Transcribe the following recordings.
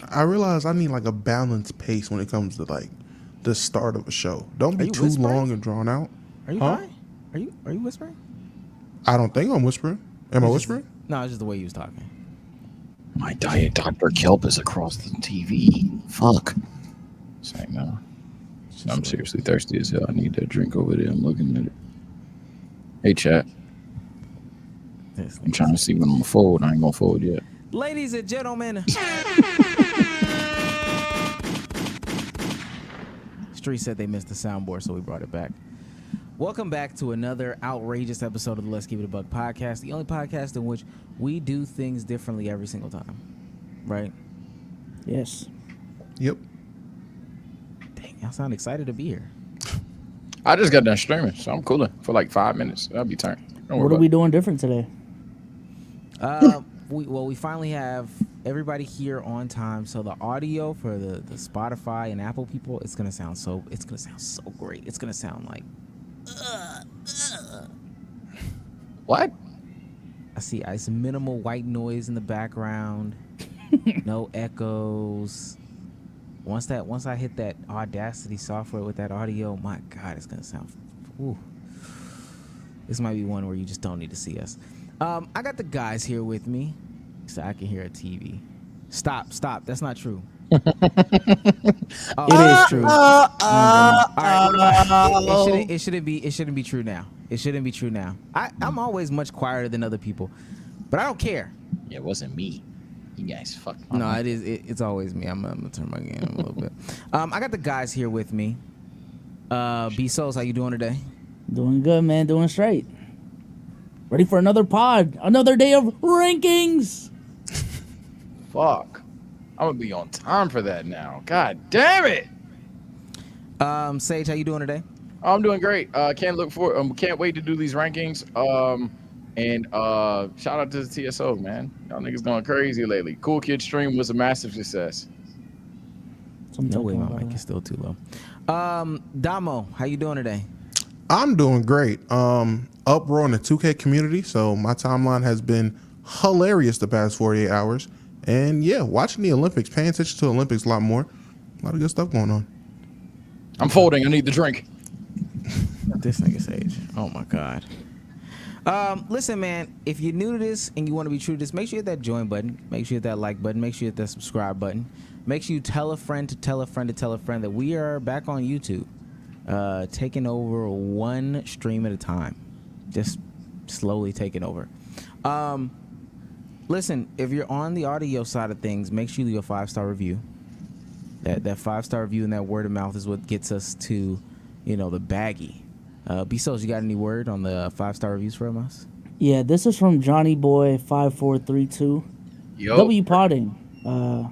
I realize I need like a balanced pace when it comes to like the start of a show. Don't Are be you too whispering? long and drawn out. Are you high? Are you whispering? I don't think I'm whispering. Am I whispering? No, it's just the way you was talking. My diet Dr. Kelp is across the TV. Fuck. Saying no. I'm seriously thirsty as hell. I need that drink over there. I'm looking at it. Hey, chat. I'm trying to see when I'm gonna fold. I ain't gonna fold yet. Ladies and gentlemen. Street said they missed the soundboard, so we brought it back. Welcome back to another outrageous episode of the Let's Keep It a Buck podcast, the only podcast in which we do things differently every single time. Right? Yes. Yep. Dang, y'all sound excited to be here. I just got done streaming, so I'm cooling for like 5 minutes. That'll be turned. What are we doing different today? We finally have everybody here on time, so the audio for the Spotify and Apple people, it's gonna sound so great. It's gonna sound like What? I see it's minimal white noise in the background, no echoes. Once I hit that Audacity software with that audio, my God, it's gonna sound. Ooh. This might be one where you just don't need to see us. I got the guys here with me, so I can hear a TV. Stop. That's not true. It is true. All right, it shouldn't be true now. It shouldn't be true now. I'm always much quieter than other people, but I don't care. Yeah, it wasn't me. You guys fucking. No, it is. It's always me. I'm gonna turn my game a little bit. I got the guys here with me. SOLZ, how you doing today? Doing good, man. Doing straight. Ready for another pod. Another day of rankings. Fuck. I'm gonna be on time for that now. God damn it. Sage, how you doing today? I'm doing great. Can't wait to do these rankings. And shout out to the TSO, man. Y'all niggas going crazy lately. Cool Kid Stream was a massive success. No way, my mic is still too low. Damo, how you doing today? I'm doing great. Uproar in the 2K community, so my timeline has been hilarious the past 48 hours. And yeah, watching the Olympics, paying attention to the Olympics a lot more. A lot of good stuff going on. I'm folding. I need the drink. This nigga Sage. Oh my God. Listen, man, if you're new to this and you want to be true to this, make sure you hit that join button. Make sure you hit that like button. Make sure you hit that subscribe button. Make sure you tell a friend to tell a friend to tell a friend that we are back on YouTube, taking over one stream at a time. Just slowly taking over. Listen, if you're on the audio side of things, make sure you leave a 5-star review. That 5-star review and that word of mouth is what gets us to, the baggy. SOLZ, you got any word on the 5-star reviews from us? Yeah, this is from Johnny Boy 5432. Yo. W Podding.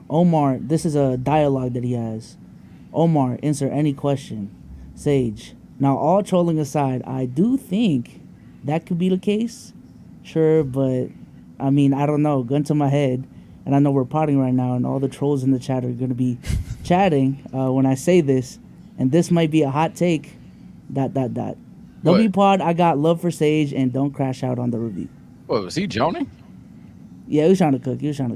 Omar, this is a dialogue that he has. Omar, answer any question. Sage. Now, all trolling aside, I do think that could be the case. Sure, but I mean, I don't know. Gun to my head. And I know we're potting right now, and all the trolls in the chat are going to be chatting when I say this. And this might be a hot take. ... W Pod, I got love for Sage, and don't crash out on the review. What, was he joning? Yeah, he was trying to cook. He's trying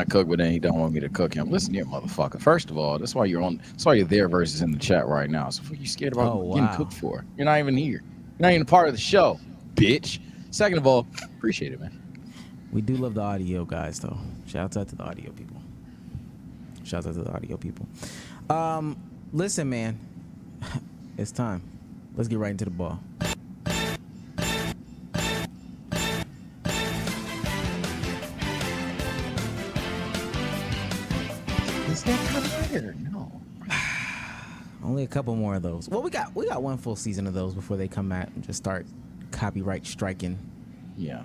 to cook, but then he don't want me to cook him. Listen here, motherfucker. First of all, that's why you're there versus in the chat right now. So what are you scared about getting cooked for? You're not even here. You're not even a part of the show, bitch. Second of all, appreciate it, man. We do love the audio guys, though. Shouts out to the audio people. Listen, man. It's time. Let's get right into the ball. Is that copyrighted or no? Only a couple more of those. Well, we got one full season of those before they come out and just start copyright striking. Yeah.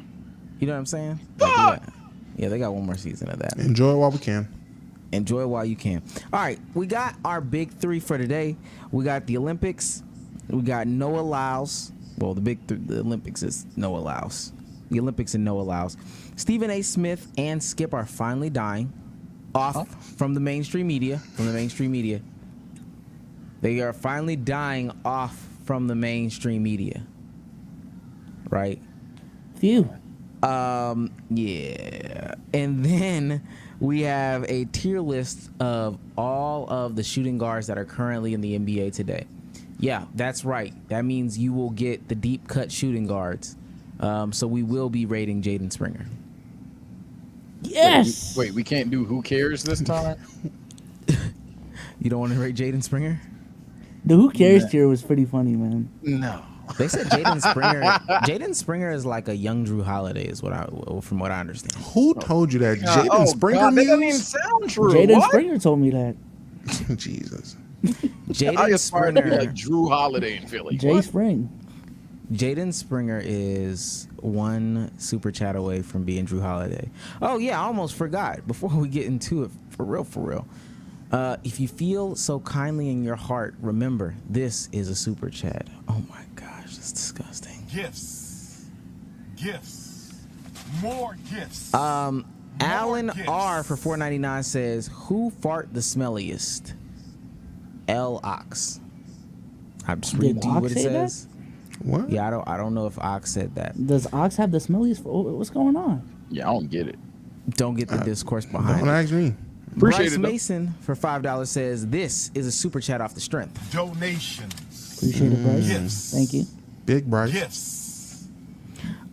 You know what I'm saying? Like, they got one more season of that. Enjoy it while we can. Enjoy it while you can. All right, we got our big three for today. We got the Olympics. We got no allows. Well, the Olympics is no allows. The Olympics and no allows. Stephen A. Smith and Skip are finally dying off from the mainstream media. They are finally dying off from the mainstream media. Right? Phew. Yeah. And then we have a tier list of all of the shooting guards that are currently in the NBA today. Yeah, that's right. That means you will get the deep cut shooting guards. So we will be rating Jaden Springer. Yes. Wait, we can't do who cares this time? You don't want to rate Jaden Springer? The Who Cares tier was pretty funny, man. No. They said Jaden Springer. Jaden Springer is like a young Drew Holiday, is from what I understand. Who told you that? Jaden Springer God, that doesn't even news? sound true. Jaden What? Springer told me that. Jesus. Jaden aspire to be Springer. like Drew Holiday in Philly. Jay What? Spring. Jaden Springer is one super chat away from being Drew Holiday. Oh yeah, I almost forgot. Before we get into it, for real. If you feel so kindly in your heart, remember this is a super chat. Oh my gosh, that's disgusting. Gifts, more gifts. Alan gifts. R for $4.99 says, "Who fart the smelliest?" L Ox. I'm just reading Did to you Ox what it say that? says. What? Yeah, I don't know if Ox said that. Does Ox have the smelliest? What's going on? Yeah, I don't get it. Don't get the discourse behind Don't it. ask me. Appreciate Bryce it, though. Mason for $5 says, "This is a super chat off the strength." Donations, Appreciate it, Bryce. Gifts. Thank you. Big Bryce. gifts.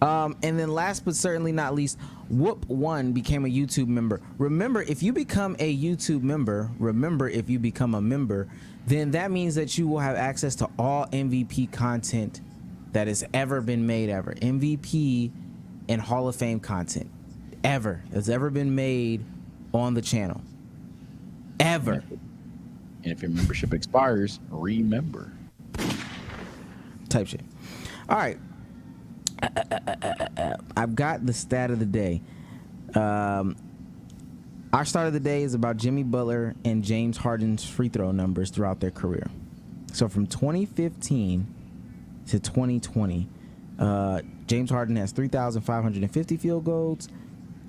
And then last but certainly not least, Whoop1 became a YouTube member. Remember, if you become a YouTube member, if you become a member, then that means that you will have access to all MVP content that has ever been made ever. MVP and Hall of Fame content that's ever been made on the channel. Ever. And if your membership expires, remember. Type shit. All right. I've got the stat of the day. Our start of the day is about Jimmy Butler and James Harden's free throw numbers throughout their career. So from 2015 to 2020, James Harden has 3,550 field goals,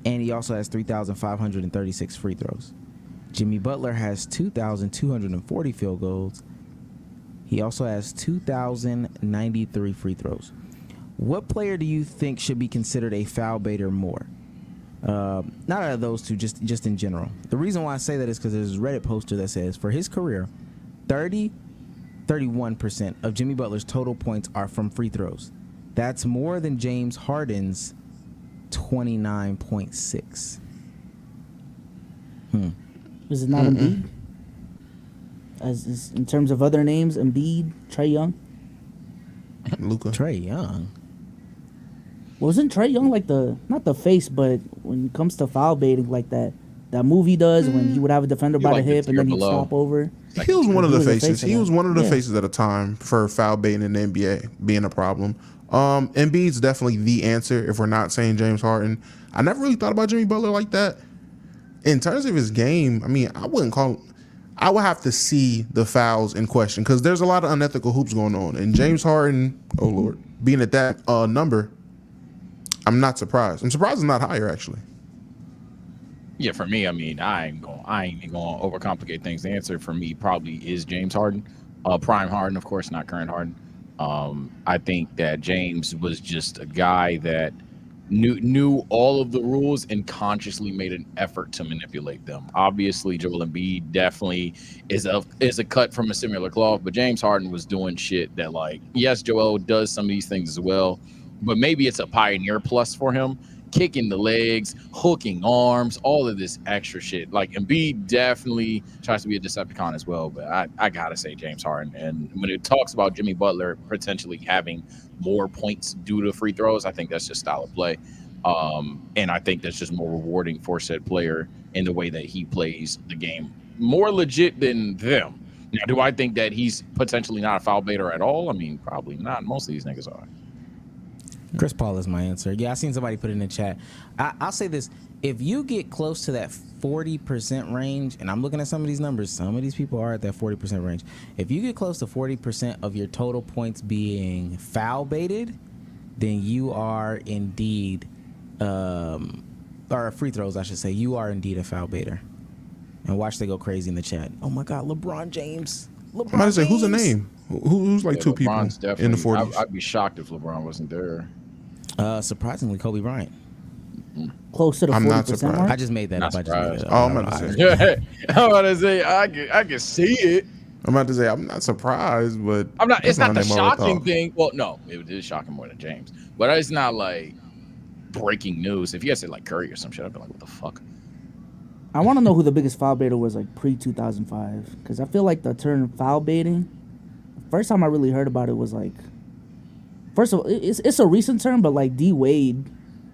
and he also has 3,536 free throws. Jimmy Butler has 2,240 field goals. He also has 2,093 free throws. What player do you think should be considered a foul baiter more? Not out of those two, just in general. The reason why I say that is because there's a Reddit poster that says for his career, 31% of Jimmy Butler's total points are from free throws. That's more than James Harden's 29.6. Is it not Embiid? As in terms of other names, Embiid, Trae Young. Luka. Trae Young. Wasn't Trae Young like not the face, but when it comes to foul baiting, like that move he does when he would have a defender by the like the hip and then tier he'd below. stop over. He was one of He the was a faces. face of He that. was one of the Yeah. faces at a time for foul baiting in the NBA being a problem. Embiid's definitely the answer if we're not saying James Harden. I never really thought about Jimmy Butler like that. In terms of his game, I mean, I would have to see the fouls in question because there's a lot of unethical hoops going on. And James Harden, oh Lord, being at that number, I'm not surprised. I'm surprised it's not higher actually. Yeah, for me, I mean, I ain't even gonna overcomplicate things. The answer for me probably is James Harden, prime Harden, of course, not current Harden. I think that James was just a guy that knew all of the rules and consciously made an effort to manipulate them. Obviously, Joel Embiid definitely is a cut from a similar cloth, but James Harden was doing shit that, like, yes, Joel does some of these things as well, but maybe it's a pioneer plus for him. Kicking the legs, hooking arms, all of this extra shit. Like, Embiid definitely tries to be a Decepticon as well, but I gotta say James Harden. And when it talks about Jimmy Butler potentially having more points due to free throws, I think that's just style of play. And I think that's just more rewarding for said player in the way that he plays the game. More legit than them. Now, do I think that he's potentially not a foul baiter at all? I mean, probably not. Most of these niggas are. Chris Paul is my answer. Yeah, I seen somebody put it in the chat. I'll say this. If you get close to that 40% range, and I'm looking at some of these numbers, some of these people are at that 40% range. If you get close to 40% of your total points being foul baited, then you are indeed, or free throws, I should say, you are indeed a foul baiter. And watch they go crazy in the chat. Oh my God, LeBron James. I'm about to say, who's the name? Who's like two people LeBron's in the 40s? I'd be shocked if LeBron wasn't there. Surprisingly, Kobe Bryant. close to the I'm 40% not surprised. mark. I just made that Not up. I just made it surprised. up. Oh, I'm about to say. Yeah, I'm about to say I can see it. I'm about to say I'm not surprised, but I'm not. It's that's not the name I would've shocking thought. thing. Well, no, it is shocking more than James, but it's not like breaking news. If you guys said like Curry or some shit, I'd be like, what the fuck? I want to know who the biggest foul baiter was like pre-2005, because I feel like the term foul baiting, first time I really heard about it was like, first of all, it's a recent term, but like D Wade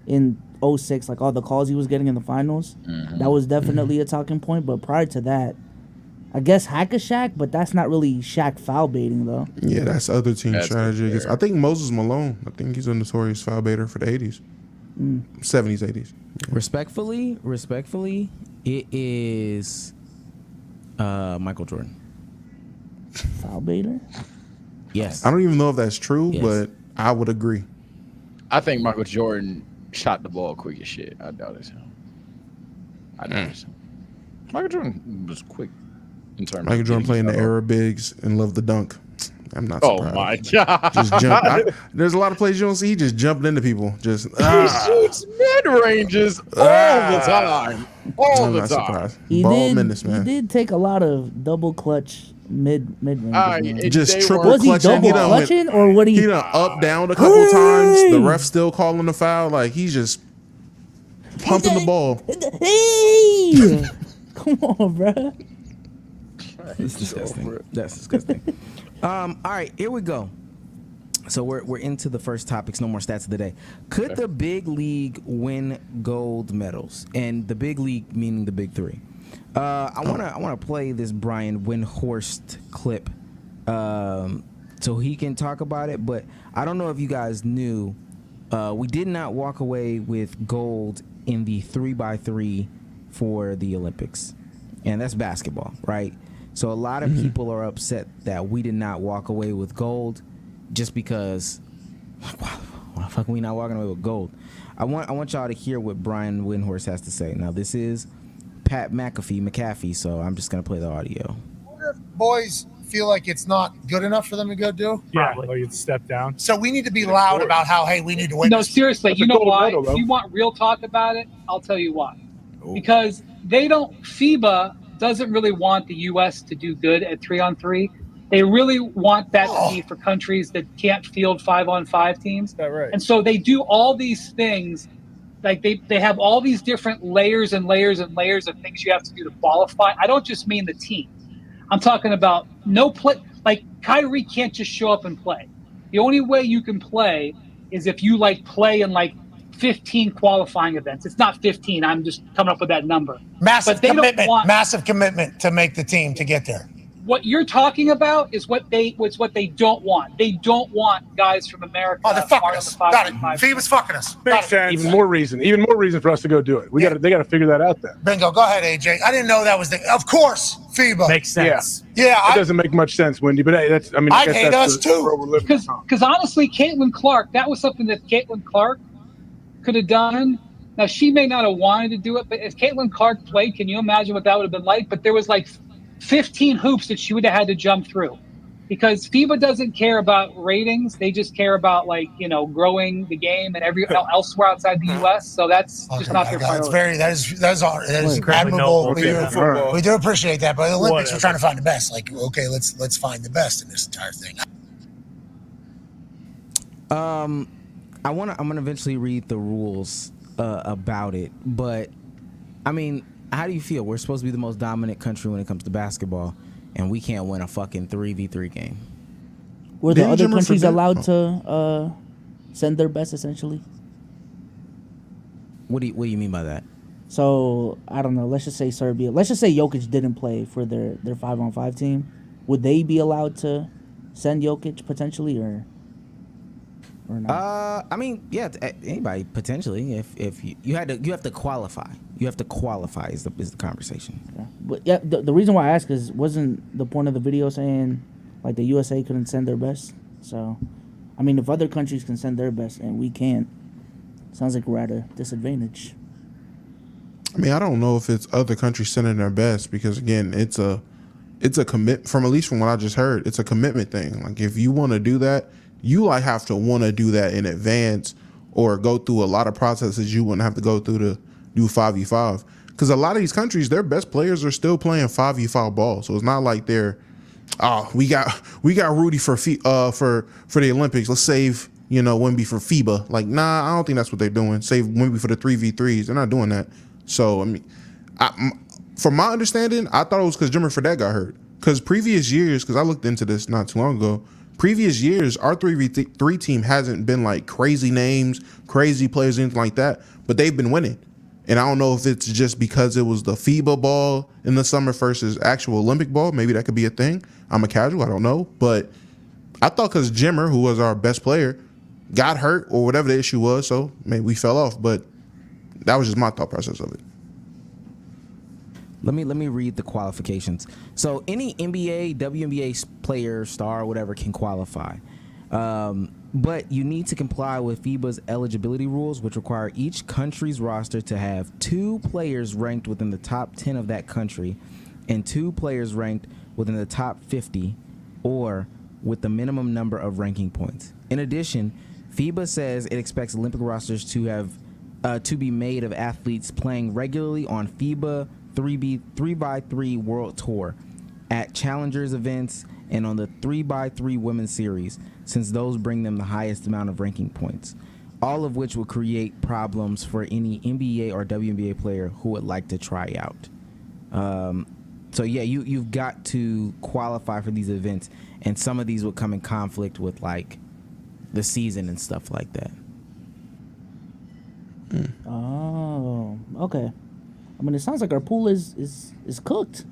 in 06, like all the calls he was getting in the finals, that was definitely a talking point. But prior to that, I guess Hack-a-Shaq, but that's not really Shaq foul baiting though. Yeah, that's other team That's strategy. fair. I think Moses Malone. I think he's a notorious foul baiter for the 80s, 70s, 80s. Respectfully, it is Michael Jordan. Foul baiter? Yes. I don't even know if that's true, Yes. but I would agree. I think Michael Jordan shot the ball quick as shit. I doubt it's him. I doubt it's him. Michael Jordan was quick in terms. Michael of Jordan getting playing the shot off. era bigs and loved the dunk. I'm not Oh surprised. my god! Just jump. There's a lot of plays you don't see. He just jumping into people. Just He shoots mid ranges all the time. All I'm the not time. surprised. He Ball did. menace, He man. did take a lot of double clutch mid range. Just They triple were- Was he clutching. double done went- clutching or what? He He done up down a couple times. The ref still calling the foul. Like he's just pumping the ball. Hey, come on, bro. That's disgusting. That's disgusting. All right, here we go. So we're into the first topics. No more stats of the day. Could the big league win gold medals? And the big league meaning the big three. I wanna play this Brian Windhorst clip, so he can talk about it. But I don't know if you guys knew, we did not walk away with gold in the 3x3 for the Olympics, and that's basketball, right? So a lot of people are upset that we did not walk away with gold, just because. Why the fuck are we not walking away with gold? I want y'all to hear what Brian Windhorst has to say. Now this is Pat McAfee, so I'm just gonna play the audio. What if boys feel like it's not good enough for them to go do? Yeah, like you'd step down. So we need to be loud about how, hey, we need to win. No, this. seriously, That's you a know gold why? medal, though. If you want real talk about it, I'll tell you why. Because they don't, FIBA doesn't really want the U.S. to do good at 3-on-3. They really want that to be for countries that can't field 5-on-5 teams. Is that right? And so they do all these things, like they have all these different layers and layers and layers of things you have to do to qualify. I don't just mean the team. I'm talking about no play. Like Kyrie can't just show up and play. The only way you can play is if you like play in like 15 qualifying events. It's not 15. I'm just coming up with that number. Massive But they don't commitment. want- Massive commitment to make the team to get there. What you're talking about is what they don't want. They don't want guys from America. Oh, they're fucking part of us. the Got it. 5-on-5. FIBA's fucking us. Got Makes it. sense. Even more reason for us to go do it. They got to figure that out then. Bingo. Go ahead, AJ. I didn't know that was the. Of course, FIBA. Makes sense. Yeah, It I, doesn't make much sense, Wendy, but hey, that's. I mean, I guess hate that's us too. where we're living. Because honestly, Caitlin Clark, that was something that Caitlin Clark could have done. Now, she may not have wanted to do it, but if Caitlin Clark played, can you imagine what that would have been like? But there was like 15 hoops that she would have had to jump through. Because FIBA doesn't care about ratings. They just care about, like, you know, growing the game and elsewhere outside the U.S. So that's just not their That's priority. very. That is Incredibly admirable. noble. We do appreciate that, but the Olympics, Whatever. we're trying to find the best. Like, okay, let's find the best in this entire thing. I'm gonna eventually read the rules about it, but I mean, how do you feel? We're supposed to be the most dominant country when it comes to basketball, and we can't win a fucking 3v3 game. Were the Didn't other Jimmer countries forbid- allowed to send their best essentially? What do you mean by that? So I don't know. Let's just say Serbia. Let's just say Jokic didn't play for their 5-on-5 team. Would they be allowed to send Jokic potentially, or not? I mean, yeah, anybody potentially. If you have to qualify. You have to qualify is the conversation. Yeah. But yeah, the reason why I ask is, wasn't the point of the video saying like the USA couldn't send their best? So, I mean, if other countries can send their best and we can't, sounds like we're at a disadvantage. I mean, I don't know if it's other countries sending their best, because again, it's a commit from, at least from what I just heard, it's a commitment thing. Like if you want to do that, you like have to want to do that in advance, or go through a lot of processes you wouldn't have to go through to do 5v5. Because a lot of these countries, their best players are still playing 5v5 ball. So it's not like they're, we got Rudy for the Olympics. Let's save Wemby for FIBA. Like, nah, I don't think that's what they're doing. Save Wemby for the 3v3s. They're not doing that. So I mean, from my understanding, I thought it was because Jimmer Fredette got hurt. Because previous years, because I looked into this not too long ago, previous years our 3v3 team hasn't been like crazy names, crazy players, anything like that. But they've been winning. And I don't know if it's just because it was the FIBA ball in the summer versus actual Olympic ball. Maybe that could be a thing. I'm a casual. I don't know. But I thought because Jimmer, who was our best player, got hurt or whatever the issue was, so maybe we fell off. But that was just my thought process of it. Let me read the qualifications. So any NBA, WNBA player, star, whatever can qualify. But you need to comply with FIBA's eligibility rules, which require each country's roster to have 2 players ranked within the top 10 of that country and 2 players ranked within the top 50 or with the minimum number of ranking points. In addition, FIBA says it expects Olympic rosters to have to be made of athletes playing regularly on FIBA 3x3 World Tour, at Challengers events, and on the 3x3 Women's Series, since those bring them the highest amount of ranking points, all of which will create problems for any NBA or WNBA player who would like to try out. So yeah, you've got to qualify for these events, and some of these will come in conflict with like the season and stuff like that. Oh, okay. I mean, it sounds like our pool is cooked,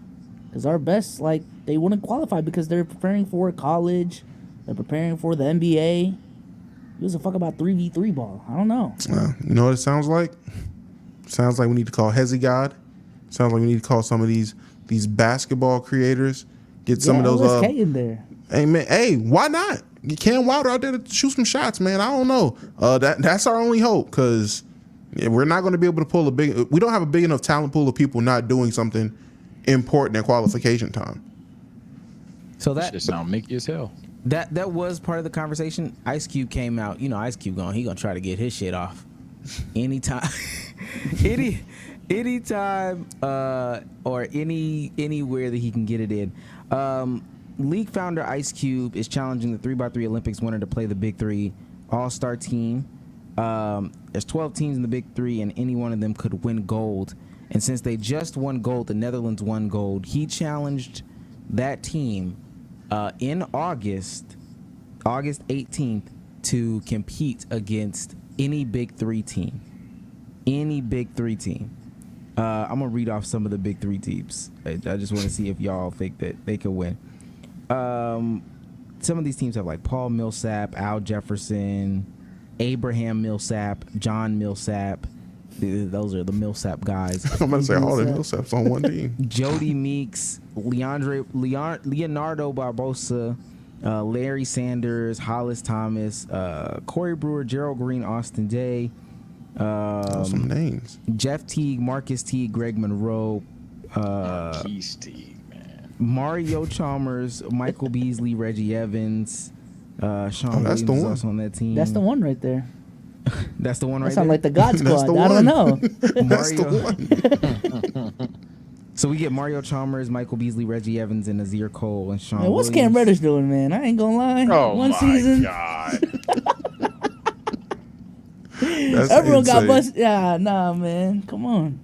because our best, like, they wouldn't qualify because they're preparing for college, they're preparing for the NBA. Gives a fuck about 3v3 ball. I don't know. You know what it sounds like? Sounds like we need to call Hezi God. Sounds like we need to call some of these basketball creators. Get some of those. LSK in there. Hey man, hey, why not? Get Cam Wilder out there to shoot some shots, man. I don't know. That's our only hope, because we're not going to be able to pull we don't have a big enough talent pool of people not doing something important in qualification time. So that just sound Mickey as hell. That was part of the conversation. Ice Cube came out. Ice Cube he gonna try to get his shit off anytime, anytime, or anywhere that he can get it in. League founder Ice Cube is challenging the 3x3 Olympics winner to play the Big Three All-Star team. There's 12 teams in the Big Three, and any one of them could win gold. And since they just won gold, the Netherlands won gold. He challenged that team in August 18th to compete against any Big Three team. Any Big Three team. I'm gonna read off some of the Big Three teams. I just want to see if y'all think that they could win. Some of these teams have like Paul Millsap, Al Jefferson, Abraham Millsap, John Millsap. Those are the Millsap guys. I'm gonna say all the Millsaps on one team. Jody Meeks, Leonardo Barbosa, Larry Sanders, Hollis Thomas, Corey Brewer, Gerald Green, Austin Day. Some names. Jeff Teague, Marcus Teague, Greg Monroe. Marquise Teague, man. Mario Chalmers, Michael Beasley, Reggie Evans. Sean that's Williams the is one. also on that team. That's the one right there. That's the one right That sound there. like the God That's Squad. the I don't one. know. That's the one. So we get Mario Chalmers, Michael Beasley, Reggie Evans, and Nazir Cole and Sean Man, what's Williams. Cam Reddish doing, man? I ain't gonna lie. Oh One my season, god! That's everyone got insane. busted. Yeah, nah, man. Come on.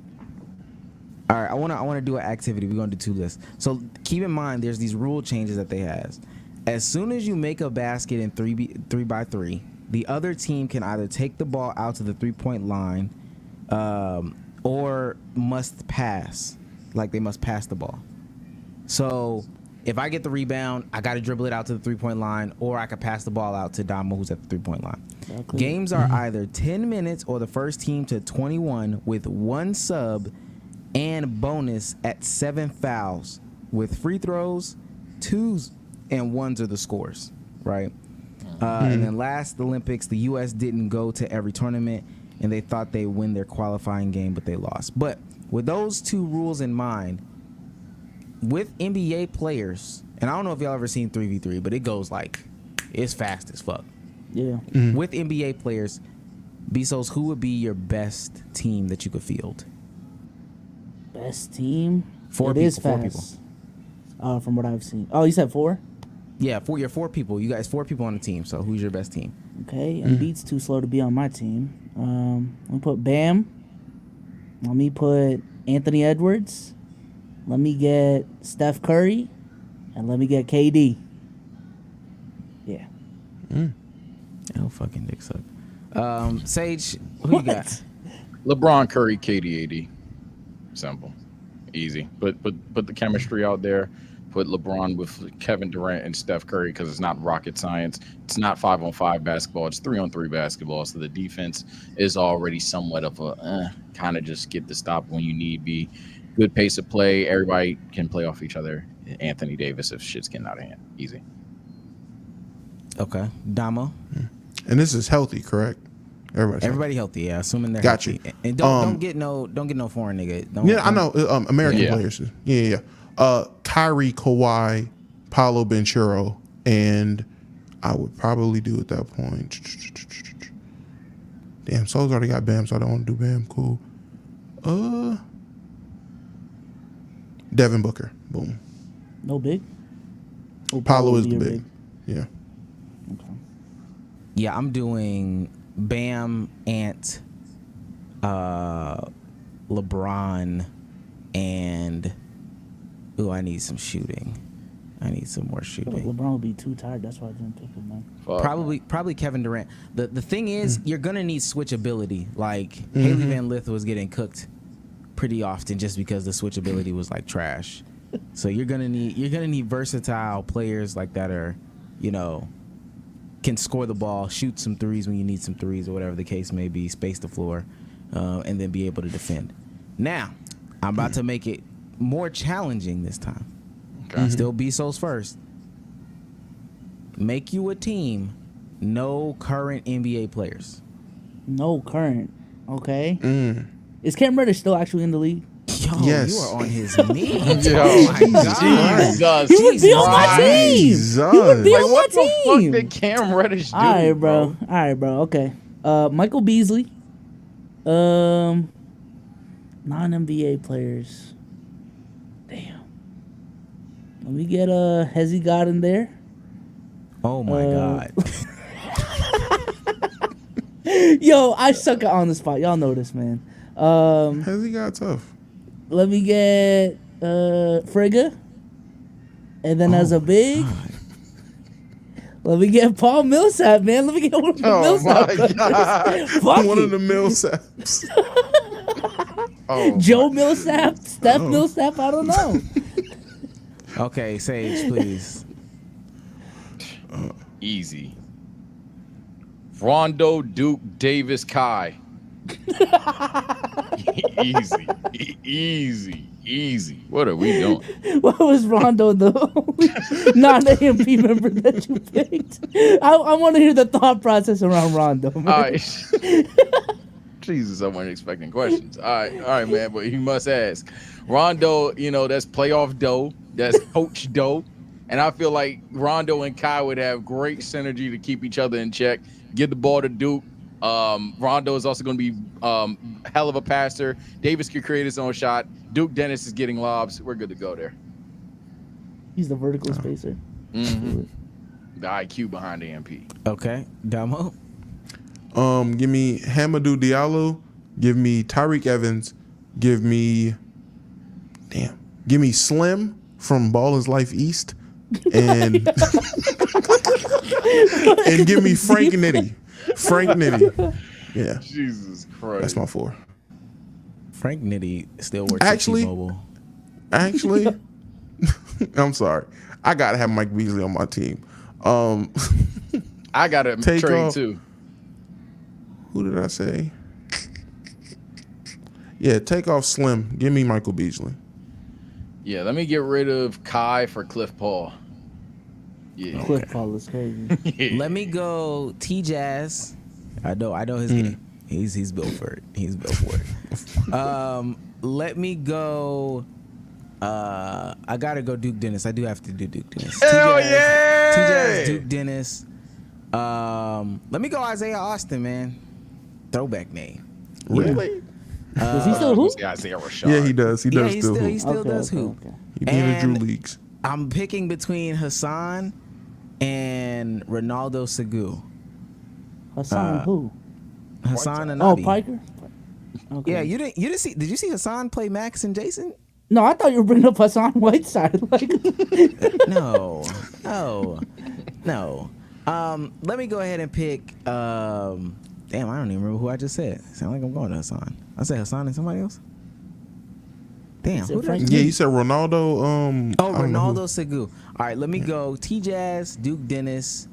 All right, I want to do an activity. We're going to do 2 lists. So keep in mind, there's these rule changes that they has. As soon as you make a basket in 3x3, the other team can either take the ball out to the 3-point line, or must pass. Like they must pass the ball. So if I get the rebound, I got to dribble it out to the 3-point line, or I could pass the ball out to Damo, who's at the 3-point line. Exactly. Games are either 10 minutes or the first team to 21 with 1 sub and bonus at 7 fouls, with free throws, 2s and 1s are the scores, right? And then last Olympics, the U.S. didn't go to every tournament, and they thought they'd win their qualifying game, but they lost. But with those 2 rules in mind, with NBA players, and I don't know if y'all ever seen 3v3, but it goes like, it's fast as fuck. Yeah. With NBA players, Bezos, who would be your best team that you could field? Best team? Four It people. is Four fast. From what I've seen. Oh, you said 4? Yeah, your 4 people. You guys 4 people on the team. So who's your best team? Okay, and Beat's too slow to be on my team. Let me put Bam. Let me put Anthony Edwards. Let me get Steph Curry. And let me get KD. Yeah. Oh, fucking dick suck. Sage, who you got? LeBron, Curry, KD, AD. Simple, easy. But put the chemistry out there. Put LeBron with Kevin Durant and Steph Curry because it's not rocket science. It's not 5-on-5 basketball. It's 3-on-3 basketball. So the defense is already somewhat of a kind of just get the stop when you need be. Good pace of play. Everybody can play off each other. Anthony Davis if shit's getting out of hand. Easy. Okay, Damo. And this is healthy, correct? Everybody healthy, yeah. Assuming they're Got healthy. you. And don't get no foreign nigga. I know. American players. Yeah. Kyrie, Kawhi, Paolo Banchero, and I would probably do at that point. Damn, SOLZ already got Bam, so I don't want to do Bam. Cool. Devin Booker. Boom. No big? Oh, Paolo is would the be a big. Yeah. Okay. Yeah, I'm doing Bam, Ant, LeBron, and I need some shooting. I need some more shooting. LeBron would be too tired. That's why I didn't pick him, man. Probably Kevin Durant. The thing is, you're gonna need switchability. Like Haley Van Lith was getting cooked pretty often just because the switchability was like trash. So you're gonna need versatile players like that are, can score the ball, shoot some threes when you need some threes or whatever the case may be, space the floor, and then be able to defend. Now, I'm about to make it more challenging this time. Okay. Still Bezos first. Make you a team, no current NBA players. No current. Okay. Is Cam Reddish still actually in the league? Yo, Yes. you are on his knees. Yo, Oh my God. Jesus. He would be on my team. Jesus. He would be on my What the fuck team. did Cam Reddish do? All right, bro. All right, bro. Okay. Michael Beasley. Non-NBA players. Damn. Let me get Hezzy God in there. Oh my God. Yo, I suck on the spot. Y'all know this, man. Has he got tough? Let me get Frigga. And then as a big, let me get Paul Millsap, man. Let me get one of the Millsap. Fuck One it. of the Millsaps. Joe Millsap, Steph Millsap, I don't know. Okay, Sage, please. Easy. Rondo, Duke, Davis, Kai. Easy. What are we doing? What was Rondo, the non-AMP member that you picked? I want to hear the thought process around Rondo, man. All right. Jesus, I wasn't expecting questions. All right, man, but you must ask. Rondo, that's playoff dough. That's coach dough. And I feel like Rondo and Kai would have great synergy to keep each other in check. Give the ball to Duke. Rondo is also going to be hell of a passer. Davis could create his own shot. Duke Dennis is getting lobs. We're good to go there. He's the vertical spacer. Mm-hmm. The IQ behind AMP. Okay, Damo. Give me Hamidou Diallo. Give me Tyreek Evans. Give me Slim from Ball is Life East. And and give me Frank Nitty. Yeah. Jesus Christ. That's my 4. Frank Nitty still works at T-Mobile. Actually, I'm sorry. I gotta have Mike Beasley on my team. I gotta Take trade off- too. Who did I say? Yeah, take off Slim. Give me Michael Beasley. Yeah, let me get rid of Kai for Cliff Paul. Yeah. Cliff Paul is crazy. Let me go T-Jazz. I know his game. He's built for it. Let me go. I gotta go Duke Dennis. I do have to do Duke Dennis. Hell yeah! T-Jazz, Duke Dennis. Let me go Isaiah Austin, man. Throwback name. Really? Does he still hoop? Isaiah Rashad. Yeah, he does. He Yeah, does he still still, hoop. he still does hoop. Okay. He be in the Drew And leagues. I'm picking between Hassan and Ronaldo Segu. Hassan who? Hassan and Oh, Nabi. Piker. Okay. Yeah, you didn't see? Did you see Hassan play Max and Jason? No, I thought you were bringing up Hassan Whiteside. Like, No. Let me go ahead and pick. Damn, I don't even remember who I just said. Sound like I'm going to Hassan. I said Hassan and somebody else. Damn, said who did I? Frank Yeah, you said Ronaldo. Oh, I don't know Ronaldo Segu. All right, let me go. T. Jazz, Duke Dennis,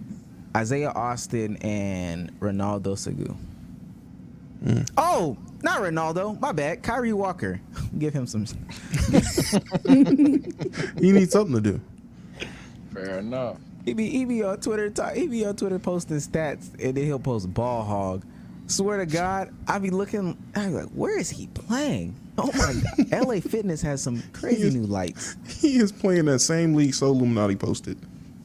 Isaiah Austin, and Ronaldo Segu. Oh, not Ronaldo. My bad. Kyrie Walker. Give him some. who. He needs something to do. Fair enough. He be on Twitter. He be on Twitter posting stats, and then he'll post ball hog. Swear to God, I be looking. I be like, where is he playing? Oh my God! LA Fitness has some crazy new lights. He is playing that same league So Illuminati posted.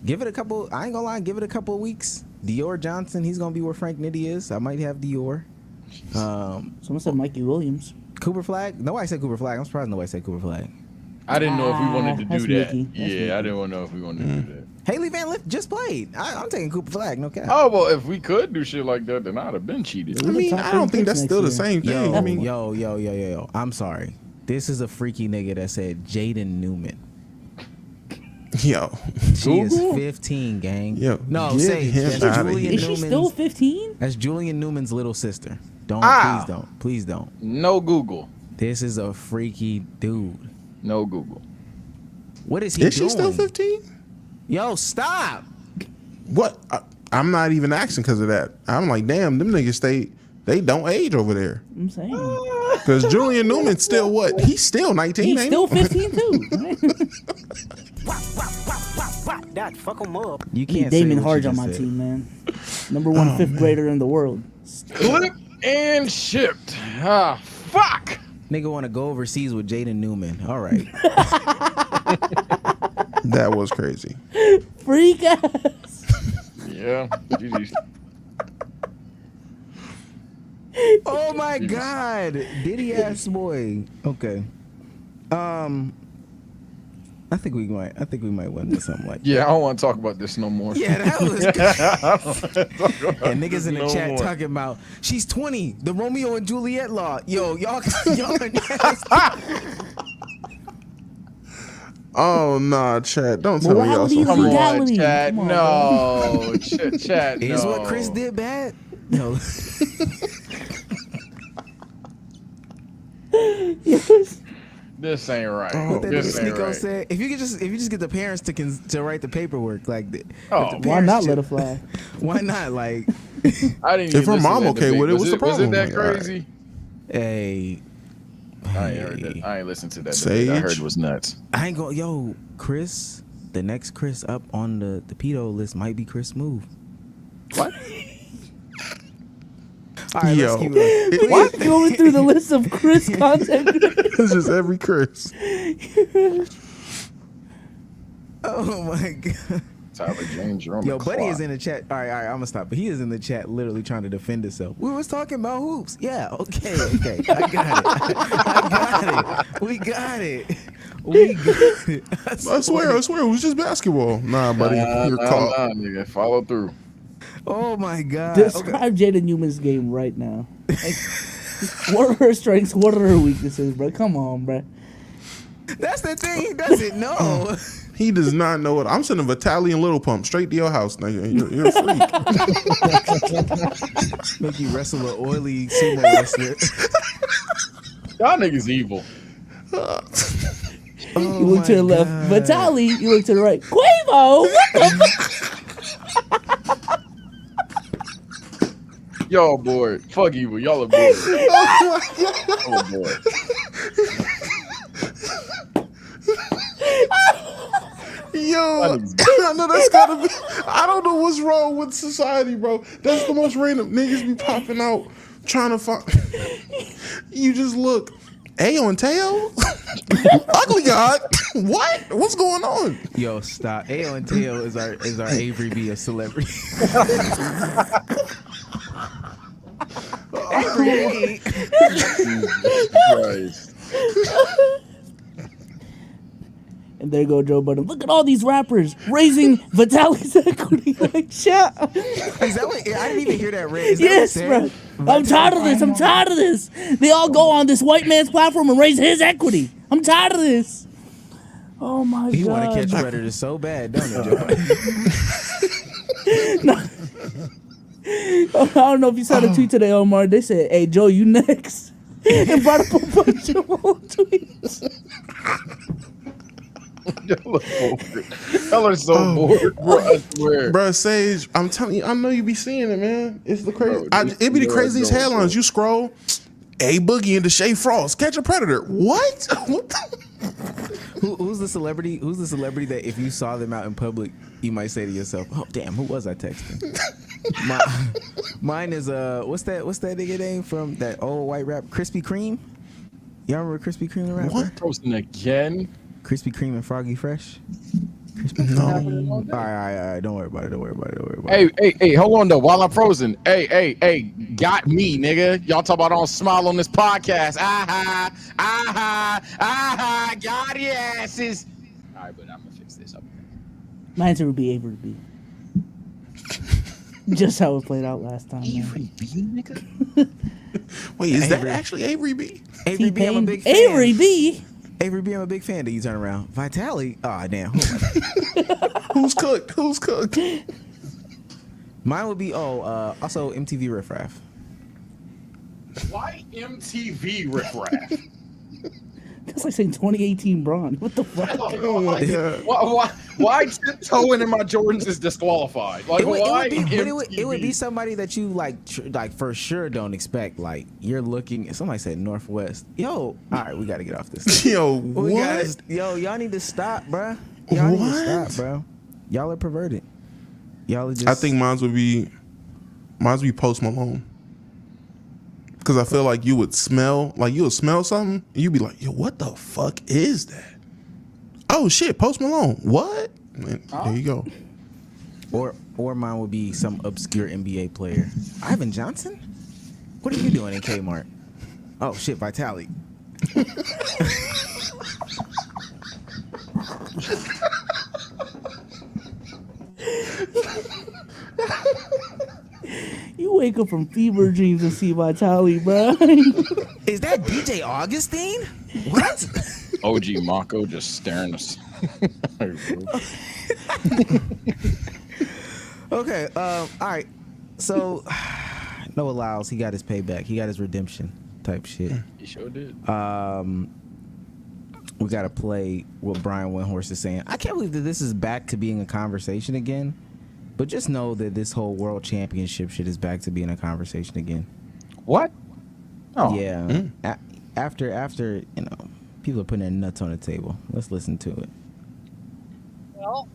Give it a couple. I ain't gonna lie. Give it a couple of weeks. Dior Johnson. He's gonna be where Frank Nitti is. I might have Dior. someone said Mikey Williams. Cooper Flag. Nobody said Cooper Flag. I'm surprised nobody said Cooper Flag. I didn't know if we wanted to That's do that. Mickey. That's Yeah, Mickey. I didn't want to know if we wanted to do that. Haley Van Lith just played. I'm taking Cooper Flag. No cap. Oh well, if we could do shit like that, then I'd have been cheated. I mean, I don't think that's still the same thing. Yo, I mean, yo. I'm sorry. This is a freaky nigga that said Jaden Newman. yo, She is Google? 15, gang. Yo, no, get say him that's outta Julian here. Is she still Newman's. 15? That's Julian Newman's little sister. Don't please don't. No Google. This is a freaky dude. No Google. What is he is doing? she still 15? Yo, stop. What? I'm not even asking because of that. I'm like, damn, them niggas they don't age over there. I'm saying. Because Julian Newman's still what? He's still 19. He's ain't still he? 15 too. You Need can't Damon say what Harge you on just my said. team, man. Number one fifth grader in the world. Clip and shipped. Ah, fuck. Nigga want to go overseas with Jaden Newman. All right. That was crazy. Freak ass. Yeah. GG. Oh my God, Diddy ass boy. Okay. I think we might win with something like that. Yeah, I don't want to talk about this no more. Yeah, that was good. And niggas in the No chat more. talking about she's 20, the Romeo and Juliet law. Yo, y'all Oh nah, Chad. Don't tell me y'all Morality so is Come freaky. on, Legality. Chad. Come on, No. Chad, no. is what Chris did bad. No. This ain't right. What that This nigga ain't Sneeko right. said, if you just get the parents to write the paperwork, like, Oh, if the Why parents not ju- let it fly? Why not? Like, I didn't If even her listen mom to that okay debate. with it, what's the Was it problem? that Like, all right. crazy? hey, I ain't heard that. I ain't listened to that debate. I Sage? heard it was nuts. I ain't going. Yo, Chris, the next Chris up on the pedo list might be Chris Move. What? All right, Yo. let's keep it. What? Going through the list of Chris content. It's just every Chris. Oh my God. Tyler James, Jerome Yo, Buddy Clark. is in the chat. All right, I'm gonna stop. But he is in the chat, literally trying to defend himself. We was talking about hoops. Yeah, okay. I got it. We got it. I swear, it was just basketball. Nah, buddy, you're caught. Nah, nigga. Follow through. Oh my God. Okay. Describe Jada Newman's game right now. Like, what are her strengths? What are her weaknesses, bro? Come on, bro. That's the thing. He doesn't know. He does not know it. I'm sending Vitaly and Little Pump straight to your house. Nigga. You're a freak. Make you wrestle an oily sumo wrestler. Y'all niggas evil. You look to the left. Vitaly, you look to the right. Quavo! What the fuck? Y'all bored. Fuck evil. Y'all are bored. Y'all are bored. Yo, I know that's gotta be. I don't know what's wrong with society, bro. That's the most random niggas be popping out trying to find. You just look. Ayo and Teo? Ugly God? What? What's going on? Yo, stop. Ayo and Teo is our Avery B of celebrity. Hey. Christ. And there go Joe Budden. Look at all these rappers raising Vitaly's equity. Like, shut up. Is that what? I didn't even hear that. Red. Is that Yes, what bro. you said? I'm tired of this. I'm tired of this. They all go on this white man's platform and raise his equity. I'm tired of this. Oh my You want god. to catch predators so bad, don't you, Joe? I don't know if you saw the tweet today, Omar. They said, "Hey, Joe, you next," and brought up a bunch of old tweets. Y'all are so bored, bro. I swear. Bro, Sage, I'm telling you, I know you be seeing it, man. It's the crazy. Bro, It be the craziest don't, headlines. bro. You scroll, A Boogie into Shay Frost, catch a predator. What? What the? Who's the celebrity? Who's the celebrity that if you saw them out in public, you might say to yourself, "Oh, damn, who was I texting?" Mine is what's that nigga name from that old white rap, Krispy Kreme? Y'all remember Krispy Kreme the rapper? What? Posting again? Krispy Kreme and Froggy Fresh. No. All right. Don't worry about it. Hey, hold on though. While I'm frozen, hey, got me, nigga. Y'all talk about I don't smile on this podcast. Got your asses. All right, but I'm gonna fix this up. My answer would be Avery B. Just how it played out last time. Avery B, nigga. Wait, is that Avery. actually Avery B? Avery B, I'm a T-Pain. big fan. Avery B. Avery B, I'm a big fan. Do you turn around? Vitaly. Oh damn. Who's cooked? Who's cooked? Mine would be also MTV Riff Raff. Why MTV riffraff? That's like saying 2018 Braun. What the fuck? Oh my god. Why tiptoeing in my Jordans is disqualified? Like, why? It would be somebody that you like for sure don't expect. Like you're looking. Somebody said Northwest. Yo, all right, we got to get off this. Yo, We what? gotta- y'all need to stop, bruh. Y'all need to What? stop, bro. Y'all are perverted. Y'all are just. I think mine's would be Post Malone. Because I feel like you would smell something, and you'd be like, yo, what the fuck is that? Oh shit, Post Malone. What? And there you go. Or mine would be some obscure NBA player. Ivan Johnson? What are you doing in Kmart? Oh shit, Vitaly. You wake up from fever dreams and see Vitaly, bro. Is that DJ Augustine? What? OG Mako just staring us. Okay, all right. So Noah Lyles, he got his payback. He got his redemption type shit. He sure did. We got to play what Brian Windhorst is saying. I can't believe that this is back to being a conversation again. But just know that this whole world championship shit is back to being a conversation again. What? Oh. Yeah. After, you know, people are putting their nuts on the table. Let's listen to it. Well,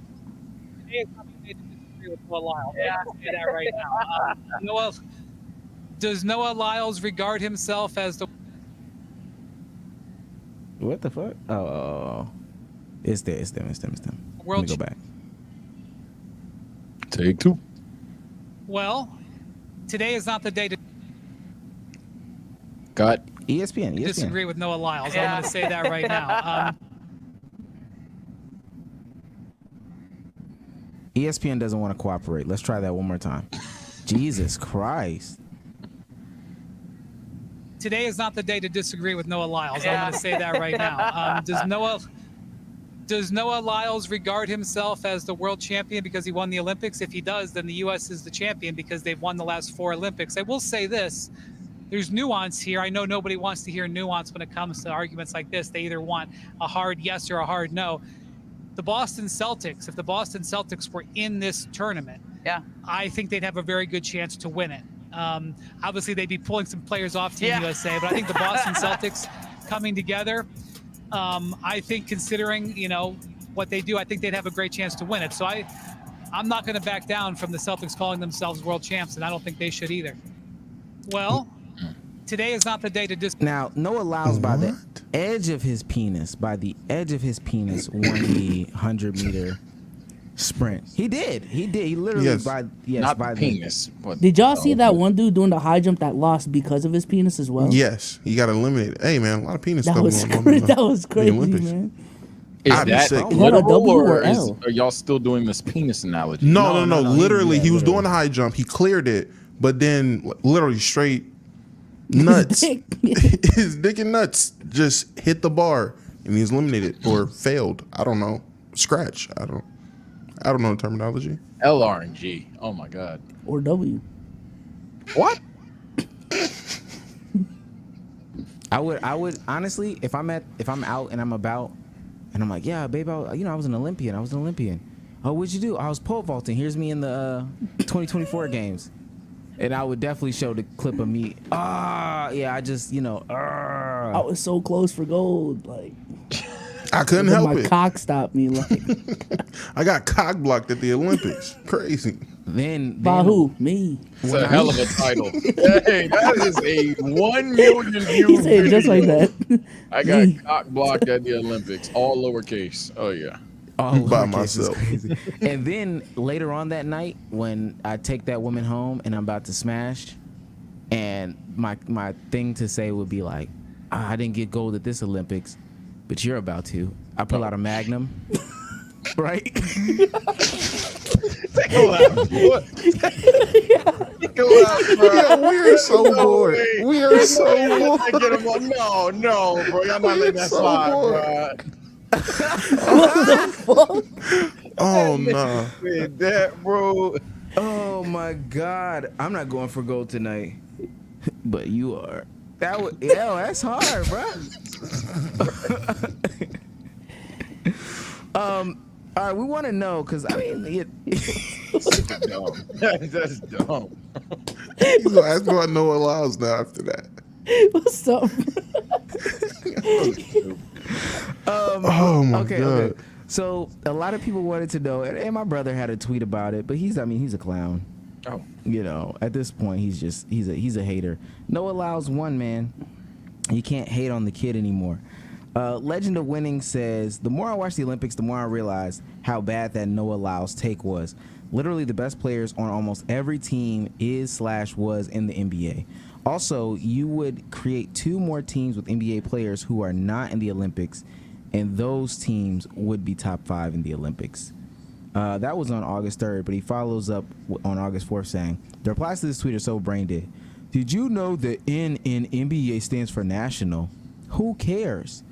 today is not the day to disagree with Noah Lyles. Yeah, I'll say that right now. Does Noah Lyles regard himself as the What the fuck? Oh. It's them. Let me go back. Take two. well? Today is not the day to Got. ESPN. disagree with Noah Lyles. I'm going to say that right now. ESPN doesn't want to cooperate. Let's try that one more time. Jesus Christ. Today is not the day to disagree with Noah Lyles. I'm going to say that right now. Does Noah Lyles regard himself as the world champion because he won the Olympics? If he does, then the U.S. is the champion because they've won the last 4 Olympics. I will say this. There's nuance here. I know nobody wants to hear nuance when it comes to arguments like this. They either want a hard yes or a hard no. The Boston Celtics, if the Boston Celtics were in this tournament, I think they'd have a very good chance to win it. Obviously, they'd be pulling some players off Team USA, but I think the Boston Celtics coming together, I think considering, you know, what they do, I think they'd have a great chance to win it. So I'm not going to back down from the Celtics calling themselves world champs, and I don't think they should either. Well, today is not the day to Now, Noah Lyles by the edge of his penis, won the 100-meter sprint. He did. He literally Yes. Not by the penis. But Did y'all see that one dude doing the high jump that lost because of his penis as well? Yes, you got eliminated. Hey man, a lot of penis That stuff was going on. crazy. in That was the crazy, Olympics. man. Is I'd be that sick. Is that a literal, W or or L? are y'all still doing this penis analogy? No. No, Literally, he was literally. doing the high jump. He cleared it, but then literally straight nuts. His dick and nuts just hit the bar, and he's eliminated or failed. I don't know. Scratch. I don't know the terminology. LRNG. Oh my god. Or W. What? I would honestly, if I'm out and I'm about, and I'm like, yeah, babe, I was an Olympian. Oh, what'd you do? I was pole vaulting. Here's me in the 2024 games, and I would definitely show the clip of me. Yeah, I just I was so close for gold. Like, I couldn't then help my it. cock stopped me. Like, I got cock blocked at the Olympics. Crazy. Then by who? Me. It's a hell of a title. Hey, that is a 1 million view. He said it just like video. that. I got Me. cock blocked at the Olympics, all lowercase. Oh yeah. Oh, By lowercase is myself. crazy. And then later on that night, when I take that woman home and I'm about to smash, and my thing to say would be like, I didn't get gold at this Olympics, but you're about to. I pull out a Magnum, right? Take a laugh. Take a laugh, bro. Yeah, we are so bored. way. We are so bored. Get him on. No, bro. Y'all not letting that so slide, bored. bro. Oh no. Said that, bro. Oh my God, I'm not going for gold tonight, but you are. That's hard, bro. All right, we want to know because I mean, Dumb. That's dumb. He's gonna ask me about Noah Lyles now after that. What's up? Oh my okay, god. okay. So a lot of people wanted to know, and my brother had a tweet about it, but he's a clown. Oh. At this point, he's a hater. Noah Lyles won, man. You can't hate on the kid anymore. Legend of Winning says, the more I watch the Olympics, the more I realize how bad that Noah Lyles take was. Literally the best players on almost every team was in the NBA. Also, you would create 2 more teams with NBA players who are not in the Olympics, and those teams would be top 5 in the Olympics. That was on August 3rd, but he follows up on August 4th saying, the replies to this tweet are so brain dead. Did you know the N in NBA stands for national? Who cares?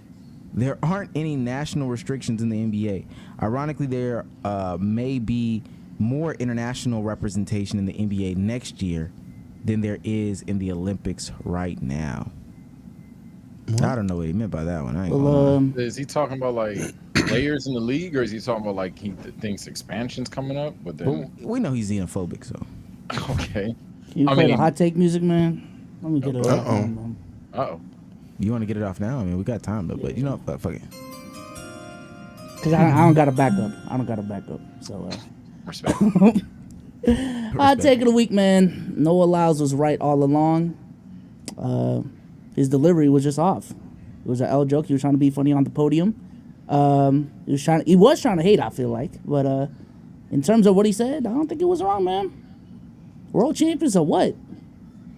There aren't any national restrictions in the NBA. Ironically, there may be more international representation in the NBA next year than there is in the Olympics right now. I don't know what he meant by that one. I ain't gonna lie. Is he talking about like players in the league, or is he talking about like he thinks expansion's coming up? But then, we know he's xenophobic, so. okay. Can you play the hot take music, man? Let me get it off. Man. Uh-oh. You want to get it off now? I mean, we got time, though, but you know, fuck it. Because I don't got a backup. So, Respect. hot take of the week, man. Noah Lyles was right all along. His delivery was just off. It was an L joke. He was trying to be funny on the podium. He was trying to hate, I feel like. But in terms of what he said, I don't think it was wrong, man. World champions of what?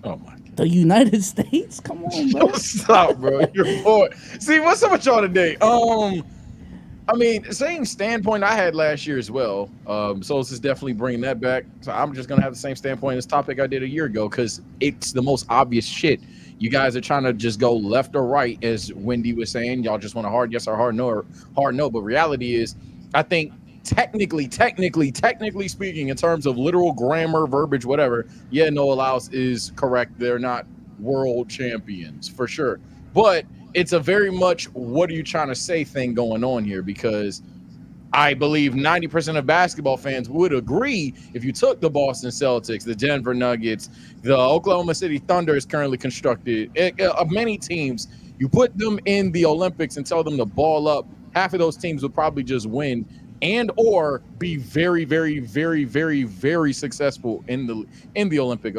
Oh my god. The United States? Come on, bro. Stop, bro. You're bored. See, what's up with y'all today? I mean, same standpoint I had last year as well. SOLZ is definitely bringing that back. So I'm just gonna have the same standpoint in this topic I did a year ago because it's the most obvious shit. You guys are trying to just go left or right, as Wendy was saying. Y'all just want a hard yes or hard no. But reality is, I think technically speaking, in terms of literal grammar, verbiage, whatever, yeah, Noah Lyles is correct. They're not world champions for sure. But it's a very much what are you trying to say thing going on here, because I believe 90% of basketball fans would agree if you took the Boston Celtics, the Denver Nuggets, the Oklahoma City Thunder is currently constructed, many teams, you put them in the Olympics and tell them to ball up, half of those teams would probably just win and or be very, very, very, very, very successful in the Olympic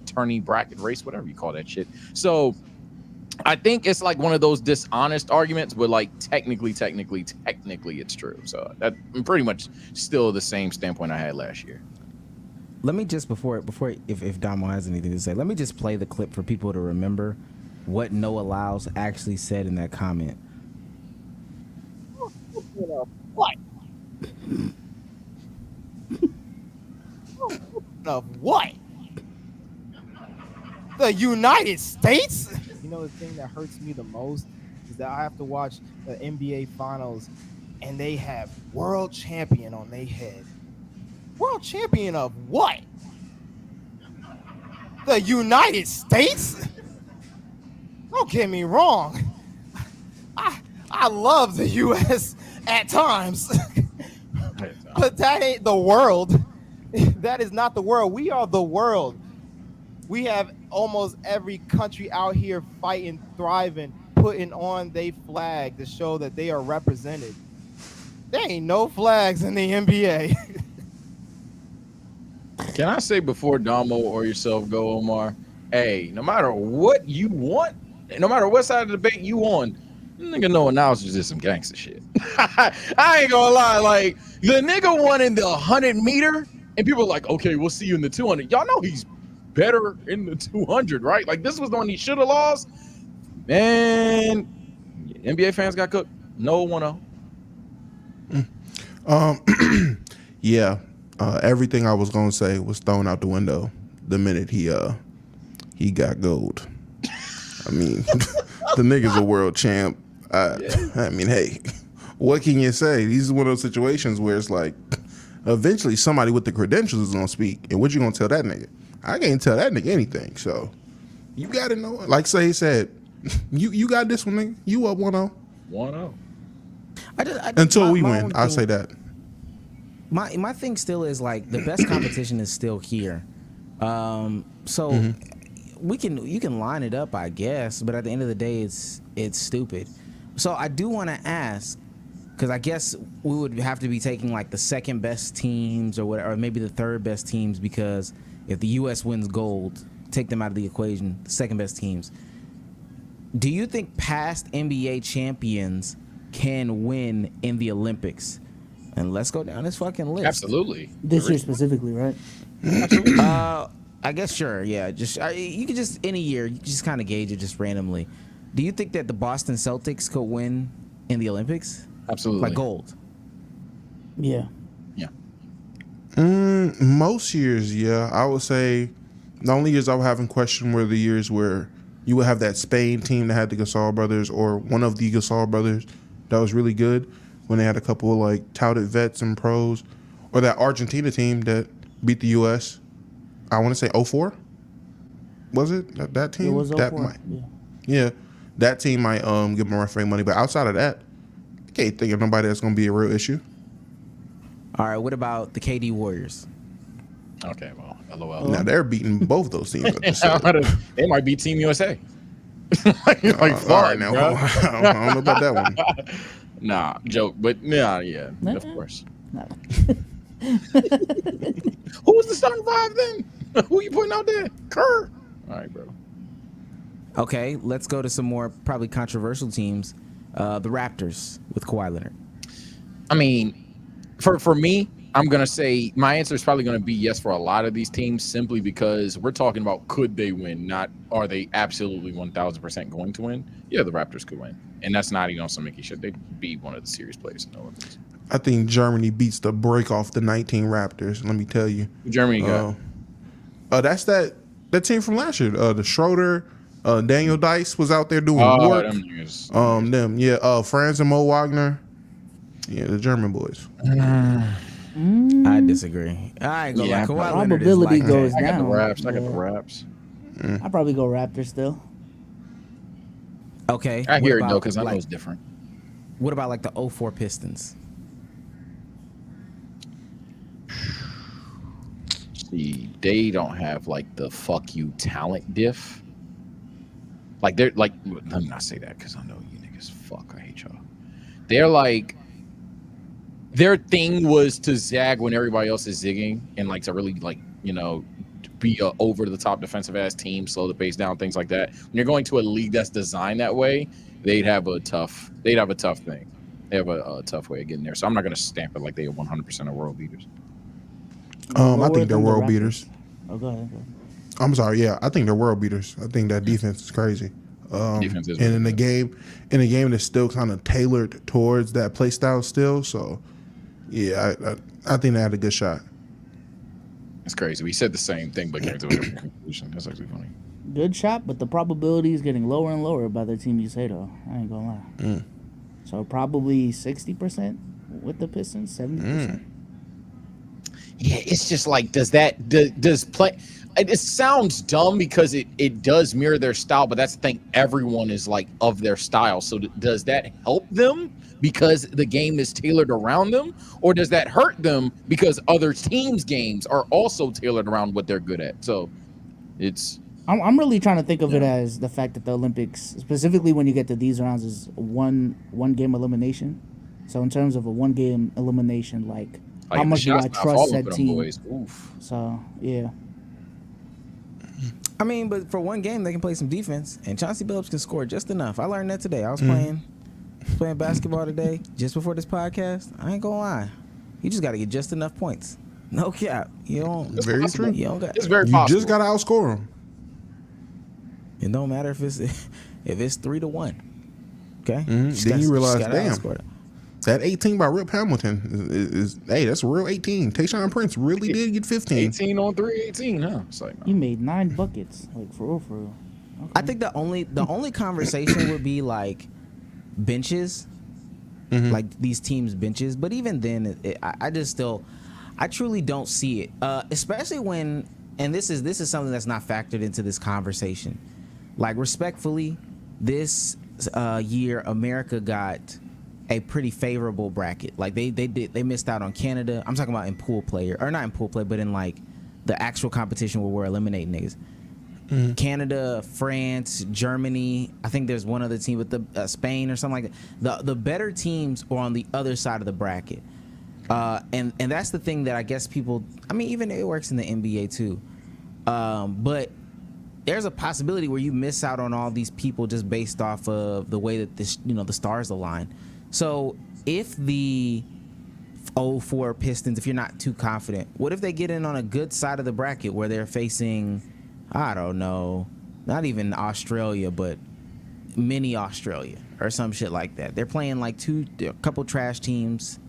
tourney bracket race, whatever you call that shit. So I think it's like one of those dishonest arguments, but like technically, it's true. So that I'm pretty much still the same standpoint I had last year. Let me just before if Damo has anything to say, let me just play the clip for people to remember what Noah Lyles actually said in that comment. What? Of what? The United States? You know, the thing that hurts me the most is that I have to watch the NBA Finals and they have world champion on their head. World champion of what? The United States? Don't get me wrong. I love the U.S. at times. But that ain't the world. That is not the world. We are the world. We have almost every country out here fighting, thriving, putting on their flag to show that they are represented. There ain't no flags in the NBA. Can I say before Damo or yourself go, Omar? Hey, no matter what you want, no matter what side of the debate you on, nigga Noah Lyles is just some gangster shit. I ain't gonna lie, like the nigga won in the 100-meter, and people are like, okay, we'll see you in the 200. Y'all know he's better in the 200, right? Like this was the one he should have lost. Man, NBA fans got cooked. No 1-0. Yeah. Everything I was gonna say was thrown out the window the minute he got gold. I mean, the nigga's a world champ. I mean, hey, what can you say? These is one of those situations where it's like, eventually somebody with the credentials is gonna speak, and what you gonna tell that nigga? I can't tell that nigga anything. So you gotta know, like Say said, you got this one, nigga. You up 1-0. 1-0. Until we win, I'll say that. My thing still is like the best competition is still here. So you can line it up, I guess, but at the end of the day, it's stupid. So I do want to ask, because I guess we would have to be taking like the second best teams or whatever, or maybe the third best teams, because if the U.S. wins gold, take them out of the equation, the second best teams. Do you think past NBA champions can win in the Olympics? And let's go down this fucking list. Absolutely. This year specifically, right? I guess sure, yeah. Just you could just any year, you just kind of gauge it just randomly. Do you think that the Boston Celtics could win in the Olympics? Absolutely. Like gold? Yeah. Yeah. Most years, yeah. I would say the only years I would have in question were the years where you would have that Spain team that had the Gasol brothers, or one of the Gasol brothers that was really good, when they had a couple of like touted vets and pros, or that Argentina team that beat the U.S. I want to say 2004. Was it that team? It was 2004. That might, yeah, that team might give them referee money, but outside of that, I can't think of nobody that's going to be a real issue. All right, what about the KD Warriors? Okay, well, LOL. Now they're beating both those teams. They might beat Team USA. All right, now bro. I don't know about that one. Nah, joke, but yeah, of course. Who was the starting five then? Who you putting out there? Kerr. All right, bro. Okay, let's go to some more probably controversial teams. The Raptors with Kawhi Leonard. I mean, for me, I'm gonna say my answer is probably gonna be yes for a lot of these teams, simply because we're talking about could they win, not are they absolutely 1,000% going to win. Yeah, the Raptors could win, and that's not even on some Mickey shit. They'd be one of the serious players in the Olympics. I think Germany beats the break off the 19 Raptors. Let me tell you. Who Germany got? That's that team from last year. The Schroeder, Daniel Dice was out there doing work. Franz and Mo Wagner. Yeah, the German boys. I disagree. I ain't gonna lie. Kawhi Leonard is Probability like goes I got the down. Raps. I got the Raps. I'd probably go Raptors still. Okay. I what hear it about, though, because I know like, it's different. What about like the 04 Pistons? See, they don't have like the fuck you talent diff. Like they're like, let me not say that because I know you niggas fuck. I hate y'all. They're like, their thing was to zag when everybody else is zigging and like to really like, be a over the top defensive ass team, slow the pace down, things like that. When you're going to a league that's designed that way, they'd have a tough thing. They have a tough way of getting there. So I'm not going to stamp it like they are 100% of world beaters. I think they're world beaters. Oh, go ahead. I'm sorry. Yeah, I think they're world beaters. I think that defense is crazy. Defense is and really in a game that's still kind of tailored towards that play style still. So, yeah, I think they had a good shot. It's crazy. We said the same thing, but came to a different conclusion. That's actually funny. Good shot, but the probability is getting lower and lower by the team you say, though. I ain't gonna lie. So probably 60% with the Pistons, 70%. Yeah, it's just like, does play? It sounds dumb because it does mirror their style, but that's the thing. Everyone is like of their style. So does that help them because the game is tailored around them, or does that hurt them because other teams' games are also tailored around what they're good at? So it's. I'm really trying to think of it as the fact that the Olympics, specifically when you get to these rounds, is one game elimination. So in terms of a 1 game elimination, like how much do I trust that team? So yeah. I mean, but for 1 game they can play some defense, and Chauncey Billups can score just enough. I learned that today. I was playing basketball today, just before this podcast. I ain't gonna lie, you just got to get just enough points. No cap. You don't. It's very true. You don't got. It's very You possible. just got to outscore them. It don't matter if it's 3-1. Okay. Then you realize, damn, outscore them. that 18 by Rip Hamilton is hey, that's a real 18. Tayshaun Prince really did get 15. 18 on 3, 18, huh? It's like, no. You made 9 buckets, like for real. Okay. I think the only conversation would be like benches, like these teams' benches. But even then, I truly don't see it, especially when. And this is something that's not factored into this conversation. Like, respectfully, this year America got a pretty favorable bracket. Like they missed out on Canada. I'm talking about in pool play, or not in pool play, but in like the actual competition where we're eliminating niggas. Canada, France, Germany. I think there's one other team with the Spain or something like that. The better teams are on the other side of the bracket. And that's the thing that I guess people. I mean, even it works in the NBA too. But there's a possibility where you miss out on all these people just based off of the way that the stars align. So if the 04 Pistons, if you're not too confident, what if they get in on a good side of the bracket where they're facing, I don't know, not even Australia, but mini Australia or some shit like that. They're playing like a couple trash teams,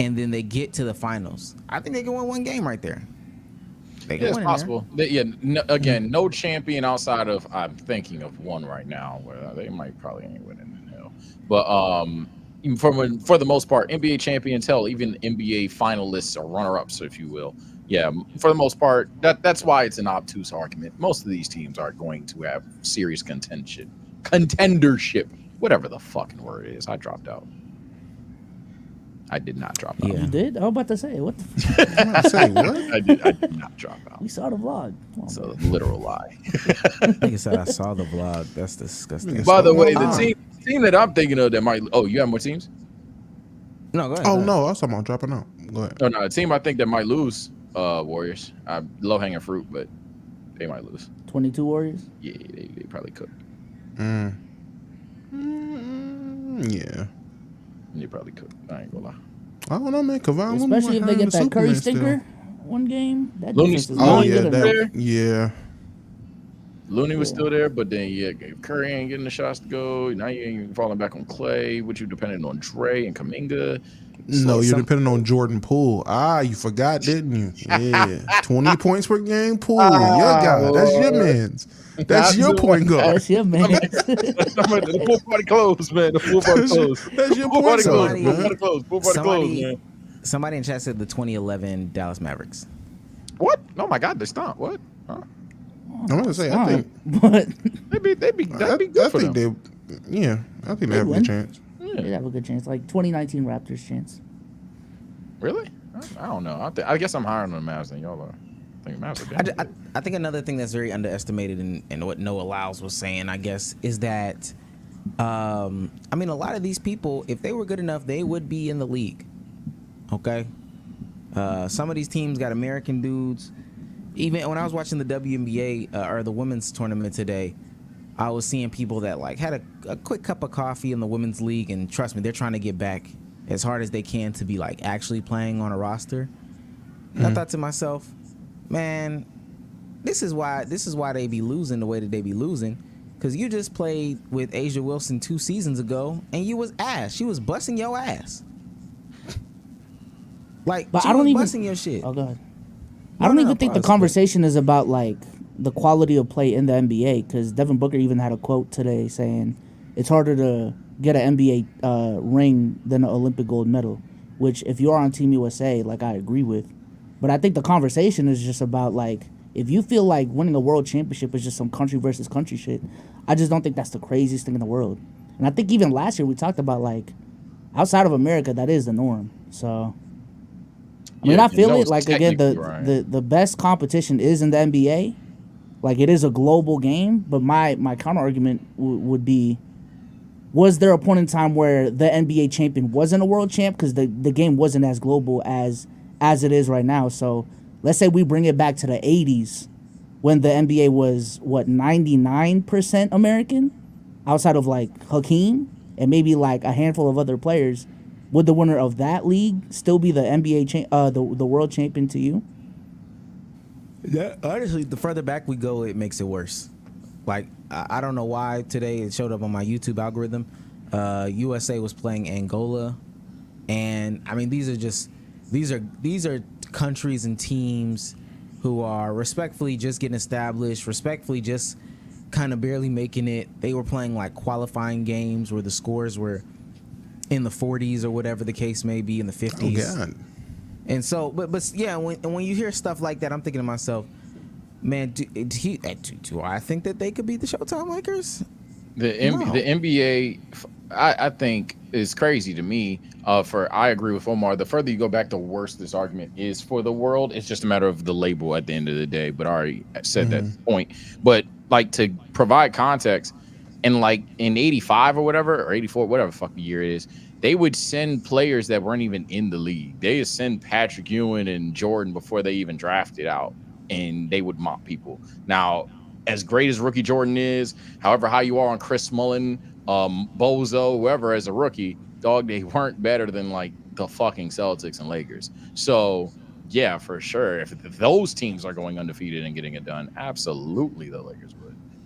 and then they get to the finals. I think they can win 1 game right there. It's possible. No champion outside of, I'm thinking of one right now where they might probably ain't winning the hell. But for the most part, NBA champions, hell, even NBA finalists or runner-ups, if you will. Yeah, for the most part, that's why it's an obtuse argument. Most of these teams are going to have serious contendership, whatever the fucking word is. I dropped out. I did not drop out. You did? I was about to say, what the I did not drop out. We saw the vlog. It's a literal lie. Like I said, I saw the vlog. That's disgusting. By the way, the team that I'm thinking of that might. Oh, you have more teams? No, go ahead. Oh, no, I was talking about dropping out. Go ahead. No, a team I think that might lose, Warriors. Low hanging fruit, but they might lose. 22 Warriors? Yeah, they probably could. Yeah. They probably could. I ain't gonna lie. I don't know, man. Kavon, especially if they get that Curry stinker 1 game. That Looney's defense is Oh, really yeah. good. Yeah. Looney was still there, but then if Curry ain't getting the shots to go. Now you ain't falling back on Clay. What you depending on Dre and Kuminga? No, you're depending on Jordan Poole. You forgot, didn't you? Yeah. 20 points per game, Poole. Your guy. That's your man's. That's your point guard. That's your man. The pool party closed, man. The pool party closed. That's your point guard, Pool party closed. Pool party closed, man. Somebody in chat said the 2011 Dallas Mavericks. What? Oh my God, they stopped. What? Huh? I'm gonna say, I think, but that'd be good for them. I think they have a good chance. They have a good chance, like 2019 Raptors chance. Really? I don't know. I guess I'm higher on the Mavs than y'all are. I think Mavs are I think another thing that's very underestimated and what Noah Lyles was saying, I guess, is that I mean, a lot of these people, if they were good enough, they would be in the league. Okay? Some of these teams got American dudes. even when I was watching the WNBA or the women's tournament today, I was seeing people that like had a quick cup of coffee in the women's league, and trust me, they're trying to get back as hard as they can to be like actually playing on a roster. And I thought to myself, man, this is why they be losing the way that they be losing, because you just played with Asia Wilson 2 seasons ago, and you was ass. She was busting your ass. Like, but she I don't was even busting your shit. Oh god. I don't even think the conversation is about like the quality of play in the NBA, because Devin Booker even had a quote today saying it's harder to get an NBA ring than an Olympic gold medal, which if you are on Team USA, like I agree with. But I think the conversation is just about like, if you feel like winning a world championship is just some country versus country shit, I just don't think that's the craziest thing in the world. And I think even last year we talked about like outside of America, that is the norm. So I mean, I feel it. Like again, the best competition is in the NBA. Like it is a global game. But my counter argument would be, was there a point in time where the NBA champion wasn't a world champ because the game wasn't as global as it is right now? So let's say we bring it back to the 80s when the NBA was 99% American, outside of like Hakeem and maybe like a handful of other players. Would the winner of that league still be the NBA the world champion to you? Yeah, honestly, the further back we go, it makes it worse. Like I don't know why today it showed up on my YouTube algorithm. USA was playing Angola, and I mean these are countries and teams who are respectfully just getting established, respectfully just kind of barely making it. They were playing like qualifying games where the scores were in the 40s or whatever the case may be, in the 50s. Oh God. And so, but yeah, when you hear stuff like that, I'm thinking to myself, man, do I think that they could beat the Showtime Lakers? The NBA, I think, is crazy to me. I agree with Omar. The further you go back, the worse this argument is for the world. It's just a matter of the label at the end of the day. But I already said that point. But like, to provide context, and like in 85 or whatever, or 84, whatever fucking year it is, they would send players that weren't even in the league. They would send Patrick Ewing and Jordan before they even drafted out, and they would mop people. Now, as great as rookie Jordan is, however high you are on Chris Mullin, Bozo, whoever as a rookie, dog, they weren't better than like the fucking Celtics and Lakers. So yeah, for sure, if those teams are going undefeated and getting it done, absolutely the Lakers would.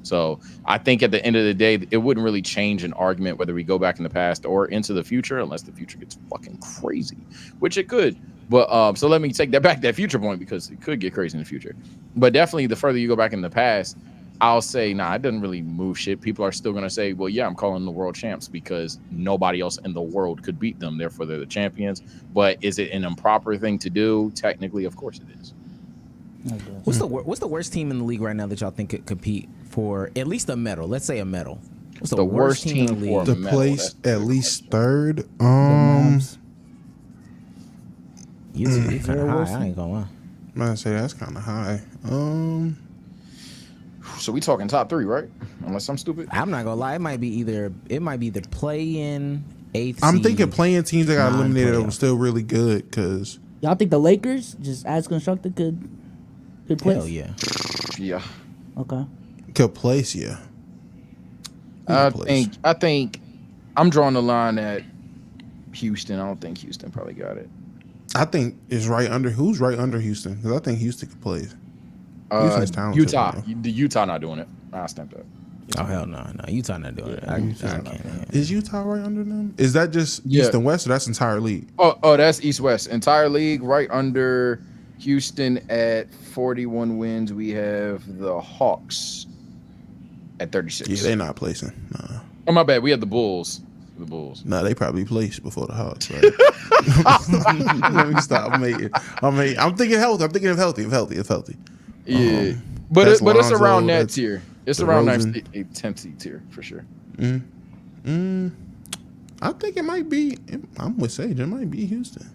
So I think at the end of the day, it wouldn't really change an argument whether we go back in the past or into the future, unless the future gets fucking crazy, which it could. But so let me take that back, that future point, because it could get crazy in the future. But definitely the further you go back in the past, I'll say, nah, it doesn't really move shit. People are still going to say, well, yeah, I'm calling the world champs because nobody else in the world could beat them. Therefore, they're the champions. But is it an improper thing to do? Technically, of course it is. What's the worst team in the league right now that y'all think could compete for at least a medal? Let's say a medal. What's the worst team in the league? To place at least third. You kind of high. I ain't gonna lie. I'm gonna say that's kind of high. So we talking top 3, right? Unless I'm stupid. I'm not gonna lie. It might be either play in 8th. I'm thinking playing teams that got eliminated are still really good. Cause y'all think the Lakers, just as constructed, could place? Hell yeah. Yeah. Okay. Could place, yeah. I think I'm drawing the line at Houston. I don't think Houston probably got it. I think it's right under. Who's right under Houston? Because I think Houston could play. Houston's talented. Utah not doing it. I stamp that. Oh hell no, Utah not doing it. I can't. Is Utah right under them? Is that just East and West, or that's entire league? Oh, that's East West, entire league. Right under Houston at 41 wins. We have the Hawks at 36. Yeah, they're not placing. Nah. Oh my bad. We have the Bulls. Nah, they probably placed before the Hawks. Right? Let me stop. I'm thinking healthy. I'm thinking of healthy. Yeah, but it's around that tier. It's around 10th tier for sure. I think it might be. I'm with Sage. It might be Houston.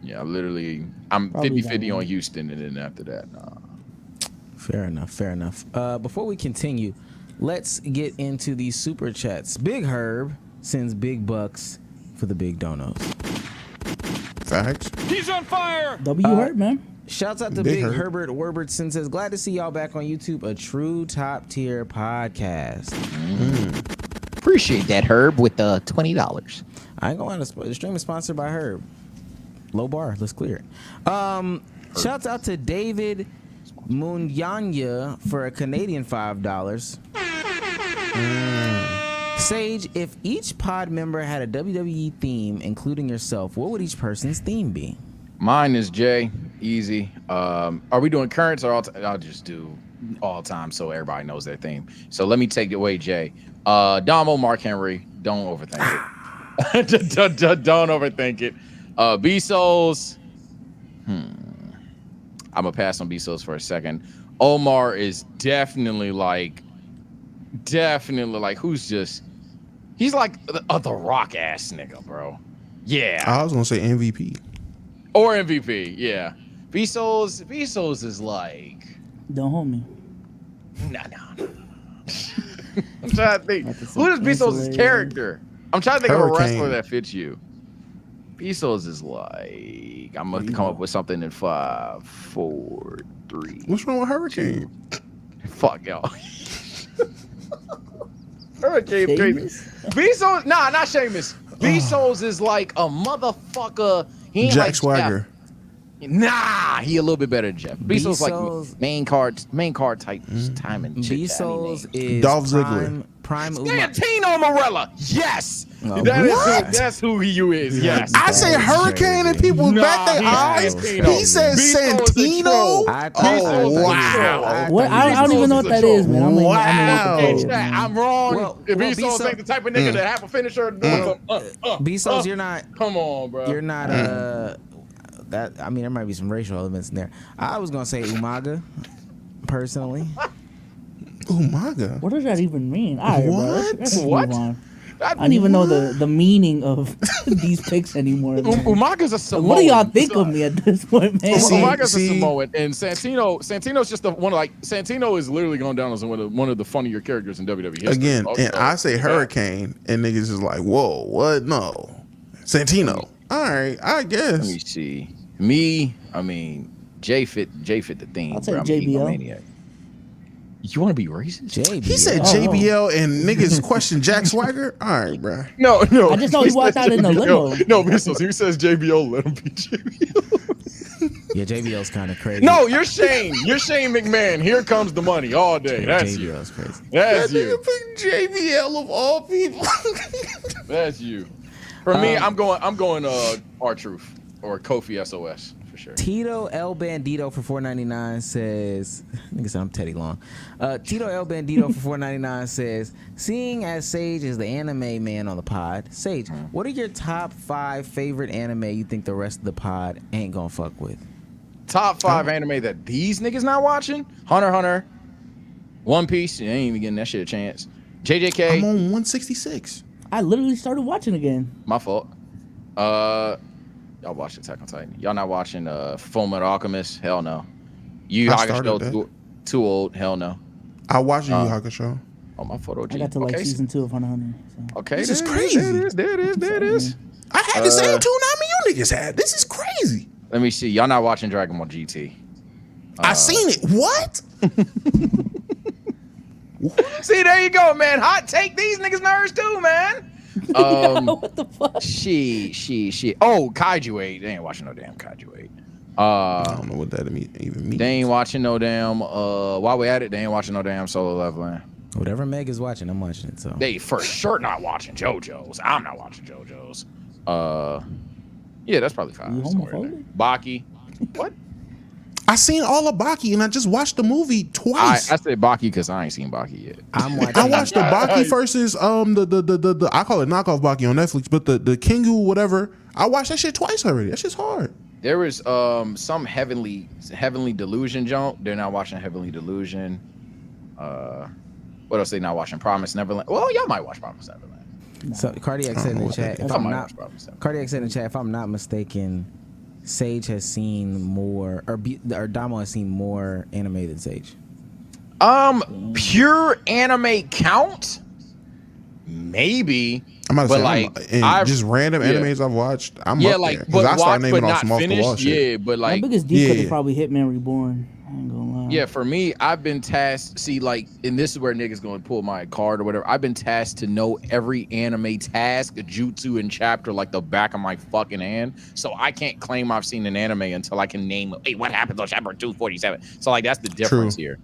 Yeah, I'm 50-50 on Houston, and then after that, nah. Fair enough. Before we continue, let's get into these super chats. Big Herb sends big bucks for the big donos. Facts. He's on fire. W Herb, man. Shouts out to Big Big Herb. Herbert Werbertson says, glad to see y'all back on YouTube. A true top tier podcast. Appreciate that, Herb, with $20. I ain't going to the stream is sponsored by Herb. Low bar, let's clear it. Shouts out to David Munyanya for a Canadian $5. Sage, if each pod member had a WWE theme, including yourself, what would each person's theme be? Mine is Jay. Easy. Are we doing currents or I'll just do all time so everybody knows their theme. So let me take it away, Jay. Damo, Mark Henry. Don't overthink it. Don't overthink it. B-Souls. I'm gonna pass on B-Souls for a second. Omar is definitely like who's just he's like the rock ass nigga, bro. Yeah. I was gonna say MVP. Or MVP, yeah. B-Souls is like Don't hold me. No. I'm trying to think. Who is B-Souls' character? I'm trying to think of a wrestler that fits you. B-Souls is like I'm gonna come up with something in 5, 4, 3. What's wrong with Hurricane? Fuck y'all. Hurricane crazy. B-Souls, nah, not Sheamus. B-Souls is like a motherfucker. He ain't Jack like Swagger. Jeff. Nah, he a little bit better than Jeff. B-Souls like main card type time and shit. B-Souls is Dolph Ziggler. Prime Santino Morella. Yes. Oh, That's who he is. Yes. I say Hurricane and people back their eyes. He says Santino. Oh, wow. What? I don't even know what that is, man. I'm wrong. If B-Souls ain't the type of nigga that have a finisher. B-Souls, you're not. Come on, bro. You're not. That I mean, there might be some racial elements in there. I was gonna say Umaga, personally. Umaga. What does that even mean? All right, What? bro. Let's What? move on. I don't even know the meaning of these picks anymore. Umaga's a Samoan. What do y'all think of me at this point, man? Umaga's a Samoan, and Santino's just Santino is literally going down as one of the funnier characters in WWE history. Again, and I say Hurricane, and niggas is like, whoa, what? No. Santino. All right, I guess. Let me see. I mean, Jay fit the theme. I'll take bro. I'm JBL. egomaniac. You want to be racist? JBL. He said JBL and niggas question Jack Swagger. All right, bro. No. I just know he walked out in the limo. No, Misos, he says JBL, let him be JBL. Yeah, JBL's kind of crazy. No, you're Shane. You're Shane McMahon. Here comes the money all day. That's you. JBL's crazy. That's That you. nigga picked JBL of all people. That's you. For me, I'm going R-Truth or Kofi SOS for sure. Tito El Bandito for $4.99 says, nigga said I'm Teddy Long. Tito El Bandito for $4.99 says, seeing as Sage is the anime man on the pod, Sage, what are your top 5 favorite anime you think the rest of the pod ain't gonna fuck with? Top 5 anime that these niggas not watching? Hunter x Hunter, One Piece. You ain't even getting that shit a chance. JJK. I'm on 166. I literally started watching again. My fault. Y'all watch Attack on Titan. Y'all not watching Fullmetal Alchemist? Hell no. Yu Hakusho too old? Hell no. I watched Yu Hakusho. Oh, my photo. I got to like season 2 of Hunter x Hunter. So. Okay, This is crazy. There it is. I had the same tune you niggas had. This is crazy. Let me see. Y'all not watching Dragon Ball GT? I seen it. What? See, there you go, man. Hot take. These niggas nerds too, man. What the fuck? She. Oh, Kaiju 8. They ain't watching no damn Kaiju 8. I don't know what that even means. They ain't watching no damn. While we at it, they ain't watching no damn Solo Leveling. Whatever Meg is watching, I'm watching it. So They for sure not watching JoJo's. I'm not watching JoJo's. Yeah, that's probably 5. You homophobic? Baki. What? I seen all of Baki and I just watched the movie twice. I said Baki because I ain't seen Baki yet. I'm watching. I watched the Baki versus the I call it knockoff Baki on Netflix, but the Kingu whatever. I watched that shit twice already. That shit's hard. There was some Heavenly Delusion jump. They're not watching Heavenly Delusion. What else they not watching? Promise Neverland. Well, y'all might watch Promise Neverland. So Cardiac said in the chat, if I I'm might not watch Promise Neverland. Cardiac said in the chat, if I'm not mistaken, Sage has seen more, or Damo has seen more anime than Sage. Pure anime count? Maybe. I'm about to But say, like, and just random animes I've watched. I'm up like, there. but I start watch, naming but off some not off the wall finished. shit. Yeah, but My like, biggest deep cut yeah. is probably Hitman Reborn. I ain't gonna lie. yeah, for me, I've been tasked. See, like, and this is where niggas gonna pull my card or whatever. I've been tasked to know every anime task, jutsu, and chapter like the back of my fucking hand. So I can't claim I've seen an anime until I can name, hey, what happens on chapter 247. So like, that's the difference here.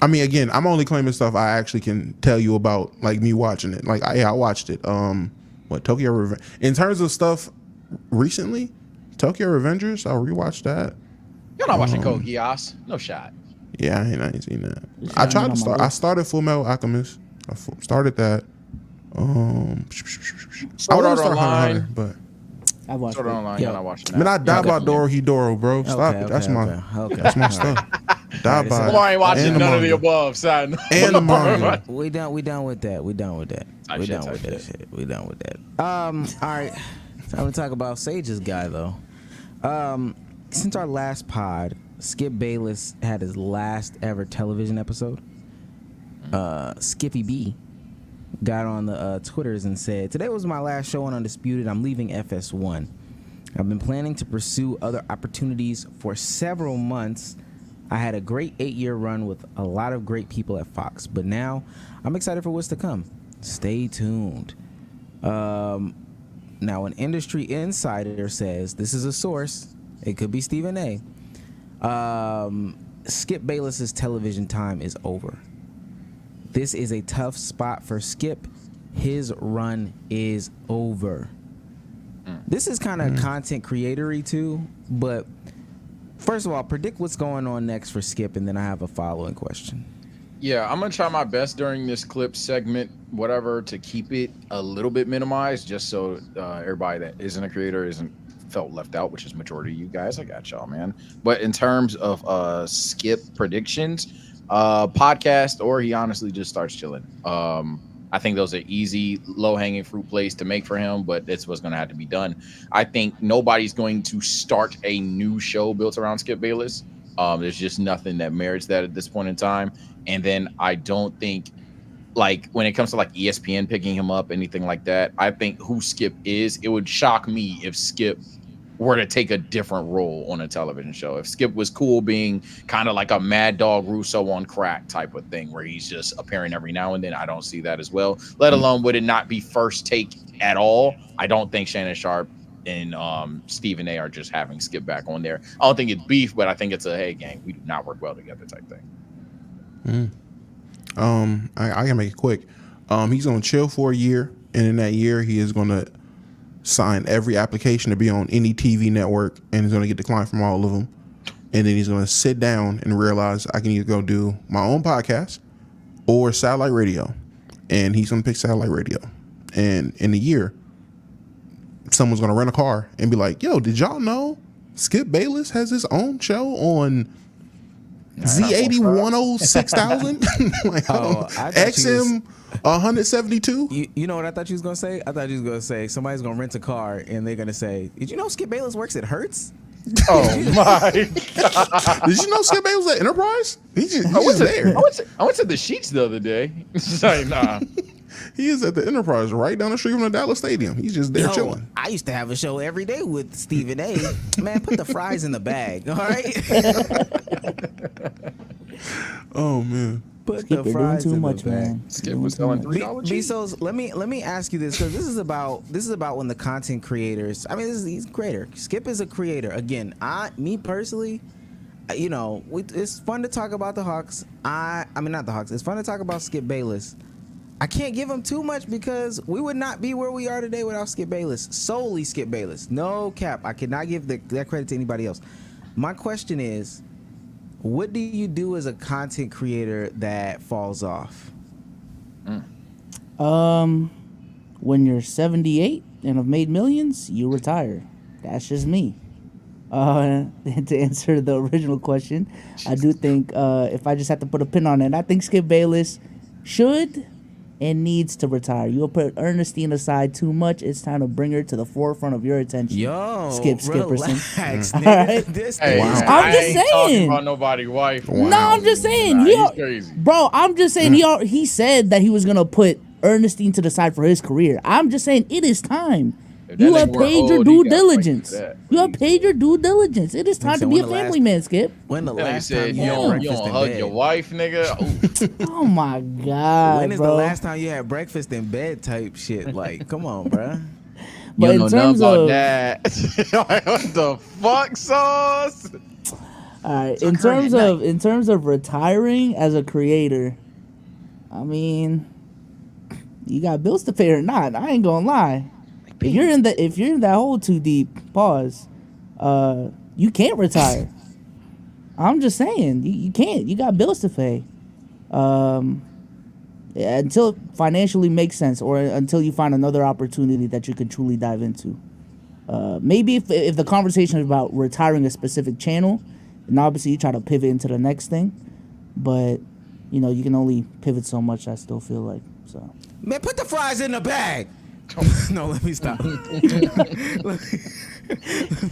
I mean, again, I'm only claiming stuff I actually can tell you about, like me watching it. Like, I watched it. What Tokyo Revenge? In terms of stuff recently, Tokyo Revengers, I rewatched that. You're not watching Code Geass? No shot. Yeah, I ain't seen that. I tried to start. I started Full Metal Alchemist. I started that. I want to start Hunter x Hunter, but I watched Sword it. Art Online. You're not watching I mean, that. I die by Dorohedoro, bro. Stop it. That's my stuff. Die by. Well, I ain't watching none of the above, son. And the manga. We done with that. We done with that. Type We shit, done type with that shit. shit. We done with that. All right. Time to talk about Sage's guy though. Since our last pod, Skip Bayless had his last ever television episode. Skippy B got on the Twitters and said, "Today was my last show on Undisputed. I'm leaving FS1. I've been planning to pursue other opportunities for several months. I had a great 8-year run with a lot of great people at Fox, but now I'm excited for what's to come. Stay tuned." Now, an industry insider says, this is a source, it could be Stephen A. Skip Bayless's television time is over. This is a tough spot for Skip. His run is over. This is kind of content creatory too, but first of all, predict what's going on next for Skip, and then I have a following question. Yeah, I'm gonna try my best during this clip segment, whatever, to keep it a little bit minimized, just so everybody that isn't a creator isn't felt left out, which is majority of you guys. I got y'all, man. But in terms of Skip predictions, podcast, or he honestly just starts chilling. I think those are easy, low-hanging fruit plays to make for him, but it's what's going to have to be done. I think nobody's going to start a new show built around Skip Bayless. There's just nothing that merits that at this point in time. And then I don't think, like, when it comes to like ESPN picking him up, anything like that, I think who Skip is, it would shock me if Skip were to take a different role on a television show. If Skip was cool being kind of like a Mad Dog Russo on crack type of thing, where he's just appearing every now and then, I don't see that as well. Let alone would it not be first take at all. I don't think Shannon Sharp and Stephen A are just having Skip back on there. I don't think it's beef, but I think it's a, hey gang, we do not work well together type thing. I can make it quick. He's gonna chill for a year, and in that year he is gonna sign every application to be on any TV network, and he's gonna get declined from all of them. And then he's gonna sit down and realize I can either go do my own podcast or satellite radio, and he's gonna pick satellite radio. And in a year, someone's gonna rent a car and be like, "Yo, did y'all know Skip Bayless has his own show on Z80 106,000 like XM 172?" You know what I thought you was gonna say? I thought you was gonna say somebody's gonna rent a car and they're gonna say, "Did you know Skip Bayless works at Hertz?" Oh my! Did you know Skip Bayless at Enterprise? He's there. I went to the Sheets the other day. It's like, nah. He is at the Enterprise right down the street from the Dallas Stadium. He's just there chilling. I used to have a show every day with Stephen A. Man, put the fries in the bag, all right? Oh man. Put Skip, the you're doing fries too in much, the bag. man. Skip was selling $3 Bezos, let me ask you this, because this is about when the content creators. I mean, he's a creator. Skip is a creator. Again, me personally, you know, it's fun to talk about the Hawks. I mean not the Hawks. It's fun to talk about Skip Bayless. I can't give him too much because we would not be where we are today without Skip Bayless. Solely Skip Bayless. No cap. I cannot give that credit to anybody else. My question is, what do you do as a content creator that falls off? When you're 78 and have made millions, you retire. That's just me. To answer the original question, I do think if I just have to put a pin on it, I think Skip Bayless should and needs to retire. You will put Ernestine aside too much. It's time to bring her to the forefront of your attention. Yo, Skipperson. relax, All nigga. right? This Hey, nigga- I'm just I ain't talking saying. about nobody's wife. No, I'm just saying. Nah, He he's crazy. bro, I'm just saying he said that he was gonna put Ernestine to the side for his career. I'm just saying it is time. If You that have nigga were paid your old, due he gotta fight diligence. for that. You have paid your due diligence. It is time Listen, to be when a the family last- man, Skip. When the Yeah, you last time said you you had don't breakfast in hug bed? your wife, nigga. Ooh. Oh my God, When is bro. the last time you had breakfast in bed type shit? Like, come on, bruh. But You in don't know terms nothing of about that. What the fuck, sauce? all right, Tuck her in at in terms of retiring as a creator, I mean, you got bills to pay or not. I ain't gonna lie. If you're in that hole too deep, pause. You can't retire. I'm just saying, you can't. You got bills to pay. Until it financially makes sense, or until you find another opportunity that you could truly dive into. Maybe if the conversation is about retiring a specific channel, and obviously you try to pivot into the next thing, but you know you can only pivot so much. I still feel like so. Man, put the fries in the bag. No, let me stop. Let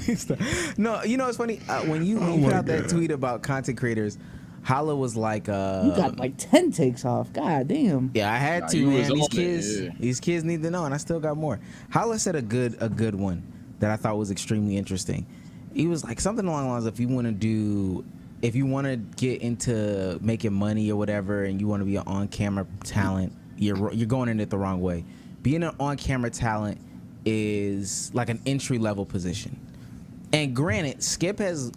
me stop. No, you know it's funny when you put out that tweet about content creators. Holla was like, You got like 10 takes off. God damn. yeah, I had Nah, to, you was man. on it, yeah. These kids need to know, and I still got more. Holla said a good one that I thought was extremely interesting. He was like something along the lines of if you want to get into making money or whatever, and you want to be an on-camera talent, you're going in it the wrong way. Being an on-camera talent is like an entry-level position. And granted, Skip has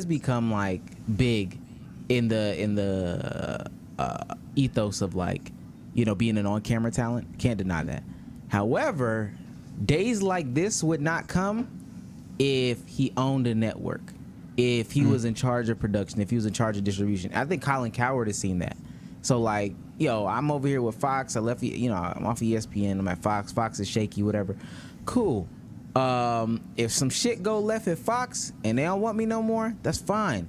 become like big in the ethos of like, you know, being an on-camera talent. Can't deny that. However, days like this would not come if he owned a network, if he was in charge of production, if he was in charge of distribution. I think Colin Coward has seen that. So like, yo, I'm over here with Fox. I left, you know, I'm off ESPN. I'm at Fox. Fox is shaky, whatever. Cool. If some shit go left at Fox and they don't want me no more, that's fine.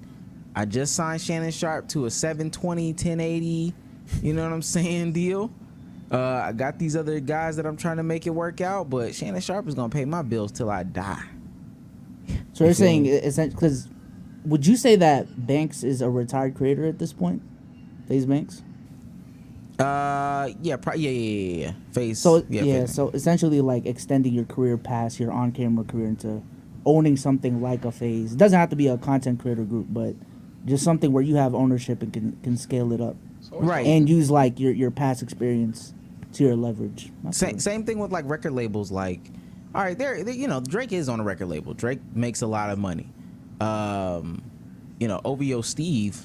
I just signed Shannon Sharp to a 720, 1080, you know what I'm saying, deal. I got these other guys that I'm trying to make it work out, but Shannon Sharp is going to pay my bills till I die. So you're saying, because would you say that Banks is a retired creator at this point? FaZe Banks? Yeah. FaZe. So, FaZe. so essentially like extending your career past your on-camera career into owning something like a FaZe. It doesn't have to be a content creator group, but just something where you have ownership and can scale it up. Right. And use like your past experience to your leverage. Same thing with like record labels. Like, all right, there, you know, Drake is on a record label. Drake makes a lot of money. You know, OVO Steve,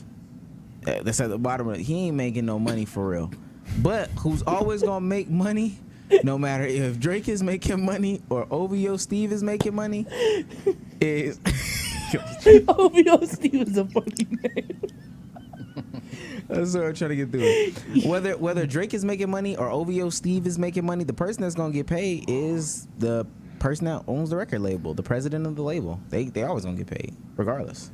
that's at the bottom of it. He ain't making no money for real. But who's always gonna make money, no matter if Drake is making money or OVO Steve is making money, is OVO Steve is a funny name. That's what I'm trying to get through. Whether Drake is making money or OVO Steve is making money, the person that's gonna get paid is the person that owns the record label, the president of the label. They always gonna get paid, regardless.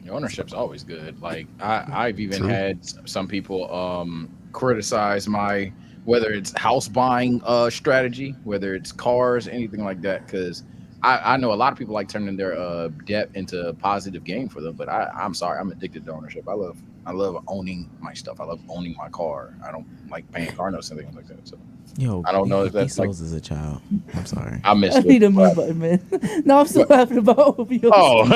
The ownership's always good. Like I've even had some people criticize my, whether it's house buying strategy, whether it's cars, anything like that, because I know a lot of people like turning their debt into positive gain for them, but I'm sorry, I'm addicted to ownership. I love owning my stuff. I love owning my car. I don't like paying car notes and things like that. So Yo, I don't know if that's like, SOLZ as a child. I'm sorry. I missed I it. need a move button, man. No, I'm still laughing about OVO. Oh,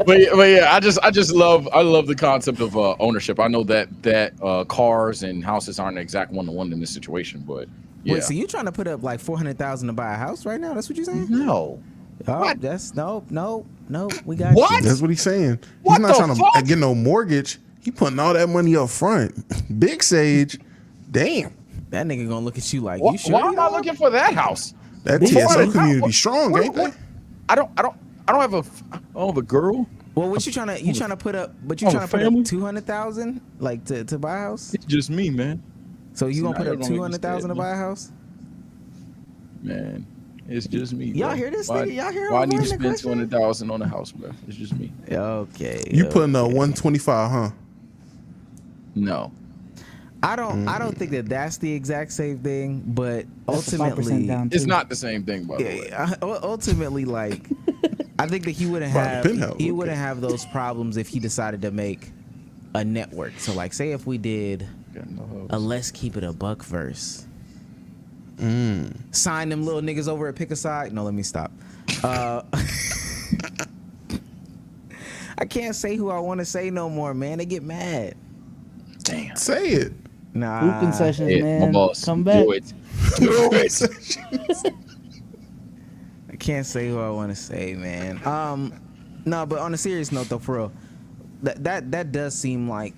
but yeah, I love the concept of ownership. I know that cars and houses aren't the exact one-to-one in this situation, but yeah. Wait, so you trying to put up like $400,000 to buy a house right now? That's what you're saying? No. Oh, What? that's no. We got What? you. That's what he's saying. What He's not the trying fuck? to get no mortgage. He putting all that money up front. Big Sage, damn. That nigga gonna look at you like Why, you sure. why am I looking for that house? That Big TSO Sage. community strong, ain't they? What? I don't have a girl. Well, what you trying to put up? But you Oh, trying to put family? up 200,000 like to buy a house? It's just me, man. So you gonna put up Scenario don't 200,000 to exist, buy a house? Man, it's just me. Y'all bro. hear this Why, nigga? Y'all hear why I him need to avoiding the spend question? $200,000 on a house, bro? It's just me. Okay. You putting up okay. 125, huh? No. I don't think that's the exact same thing, but That's a 5% ultimately, down. It's too. not the same thing, by the way. ultimately, like, I think that he wouldn't Bro, have penthouse, wouldn't have those problems if he decided to make a network. So, like, say if we did a Let's Keep It a Buck verse. Sign them little niggas over at Pick a Side. No, let me stop. I can't say who I want to say no more, man. They get mad. Damn. Say it. Nah. Hooping sessions, Hey, man. my boss, Come back. Do it. Do it. I can't say who I want to say, man. No, but on a serious note, though, for real, that does seem like,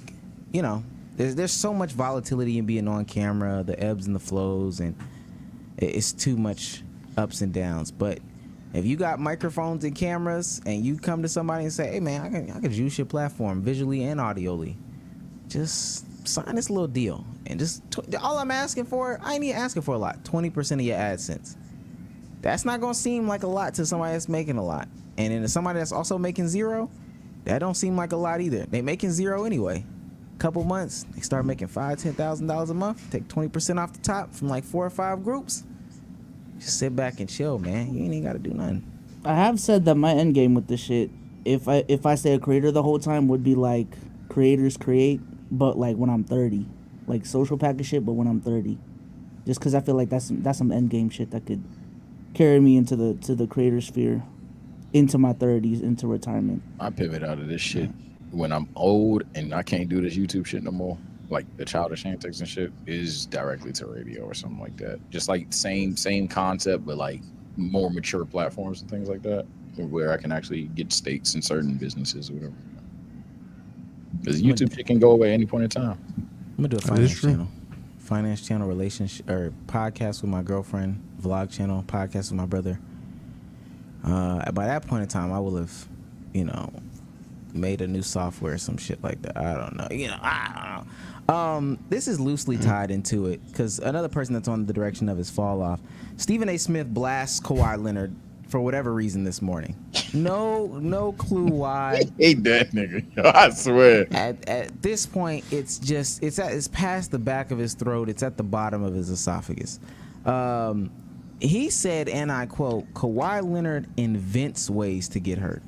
you know, there's so much volatility in being on camera, the ebbs and the flows, and it's too much ups and downs. But if you got microphones and cameras, and you come to somebody and say, "Hey, man, I can juice your platform visually and audially," just sign this little deal, and just all I'm asking for, I ain't even asking for a lot. 20% of your AdSense. That's not gonna seem like a lot to somebody that's making a lot, and then to somebody that's also making zero, that don't seem like a lot either. They making zero anyway. Couple months, they start making $5,000-$10,000 a month. Take 20% off the top from like 4 or 5 groups. Just sit back and chill, man. You ain't even gotta do nothing. I have said that my end game with this shit, if I stay a creator the whole time, would be like creators create, but like when I'm 30, like social package shit, but when I'm 30, just because I feel like that's some end game shit that could carry me into the creator sphere, into my 30s, into retirement. I pivot out of this shit when I'm old and I can't do this YouTube shit no more. Like the childish antics and shit is directly to radio or something like that. Just like same concept, but like more mature platforms and things like that, where I can actually get stakes in certain businesses or whatever. Because YouTube shit can go away any point in time. I'm gonna do a finance channel, relationship or podcast with my girlfriend, vlog channel, podcast with my brother. By that point in time, I will have, you know, made a new software or some shit like that. I don't know. I don't know. This is loosely tied into it because another person that's on the direction of his fall off, Stephen A. Smith blasts Kawhi Leonard for whatever reason this morning. No clue why. I hate that nigga. I swear. At this point, it's past the back of his throat. It's at the bottom of his esophagus. He said, and I quote, "Kawhi Leonard invents ways to get hurt."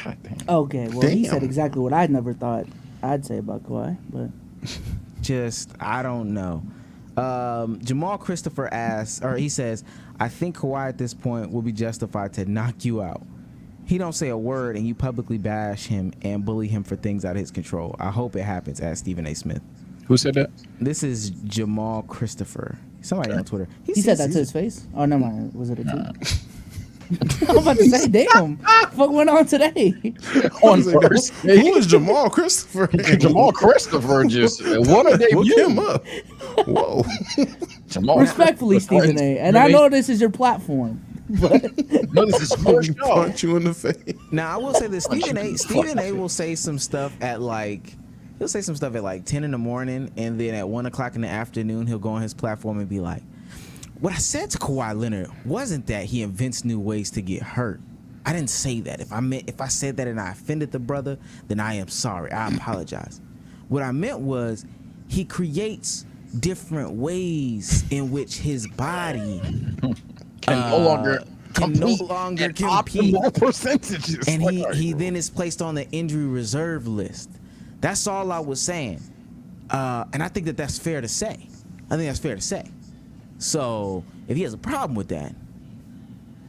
God damn. Okay, well, he said exactly what I never thought I'd say about Kawhi, but I don't know. Jamal Christopher asks, or he says, "I think Kawhi at this point will be justified to knock you out. He don't say a word and you publicly bash him and bully him for things out of his control. I hope it happens," asked Stephen A. Smith. Who said that? This is Jamal Christopher. Somebody on Twitter. He said that to his face? Oh, never mind. Was it a tweet? I'm about to say, damn, what went on today? On first, who is Jamal Christopher? Jamal Christopher just what a debut. Look him up. Whoa. Jamal Respectfully, Stephen A. And I know this is your platform, but no, this is your show. Punch you in the face. Now I will say this: Stephen A. will say some stuff at like. He'll say some stuff at like 10 in the morning, and then at 1 o'clock in the afternoon, he'll go on his platform and be like, "What I said to Kawhi Leonard wasn't that he invents new ways to get hurt. I didn't say that. If I said that and I offended the brother, then I am sorry. I apologize. What I meant was he creates different ways in which his body can no longer compete compete percentages. And he then is placed on the injury reserve list. That's all I was saying. And I think that's fair to say. So if he has a problem with that,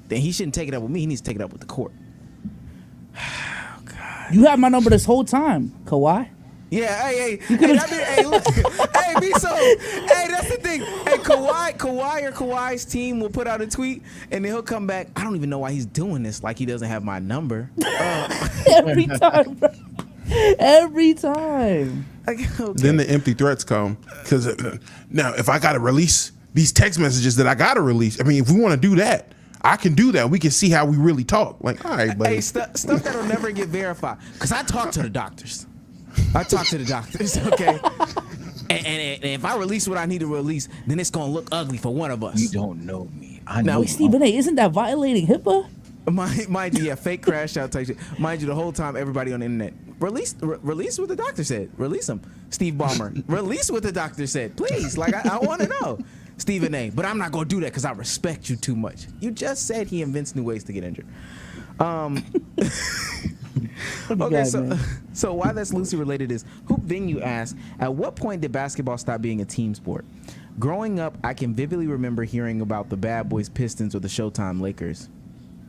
then he shouldn't take it up with me. He needs to take it up with the court. Oh, God. You have my number this whole time, Kawhi. Yeah, hey, look, hey, be so, hey, that's the thing. Hey, Kawhi or Kawhi's team will put out a tweet, and then he'll come back. I don't even know why he's doing this. Like he doesn't have my number. Every time, bro. Every time. Okay. Then the empty threats come because now if I gotta release these text messages that I gotta release, I mean, if we want to do that, I can do that. We can see how we really talk. Like, all right, buddy. Hey, stuff that'll never get verified. Because I talk to the doctors. Okay? And if I release what I need to release, then it's going to look ugly for one of us. You don't know me. I know. Wait, Stephen A., isn't that violating HIPAA? Mind you, yeah, fake crash out type shit. Mind you, the whole time, everybody on the internet, release what the doctor said. Release him. Steve Ballmer, release what the doctor said. Please, like, I want to know. Stephen A., but I'm not going to do that because I respect you too much. You just said he invents new ways to get injured. What do you Okay, got, so man? so why that's loosely related is Hoop Venue asks, at what point did basketball stop being a team sport? Growing up, I can vividly remember hearing about the Bad Boys Pistons or the Showtime Lakers.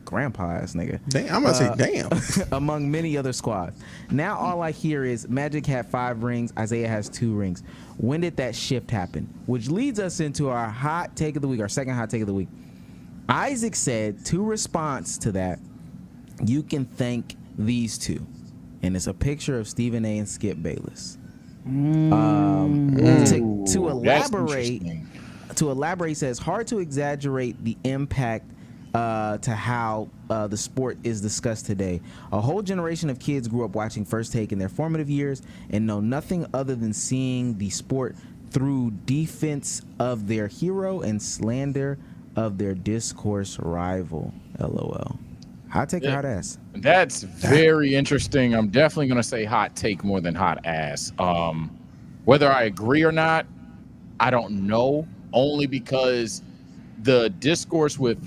Grandpa ass nigga. Damn, I'm about to say damn. Among many other squads. Now all I hear is Magic had 5 rings, Isaiah has 2 rings. When did that shift happen? Which leads us into our hot take of the week, our second hot take of the week. Isaac said, to response to that, you can thank these two. And it's a picture of Stephen A. and Skip Bayless. To elaborate, he says, hard to exaggerate the impact to how the sport is discussed today. A whole generation of kids grew up watching First Take in their formative years and know nothing other than seeing the sport through defense of their hero and slander of their discourse rival. LOL. Hot take or hot ass? That's very interesting. I'm definitely going to say hot take more than hot ass. Whether I agree or not, I don't know, only because the discourse with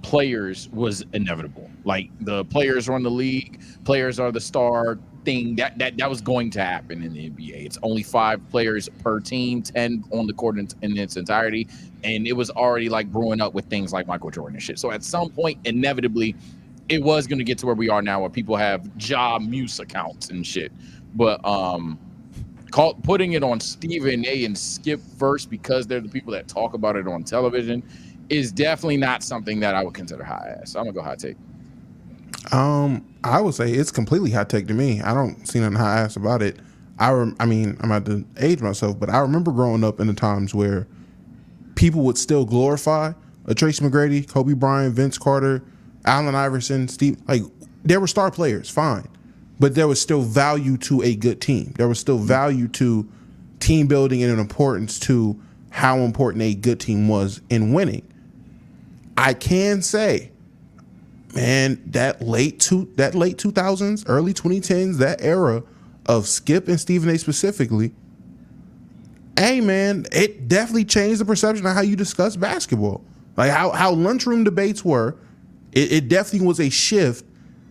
players was inevitable. Like, the players run the league, players are the star thing. That was going to happen in the NBA. It's only 5 players per team, 10 on the court in its entirety, and it was already like brewing up with things like Michael Jordan and shit. So at some point, inevitably, it was going to get to where we are now, where people have Ja Muse accounts and shit. But putting it on Stephen A. and Skip first because they're the people that talk about it on television is definitely not something that I would consider hot ass. So I'm gonna go hot take. I would say it's completely hot take to me. I don't see nothing hot ass about it. I mean, I'm about to age myself, but I remember growing up in the times where people would still glorify a Tracy McGrady, Kobe Bryant, Vince Carter, Allen Iverson, Steve. Like, there were star players, fine, but there was still value to a good team. There was still value to team building and an importance to how important a good team was in winning. I can say, man, that late 2000s, early 2010s, that era of Skip and Stephen A. specifically, hey man, it definitely changed the perception of how you discuss basketball. Like how lunchroom debates were. It definitely was a shift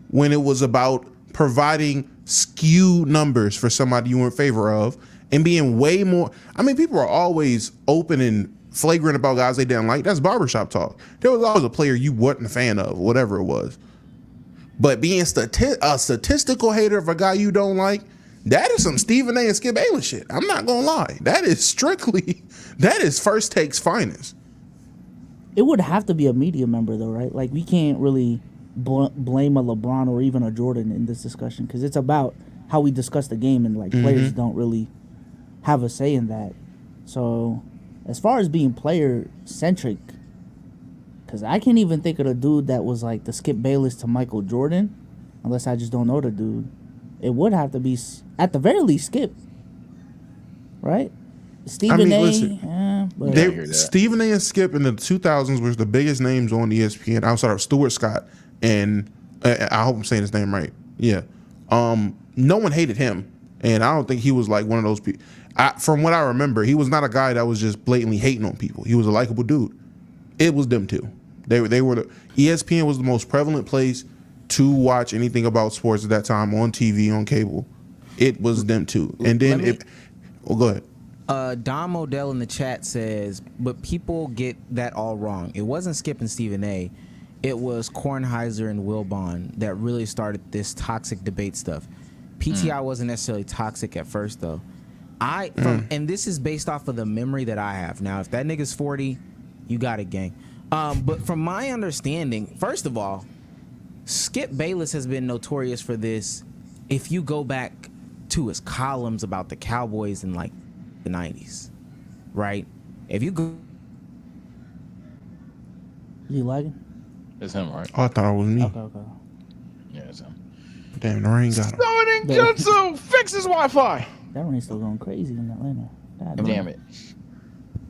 when it was about providing skew numbers for somebody you were in favor of and being way more. I mean, people are always open and flagrant about guys they didn't like. That's barbershop talk. There was always a player you wasn't a fan of, whatever it was. But being a statistical hater of a guy you don't like, that is some Stephen A. and Skip Bayless shit. I'm not gonna lie. That is First Take's finest. It would have to be a media member, though, right? Like, we can't really blame a LeBron or even a Jordan in this discussion because it's about how we discuss the game, and like players don't really have a say in that. So, as far as being player centric, because I can't even think of the dude that was like the Skip Bayless to Michael Jordan, unless I just don't know the dude. It would have to be, at the very least, Skip, right? Stephen A. Listen, Stephen A. and Skip in the 2000s was the biggest names on ESPN outside of Stuart Scott, and I hope I'm saying his name right. Yeah, no one hated him, and I don't think he was like one of those people. From what I remember, he was not a guy that was just blatantly hating on people. He was a likable dude. It was them two. They were ESPN was the most prevalent place to watch anything about sports at that time on TV, on cable. It was them two. And then go ahead. Don Modell in the chat says, but people get that all wrong. It wasn't Skip and Stephen A. It was Kornheiser and Wilbon that really started this toxic debate stuff. PTI wasn't necessarily toxic at first, though. And this is based off of the memory that I have. Now, if that nigga's 40, you got it, gang. But from my understanding, first of all, Skip Bayless has been notorious for this. If you go back to his columns about the Cowboys in like the 90s, right? If you go, is he lagging? It's him, right? Oh, I thought it was me. Okay. Yeah, it's him. Damn, the rain got him. Summoning Jutsu, fix his Wi-Fi. That rain's still going crazy in Atlanta. God Damn it.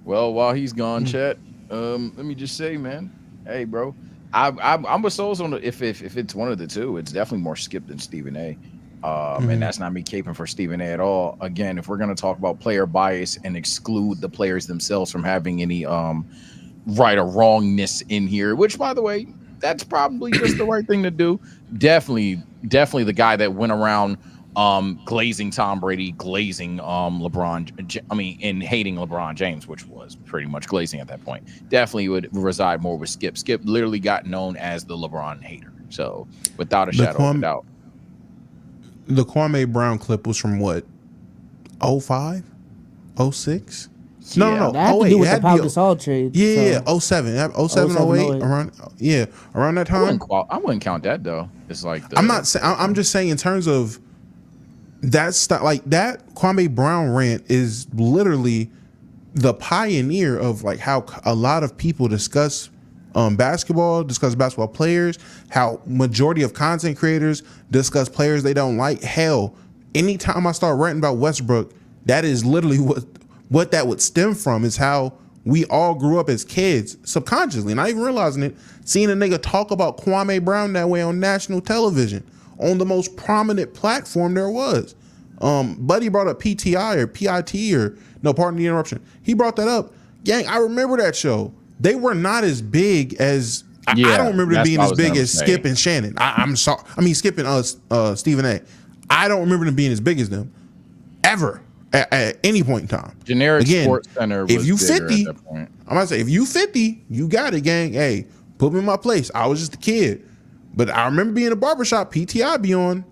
Well, while he's gone, Chet, let me just say, man, hey, bro, I'm with SOLZ on the, if it's one of the two, it's definitely more Skip than Stephen A. And that's not me caping for Stephen A. at all. Again, if we're going to talk about player bias and exclude the players themselves from having any right or wrongness in here, which, by the way, that's probably just the right thing to do. Definitely the guy that went around glazing Tom Brady, glazing LeBron, and hating LeBron James, which was pretty much glazing at that point. Definitely would reside more with Skip. Skip literally got known as the LeBron hater. So without a shadow of a doubt. The Kwame Brown clip was from what? 05? 06? No. That had to do with the Pau Gasol trade. Yeah, 07, 08, around that time. I wouldn't count that though. It's like I'm not saying. I'm just saying in terms of that stuff. Like that Kwame Brown rant is literally the pioneer of like how a lot of people discuss basketball players, how majority of content creators discuss players they don't like. Hell, anytime I start ranting about Westbrook, that is literally what that would stem from, is how we all grew up as kids, subconsciously, not even realizing it, seeing a nigga talk about Kwame Brown that way on national television, on the most prominent platform there was. Buddy brought up PTI or PIT or, no, pardon the interruption. He brought that up. Gang, I remember that show. They were not as big as, I don't remember them being as big as Skip and Shannon. I'm sorry. I mean, Skip and Stephen A. I don't remember them being as big as them, ever. At any point in time. Generic Sports Center was if you bigger 50, at that point. I'm gonna say if you 50, you got it, gang. Hey, put me in my place. I was just a kid. But I remember being in a barbershop, PTI be on,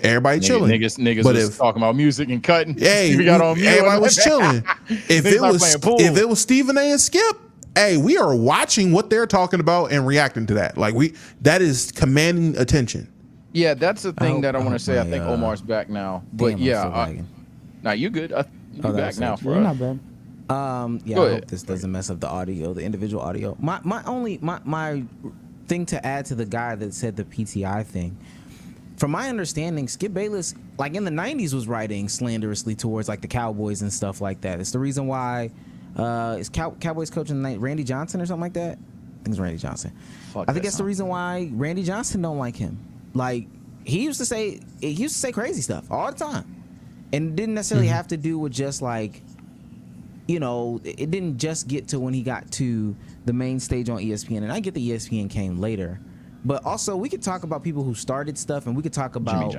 everybody chilling. Niggas was talking about music and cutting. Hey, everybody was chilling. If it was Stephen A and Skip, hey, we are watching what they're talking about and reacting to that. Like that is commanding attention. Yeah, that's the thing that I want to say. I think Omar's back now. But nah, you good. You back now for us. Not bad. I hope this doesn't mess up the audio, the individual audio. My thing to add to the guy that said the PTI thing. From my understanding, Skip Bayless, like in the 90s, was writing slanderously towards like the Cowboys and stuff like that. It's the reason why is Cowboys coach in the night Randy Johnson or something like that? I think it's Randy Johnson. I think that's the reason why Randy Johnson don't like him. Like he used to say crazy stuff all the time. And it didn't necessarily have to do with just like, it didn't just get to when he got to the main stage on ESPN. And I get the ESPN came later. But also we could talk about people who started stuff, and we could talk about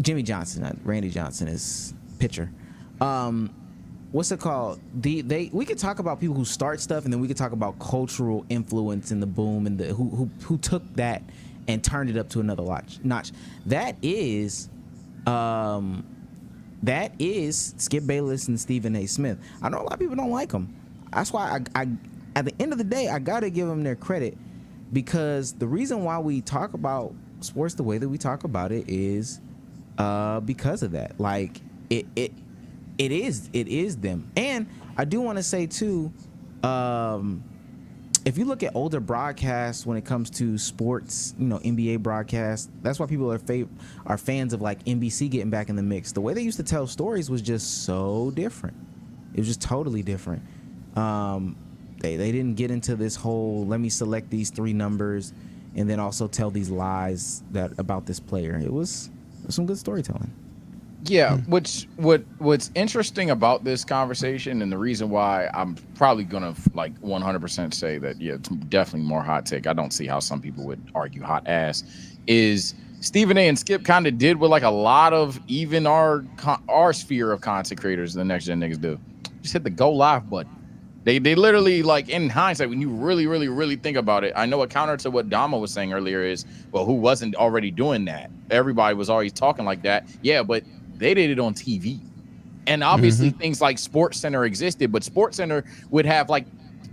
Jimmy Johnson, not Randy Johnson, is pitcher. What's it called? We could talk about people who start stuff, and then we could talk about cultural influence and the boom and the who took that and turned it up to another notch. That is Skip Bayless and Stephen A. Smith. I know a lot of people don't like them. That's why I at the end of the day, I gotta give them their credit, because the reason why we talk about sports the way that we talk about it is because of that. Like it is them. And I do want to say too, if you look at older broadcasts when it comes to sports, NBA broadcasts, that's why people are fans of like NBC getting back in the mix. The way they used to tell stories was just so different. It was just totally different. They didn't get into this whole let me select these 3 numbers and then also tell these lies about this player. It was some good storytelling. Yeah, what's interesting about this conversation, and the reason why I'm probably gonna like 100% say that it's definitely more hot take. I don't see how some people would argue hot ass. Is Stephen A. and Skip kind of did what like a lot of even our sphere of content creators, the next gen niggas do. Just hit the go live button. They literally, like, in hindsight, when you really, really, really think about it, I know a counter to what Dama was saying earlier is, well, who wasn't already doing that? Everybody was always talking like that. Yeah, but they did it on TV. And obviously things like SportsCenter existed, but SportsCenter would have like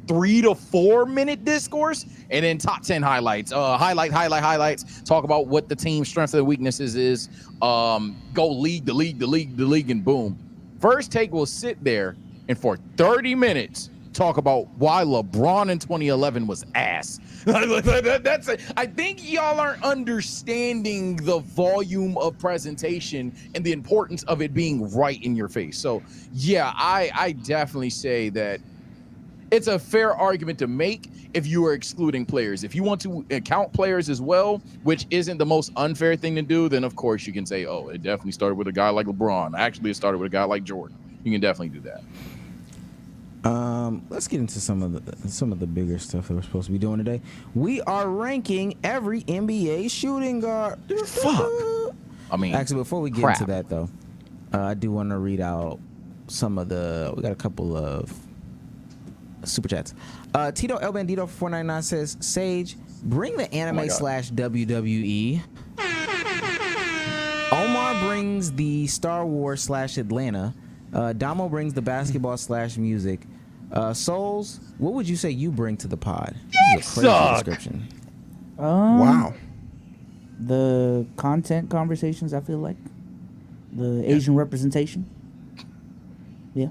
3 to 4 minute discourse and then top 10 highlights, highlights, talk about what the team's strengths and weaknesses is, go league, the league, and boom. First Take will sit there and for 30 minutes talk about why LeBron in 2011 was ass. That's it. I think y'all aren't understanding the volume of presentation and the importance of it being right in your face. So yeah, I definitely say that it's a fair argument to make if you are excluding players. If you want to count players as well, which isn't the most unfair thing to do, then of course you can say, oh, it definitely started with a guy like LeBron. Actually, it started with a guy like Jordan. You can definitely do that. Let's get into some of the bigger stuff that we're supposed to be doing today. We are ranking every NBA shooting guard. Fuck. I mean, actually, before we get into that though, I do want to read out some of the. We got a couple of super chats. Tito El Bandito for 499 says, "Sage, bring the anime / WWE. Omar brings the Star Wars / Atlanta. Damo brings the basketball / music. SOLZ, what would you say you bring to the pod?" This is a crazy description. Wow. The content conversations, I feel like. The Asian representation. Yeah.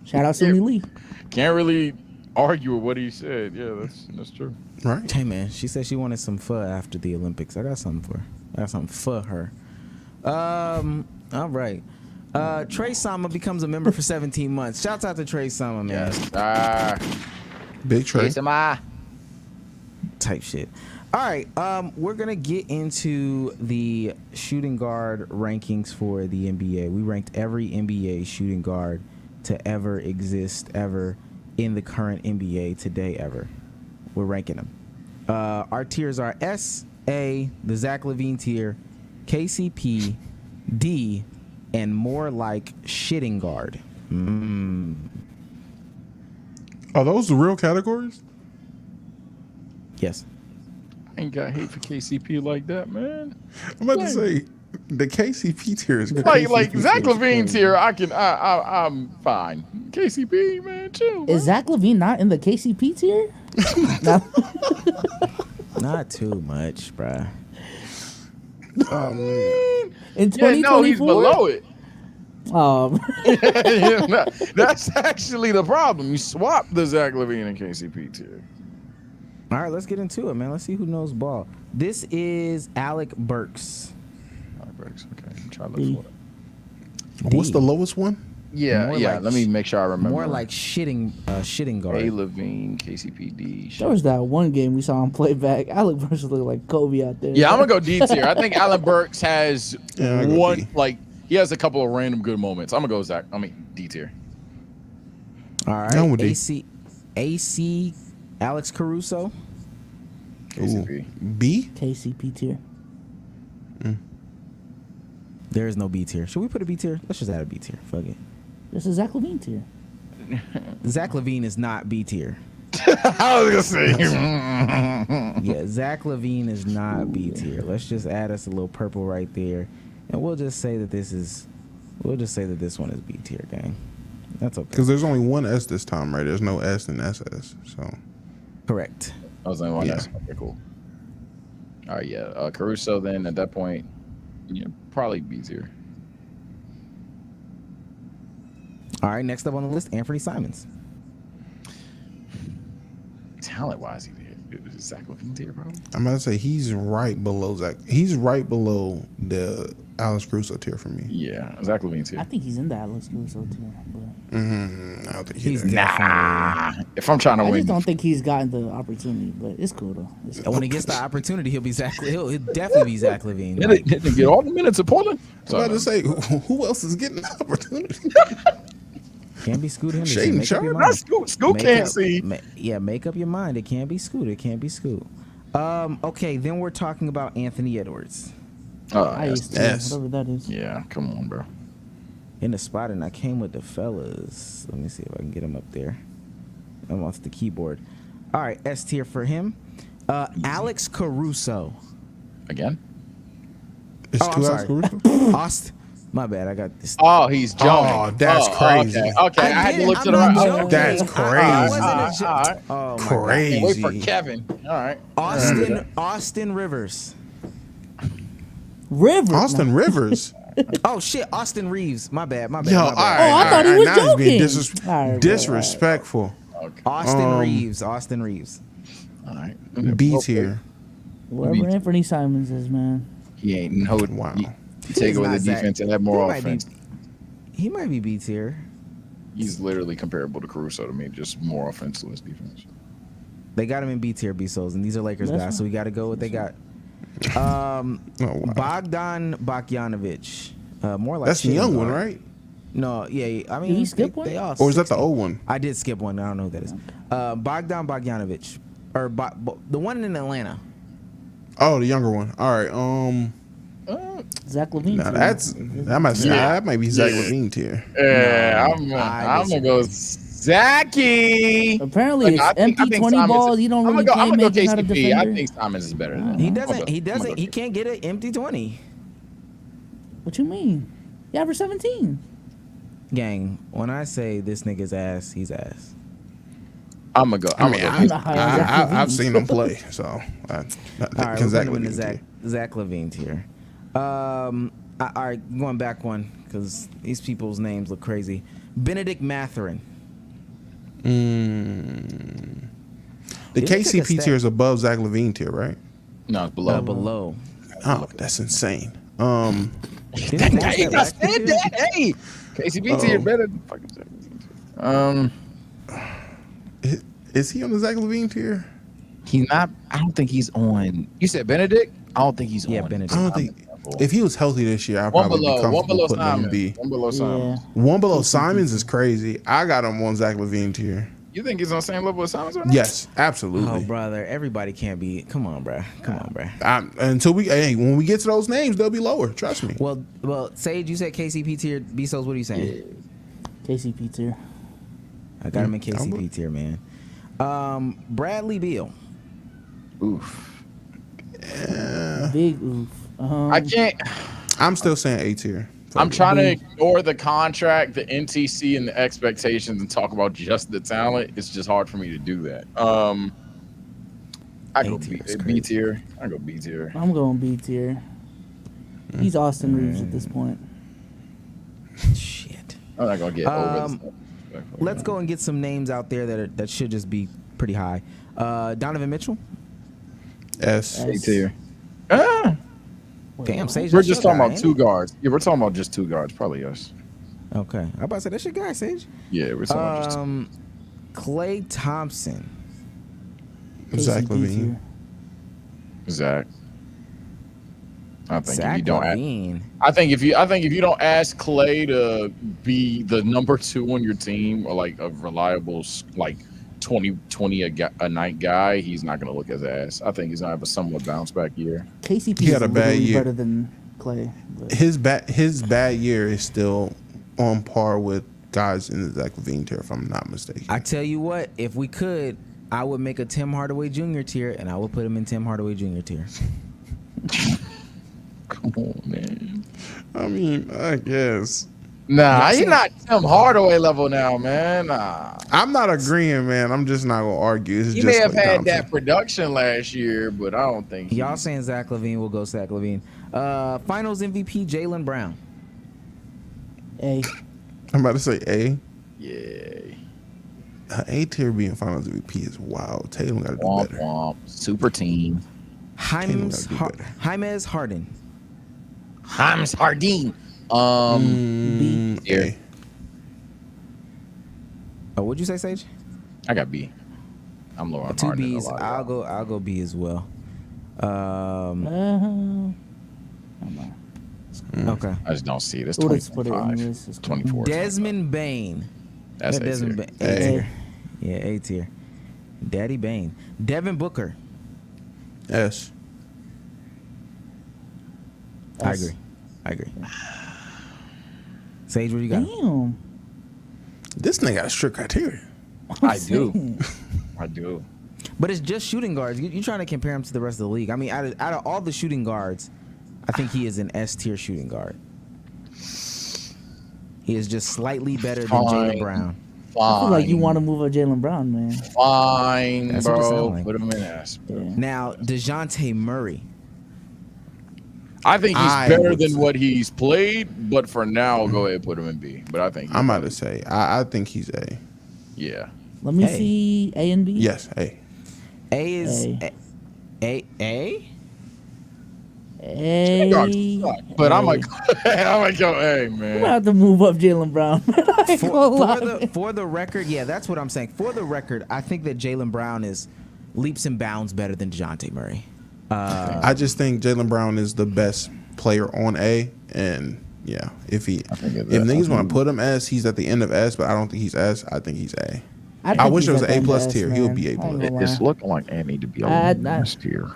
Shout out to Lee. Can't really argue with what he said. Yeah, that's true. Right. Hey man, she said she wanted some pho after the Olympics. I got something for her. All right. Trey Sama becomes a member for 17 months. Shouts out to Trey Sama, man. Yes. Big Trey. Type shit. All right, we're gonna get into the shooting guard rankings for the NBA. We ranked every NBA shooting guard to ever exist ever in the current NBA today ever. We're ranking them. Our tiers are S, A, the Zach LaVine tier, KCP, D, and more like shitting guard. Are those the real categories? Yes. I ain't got hate for KCP like that, man. I'm about to say the KCP tier is like Zach LaVine tier. I'm fine. KCP, man, chill. Is Zach LaVine not in the KCP tier? Not too much, bruh. Oh man. In 2024? No, he's below it. Yeah, That's actually the problem. You swap the Zach LaVine and KCP tier. All right, let's get into it, man. Let's see who knows ball. This is Alec Burks. Alec Burks, okay. I'm trying to look for it. What's the lowest one? Yeah. Like Let me make sure I remember. More like shitting guard. A Levine, KCPD. there was that one game we saw him play back. Alec Burks looked like Kobe out there. Yeah, I'm gonna go D tier. I think Alec Burks has Yeah, I go one D. he has a couple of random good moments. I'm gonna go D tier. All right, Down with D. AC, Alex Caruso. KCP. B? KCP tier. There is no B tier. Should we put a B tier? Let's just add a B tier. Fuck it. This is Zach LaVine tier. Zach LaVine is not B tier. I was gonna say. Yeah, Zach LaVine is not B tier. Let's just add us a little purple right there, and we'll just say that this one is B tier, gang. That's okay. Because there's only one S this time, right? There's no S in SS. So Correct. I was like, well, Yeah. that's okay, cool. All right, yeah. Caruso then at that point, probably B tier. All right, next up on the list, Anthony Simons. Talent wise, is Zach LaVine tier, probably. I'm about to say he's right below Zach. He's right below the Alex Caruso tier for me. Yeah, Zach LaVine tier. I think he's in the Alex Caruso tier. But I don't think He's he's definitely. If I'm trying to I win, just don't think he's gotten the opportunity. But it's cool though. It's cool. When he gets the opportunity, he'll definitely be Zach LaVine. They didn't get all the minutes of Portland. I'm about to say, who else is getting the opportunity? Can't be Scoot Henderson. Shaden Make up your Sharp? mind. Scoot can't see. Make up your mind. It can't be Scoot. It can't be Scoot. Okay, then we're talking about Anthony Edwards. I used to yes. whatever that is. Yeah, come on, bro. In the spot, and I came with the fellas. Let me see if I can get him up there. I'm off the keyboard. All right, S tier for him. Alex Caruso. Again? It's I'm two Alex sorry. Caruso? Austin. My bad. I got this. Oh, he's joking. Oh, that's crazy. Okay, I had to look to the I'm right. not Okay. joking. That's I crazy. wasn't a joke. All right. Oh, my Crazy. Wait for Kevin. All right. God. Austin Rivers. Rivers. Austin Rivers. Oh shit, Austin Reeves. My bad. Yo, all My right. bad. I thought he was now he's being joking. All right, bro, disrespectful. Okay. Austin Reeves. Austin Reeves. All right. B tier. Wherever Anthony Simons is, man. He ain't no. Wow. You take away the He's not defense Zach. and have more He might be- offense. He might be B tier. He's literally comparable to Caruso to me, just more offense, less defense. They got him in B tier, B Souls, and these are Lakers That's guys, so we got to go with what they got. Oh, wow. Bogdan Bogdanovic. More like That's the shooting young one, guard. right? No, yeah. I mean, Did he skip one? They all Or is that the 60. old one? I did skip one. I don't know who that is. Bogdan Bogdanovic, or the one in Atlanta. Oh, the younger one. All right. Zach LaVine. Now tier. that might be Zach LaVine tier. Yeah, No, I'm gonna go Zachy. Apparently, it's I think empty 20 Simons- balls. You don't I'm really gonna play go making out of KCP. I defender. think Simons is better than He him. doesn't. He I'm gonna doesn't. go He can't get an empty 20. What you mean? He averaged 17. Gang, when I say this nigga's ass, he's ass. I'm gonna go. I mean, I'm not high on Zach I've LaVine. seen him play, so All right, can we're Zach putting him in the LaVine Zach Levine tier. All right, going back one because these people's names look crazy. Benedict Mathurin. The Did he take a KCP step? tier is above Zach LaVine tier, right? No, it's below. Below. Oh, that's insane. Didn't he Hey, watch I that said last that. Hey, KCP tier better than fucking Zach. Is he on the Zach LaVine tier? He's not. I don't think he's on. You said Benedict. I don't think he's Yeah, on. Benedict. I don't think. If he was healthy this year, I'd One probably be below. One comfortable below putting him in Simon. B. One below Simon. Yeah. One below Simons is crazy. I got him on Zach LaVine tier. You think he's on the same level as Simons right now? Yes, Oh, absolutely. brother, everybody can't be. Come on, bruh. Come on, bruh. Until when we get to those names, they'll be lower. Trust me. Well, Sage, you said KCP tier. B-Souls, what are you saying? KCP tier. I got him in KCP tier, man. Bradley Beal. Oof. Big oof. I can't. I'm still saying A tier. I'm trying to ignore the contract, the NTC, and the expectations, and talk about just the talent. It's just hard for me to do that. I go B tier. I go B tier. I'm going B tier. He's Austin Reeves at this point. Shit. I'm not gonna get over this. Let's go and get some names out there that should just be pretty high. Donovan Mitchell. S. A tier. Damn, Sage. We're that's just your talking guy, about ain't two guards. Yeah, we're talking about just two guards. Probably us. it? Okay. I'm about to say that's your guy, Sage. Yeah, we're talking about just two. Clay Thompson. Zach KCP LaVine. tier. Zach. I think if Zach you don't. LaVine. I think if you don't ask Clay to be the number 2 on your team or like a reliable like 20 a night guy, he's not gonna look his ass. I think he's gonna have a somewhat bounce back year. KCP He is had a bad literally year. better than Clay. But His bad year is still on par with guys in the Zach LaVine tier, if I'm not mistaken. I tell you what, if we could, I would make a Tim Hardaway Jr. tier, and I would put him in Tim Hardaway Jr. tier. Come on, man. I mean, I guess. Nah, he's not Tim Hardaway level now, man. Nah. I'm not agreeing, man. I'm just not gonna argue. It's He just may have Klay had Thompson. that production last year, but I don't think Y'all saying Zach LaVine, will go Zach LaVine. Finals MVP Jaylen Brown. A. I'm about to say A. Yeah. A tier being Finals MVP is wild. Tatum got to do Womp better. womp. Super team. James gotta do better. Harden. James Harden. B. A. Oh, what'd you say, Sage? I got B. I'm lower on Two Harden than a B's. lot of I'll go B as well. Okay. I just don't see it. It's We'll just put it 25. anyways. It's cool. 24. Desmond Bain. That's Desmond A tier. Bain. A A. tier. Yeah, A tier. Daddy Bain. Devin Booker. S. I S. agree. Sage, what you got? Damn. This nigga got strict criteria. I do. I do. But it's just shooting guards. You're trying to compare him to the rest of the league. I mean, out of all the shooting guards, I think he is an S tier shooting guard. He is just slightly better than Jaylen Brown. I feel like you want to move up Jaylen Brown, man. Fine, That's what it bro. sound like. Put him in S. Bro. Yeah. Now, DeJounte Murray. I think he's I better would than say- what he's played, but for now, I'll go ahead and put him in B. But I think I'm about to say, I think he's A. yeah. Let me Hey. see A and B. Yes, A. A is A. A. A. But I'm like, I'm like, yo, hey, I'm man. gonna have to move up Jaylen Brown. I ain't gonna lie. For the record, yeah, that's what I'm saying. For the record, I think that Jaylen Brown is leaps and bounds better than DeJounte Murray. I just think Jaylen Brown is the best player on A, and Yeah, if think niggas want to put him S, he's at the end of S, but I don't think he's S. I think he's A. think I wish he's there was at an the A end plus of tier. S, He would man. be A I ain't plus. gonna It's lie. looking like Annie to be I- on I- this tier.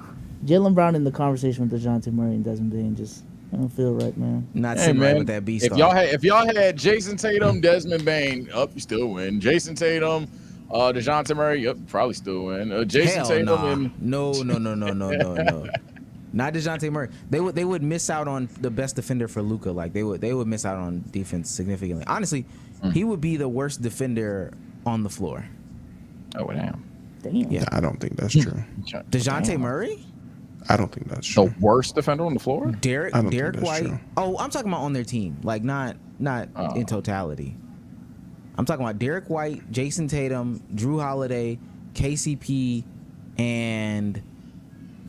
Jalen Brown in the conversation with DeJounte Murray and Desmond Bain just I don't feel right, man. Not Hey sitting right man, with that B if star. y'all had Jason Tatum, Desmond Bain, up you still win. Jason Tatum, DeJounte Murray, yep, probably still win. Jason Hell Tatum nah. and No. Not DeJounte Murray. They would miss out on the best defender for Luka. Like they would miss out on defense significantly. Honestly, he would be the worst defender on the floor. oh damn, Damn. Yeah. I don't think that's true. DeJounte Murray? I don't think that's the true. worst defender on the floor. Derek I don't think that's White. true. Oh, I'm talking about on their team. Like not in totality. I'm talking about Derek White, Jason Tatum, Drew Holiday, KCP, and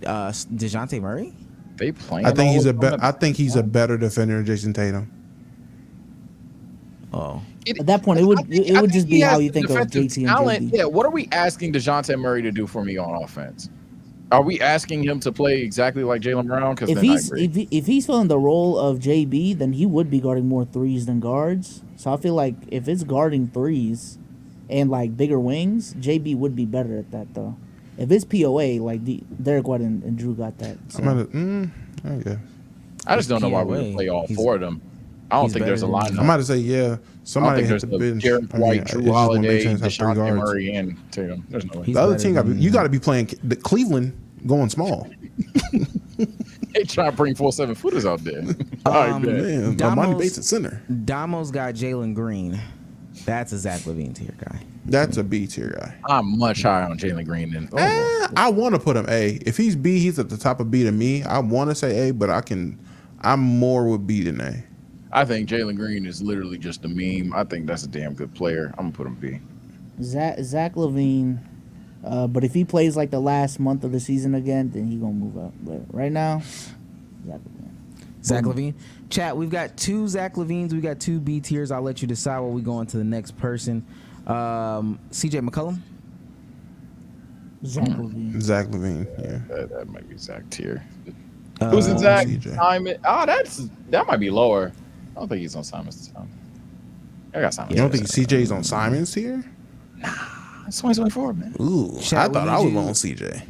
DeJounte Murray. They playing. I think all he's of them I think he's a better defender than Jason Tatum. Oh. At that point, it would just be how you think of JT and talent. JB. Yeah, what are we asking DeJounte Murray to do for me on offense? Are we asking him to play exactly like Jaylen Brown? Because If he's filling the role of JB, then he would be guarding more threes than guards. So I feel like if it's guarding threes and like bigger wings, JB would be better at that though. If it's POA, like Derek White and Drew got that. So. I guess. I just don't know why we POA. would play all He's- four of them. I don't he's think there's a better than- lineup. I'm about to say yeah. Somebody I hit don't the think there's bench. Derek White, Drew Holiday, DeJounte guards. Murray, and Tatum. There's no way. He's The other better team than- you got to be playing the Cleveland going small. They trying to bring 4 7-footers out there. All right, man. Man, Armani Bates at center. Damo's got Jalen Green. That's a Zach LaVine tier guy. That's a B tier guy. I'm much higher on Jalen Green than. I want to put him A. If he's B, he's at the top of B to me. I want to say A, but I'm more with B than A. I think Jalen Green is literally just a meme. I think that's a damn good player. I'm gonna put him B. Zach LaVine, but if he plays like the last month of the season again, then he gonna move up. But right now, Zach LaVine. Zach LaVine. Chat, we've got 2 Zach LaVines. We got 2 B tiers. I'll let you decide while we go on to the next person. CJ McCollum. Zach LaVine. Zach LaVine. Yeah. That might be Zach tier. Who's in Zach? CJ. Simon. Oh, that might be lower. I don't think he's on Simon's time. I got Simon. You don't think CJ's on Simon's tier? It's 2024, man. Ooh, Chat, I thought we I was need you- on CJ.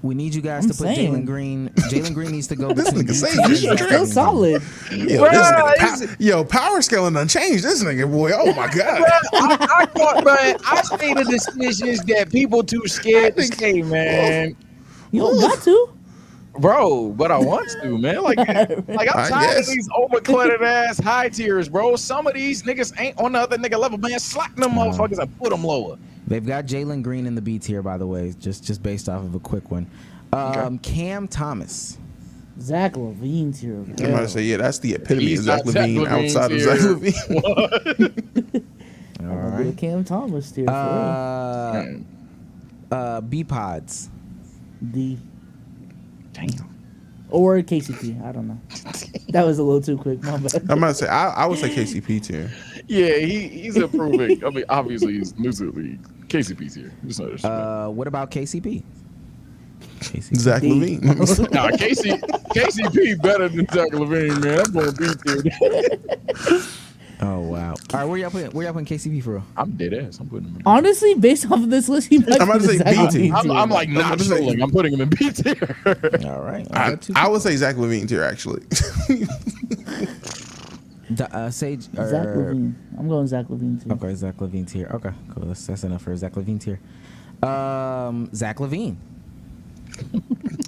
We need you guys I'm to put saying. Jalen Green. Jalen Green needs to go This between nigga B saying tier you and should Zach drink. Still LaVine. solid. Power scaling unchanged. This nigga, boy. Oh my god. I thought, man, I say the decisions that people too scared to say, man. You don't got to. Bro, but I want to, man. Like I'm I tired of guess. these overcluttered ass high tiers, bro. Some of these niggas ain't on the other nigga level, man. Slack them motherfuckers and put them lower. They've got Jalen Green in the B tier, by the way, just based off of a quick one. Cam Thomas. Zach LaVine tier. I'm about to say, yeah, that's the epitome He's of Zach not Zach LaVine LaVine outside of tier. Zach LaVine. All I'll do a Cam Thomas tier for B pods. real. D Damn. or KCP. I don't know. That was a little too quick. My bad. I'm about to say, I would say KCP tier. Yeah, he's improving. I mean, obviously he's new to the league. KCP's here. Just not disrespect. What about KCP? KCP. Zach D. LaVine. Nah, KCP better than Zach LaVine, man. I'm going B tier. Oh wow! All right, where y'all putting KCP for real? I'm dead ass. I'm putting him in. Honestly, based off of this list, he might I'm about be to say the Zach B LaVine tier. tier. I'm like not about to say- trolling. I'm putting him in B tier. All right. I would say Zach LaVine tier actually. Sage. Zach LaVine. I'm going Zach LaVine tier. Okay, Zach LaVine tier. Okay, cool. That's enough for Zach LaVine tier. Zach LaVine.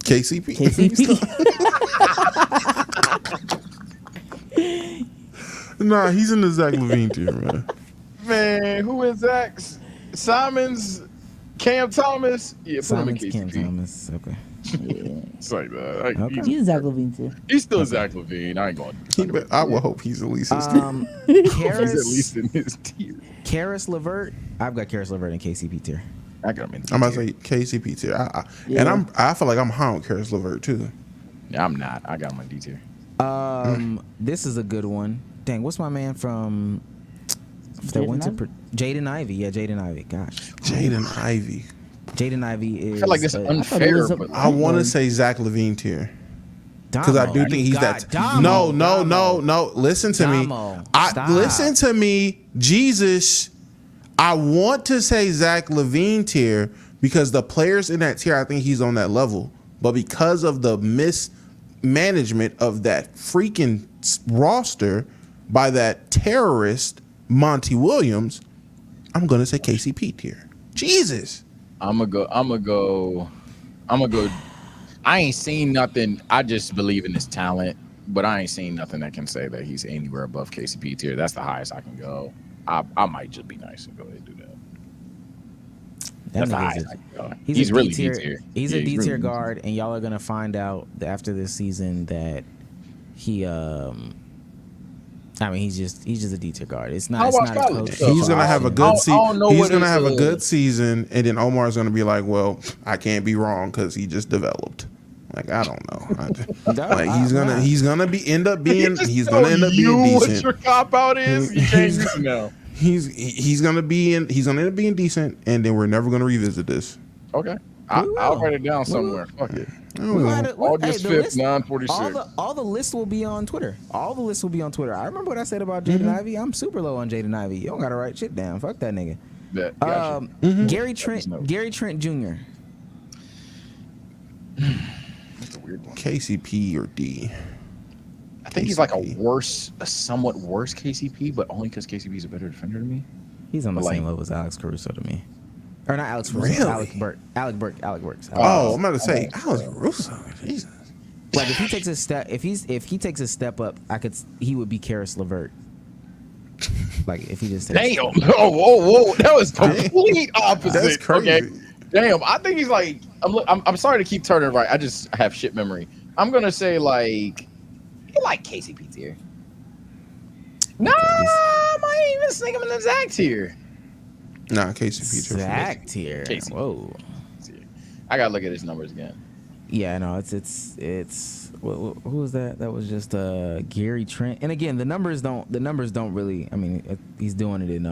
KCP. KCP. Nah, he's in the Zach LaVine tier, man. Man, who is Zach? Simons, Cam Thomas. Yeah, put him in Simons, Cam KCP. Thomas. Okay. It's like that. Okay. He's Zach LaVine tier. He's still Zach LaVine. I ain't going. I will hope he's at least his tier. He's at Karis least in his tier. LeVert. I've got Karis LeVert in KCP tier. I got him in. I'm about to say KCP tier. Yeah. And I feel like I'm high on Karis LeVert too. Yeah, I'm not. I got him in D tier. This is a good one. Dang, what's my man from that Jaden went to Ivey? Jaden Ivey? Yeah, Jaden Ivey. Gosh, Jaden Ivey. Jaden Ivey is. I feel like this is thought it unfair. was But I want to say Zach LaVine tier. because I do think he's that. No. Listen to me. Listen to me. Jesus. I want to say Zach LaVine tier because the players in that tier, I think he's on that level. But because of the mismanagement of that freaking roster by that terrorist Monty Williams, I'm gonna say KCP tier. Jesus. I'm gonna go. I ain't seen nothing. I just believe in his talent, but I ain't seen nothing that can say that he's anywhere above KCP tier. That's the highest I can go. I might just be nice and go ahead and do that. That's the highest I can go. He's really D tier. He's a D tier guard, and y'all are gonna find out after this season that he I mean, he's just a D tier guard. It's not. It's not a coach. He's gonna have a good season. He's gonna have a good season, and then Omar's gonna be like, "Well, I can't be wrong because he just developed." Like I don't know. He's gonna end up being decent. What your cop out is? You can't use it now. He's gonna end up being decent, and then we're never gonna revisit this. Okay, I'll write it down somewhere. Fuck it. August 5th, 9:46. All the lists will be on Twitter. All the lists will be on Twitter. I remember what I said about Jaden Ivey. I'm super low on Jaden Ivey. You don't gotta write shit down. Fuck that nigga. Gary Trent Jr. That's a weird one. KCP or D? I think he's like a somewhat worse KCP, but only because KCP is a better defender to me. He's on the same level as Alex Caruso to me. Or not Alex Caruso. Really? Alec Burks. I'm about to say Alex Caruso. Jesus. Like if he takes a step, up, he would be Karis LeVert. Like if he just takes damn. Whoa, that was complete opposite. That's crazy. Okay. Damn, I think he's like I'm sorry to keep turning right. I just have shit memory. I'm gonna say like KCP tier. Nah, I might even sneak him in the Zach tier. Nah, KCP tier. Zach tier. KCP. Whoa. I gotta look at his numbers again. Yeah, no, it's who was that? That was just Gary Trent. And again, the numbers don't really. I mean, he's doing it in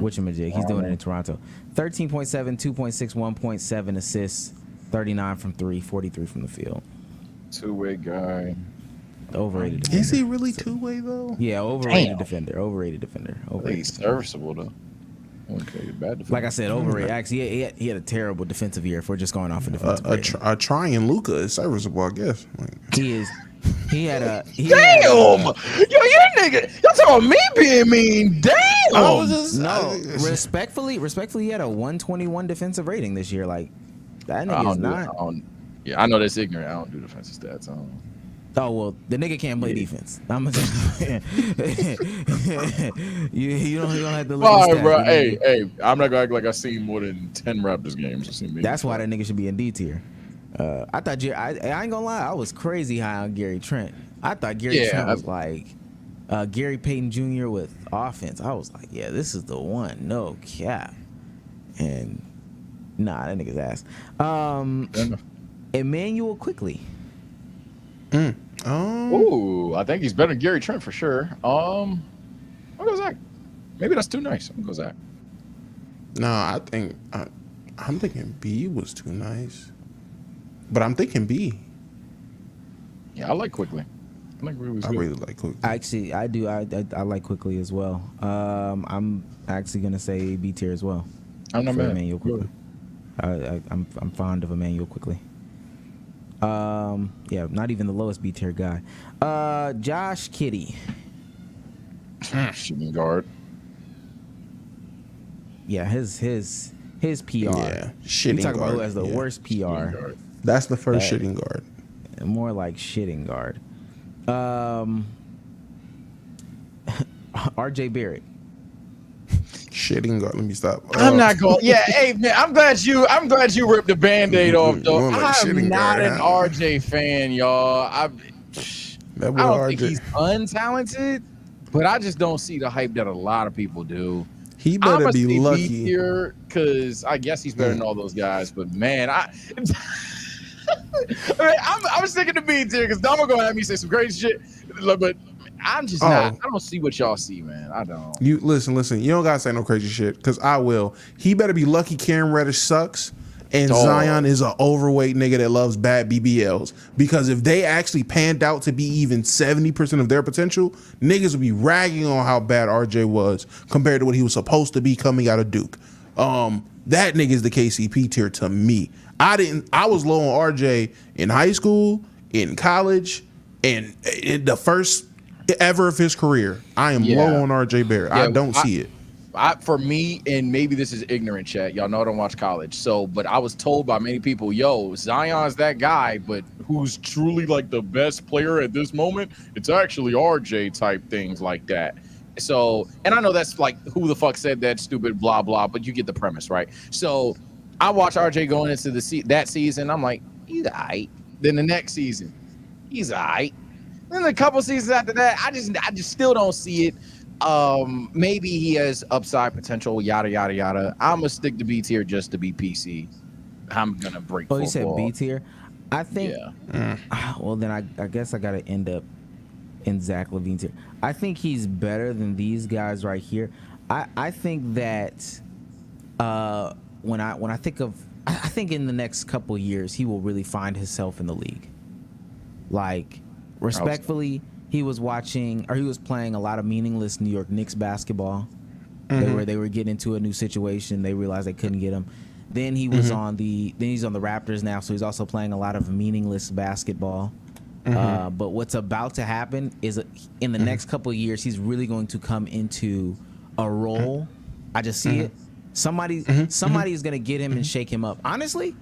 whatchamajig. He's doing it in Toronto. 13.7, 2.6, 1.7 assists, 39 from 3, 43 from the field. Two-way guy. Overrated defender. Is he really two-way though? Yeah, overrated defender. He's serviceable though. Okay, bad defender. Like I said, overrated. Actually, he had a terrible defensive year. If we're just going off of defensive a trying Luka is serviceable, I guess. He is. He had a. Damn! Yo, you nigga. Y'all talking about me being mean. Damn! Respectfully, he had a 121 defensive rating this year. Like, that nigga is not. Yeah, I know that's ignorant. I don't do defensive stats. Oh, well, the nigga can't play defense. I'm you don't have to look at stats, bro. Hey, I'm not gonna act like I've seen more than 10 Raptors games. That's why that nigga should be in D tier. I thought I ain't gonna lie, I was crazy high on Gary Trent. I thought Gary Trent was like Gary Payton Jr. with offense. I was like, yeah, this is the one, no cap. And nah, that nigga's ass. Emmanuel Quickly. Ooh, I think he's better than Gary Trent for sure. I'll go Zach. Maybe that's too nice. I'm gonna go Zach. No, I think I'm thinking B was too nice. But I'm thinking B. Yeah, I like Quickly. I really like Quickly. Actually, I do. I like Quickly as well. I'm actually gonna say B tier as well. I'm not mad. Emmanuel Quickly. I'm fond of Emmanuel Quickly. Yeah, not even the lowest B tier guy. Josh Kiddey. Shooting guard. Yeah, his PR. Yeah, shitting we talk guard. about who has the worst PR. That's the first shitting guard. More like shitting guard. RJ Barrett. Shitting guard. Let me stop. I'm not going. Yeah, hey man, I'm glad you ripped the Band-Aid off though. I'm not an RJ fan, y'all. I don't think he's untalented, but I just don't see the hype that a lot of people do. He better be lucky here because I guess he's better than all those guys. But man, I was thinking to B tier because Dama gonna have me say some crazy shit, but I'm just not. I don't see what y'all see, man. I don't. You listen. You don't gotta say no crazy shit because I will. He better be lucky. Cam Reddish sucks, And Zion is an overweight nigga that loves bad BBLs. Because if they actually panned out to be even 70% of their potential, niggas would be ragging on how bad RJ was compared to what he was supposed to be coming out of Duke. That nigga is the KCP tier to me. I was low on RJ in high school, in college, and in the first ever of his career. I am low on RJ Barrett. I don't see it. For me, and maybe this is ignorant, chat. Y'all know I don't watch college. But I was told by many people, yo, Zion's that guy, but who's truly like the best player at this moment? It's actually RJ type things like that. So, and I know that's like, who the fuck said that stupid blah, blah, but you get the premise, right? So I watch RJ going into that season. I'm like, he's all right. Then the next season, he's all right. Then a couple seasons after that, I just still don't see it. Maybe he has upside potential, yada yada yada. I'm gonna stick to B tier just to be PC. I'm gonna break. Oh, you said B tier? I think. Yeah. Well, then I guess I gotta end up in Zach LaVine tier. I think he's better than these guys right here. I think that when I think of, I think in the next couple years he will really find himself in the league. Like, respectfully, he was playing a lot of meaningless New York Knicks basketball. They were getting into a new situation. They realized they couldn't get him. Then he was he's on the Raptors now, so he's also playing a lot of meaningless basketball. But what's about to happen is in the next couple of years, he's really going to come into a role. I just see it. Somebody is going to get him and shake him up. Honestly,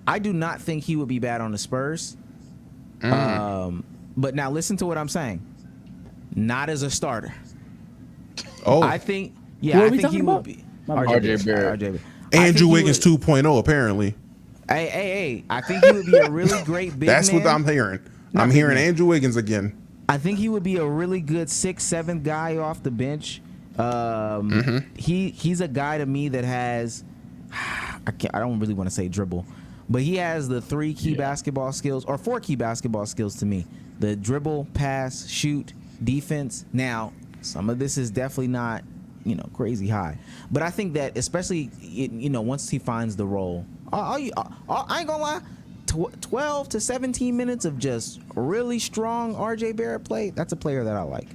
I do not think he would be bad on the Spurs. But now listen to what I'm saying. Not as a starter. Oh, I think I think he would be. RJ Barrett. Andrew Wiggins 2.0 apparently. Hey, I think he would be a really great big That's man. what I'm hearing. I'm hearing Andrew Wiggins again. I think he would be a really good 6'7" guy off the bench. He's a guy to me that has I don't really want to say dribble, but he has the 3 key basketball skills, or 4 key basketball skills to me. The dribble, pass, shoot, defense. Now, some of this is definitely not, crazy high. But I think that especially, once he finds the role, I ain't gonna lie, 12 to 17 minutes of just really strong RJ Barrett play, that's a player that I like.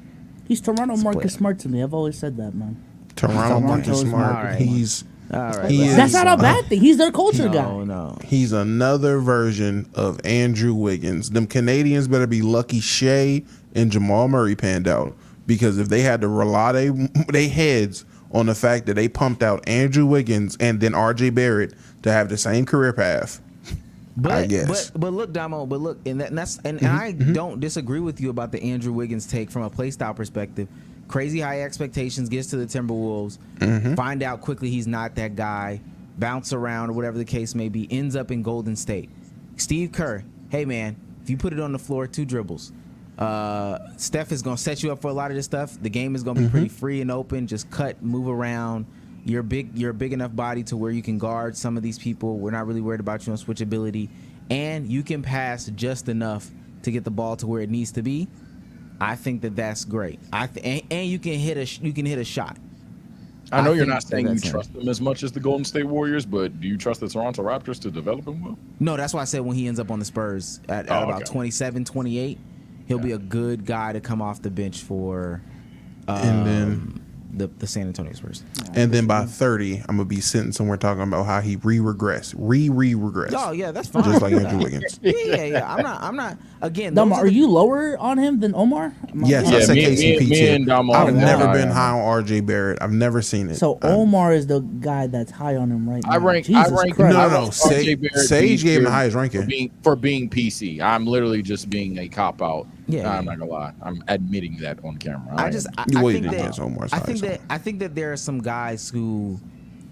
He's Toronto Marcus Smart to me. I've always said that, man. Toronto Marcus Smart. Right. He's All right. That's not a bad thing. He's their culture guy. No. He's another version of Andrew Wiggins. Them Canadians better be lucky Shea and Jamal Murray panned out, because if they had to rely they heads on the fact that they pumped out Andrew Wiggins and then RJ Barrett to have the same career path, I guess. But look, Damo. But look, and I don't disagree with you about the Andrew Wiggins take from a play style perspective. Crazy high expectations, gets to the Timberwolves, find out quickly he's not that guy, bounce around or whatever the case may be, ends up in Golden State. Steve Kerr, hey man, if you put it on the floor, 2 dribbles. Steph is gonna set you up for a lot of this stuff. The game is gonna be pretty free and open. Just cut, move around. You're a big enough body to where you can guard some of these people. We're not really worried about you on switchability, and you can pass just enough to get the ball to where it needs to be. I think that's great. And you can hit a shot. I know you're not saying you trust them as much as the Golden State Warriors, but do you trust the Toronto Raptors to develop him well? No, that's why I said when he ends up on the Spurs at about 27, 28, he'll be a good guy to come off the bench for and then the San Antonio Spurs. And then by 30, I'm gonna be sitting somewhere talking about how he regressed. Oh yeah, that's fine. Just like Andrew Wiggins. Yeah. I'm not. Again, Damo, are you lower on him than Omar? Yes, I said KCP too. I've never been high high on RJ Barrett. I've never seen it. So Omar is the guy that's high on him right now. I rank. No. Sage gave him the highest ranking for being PC. I'm literally just being a cop out. Yeah, I'm not gonna lie. I'm admitting that on camera. I think that there are some guys who,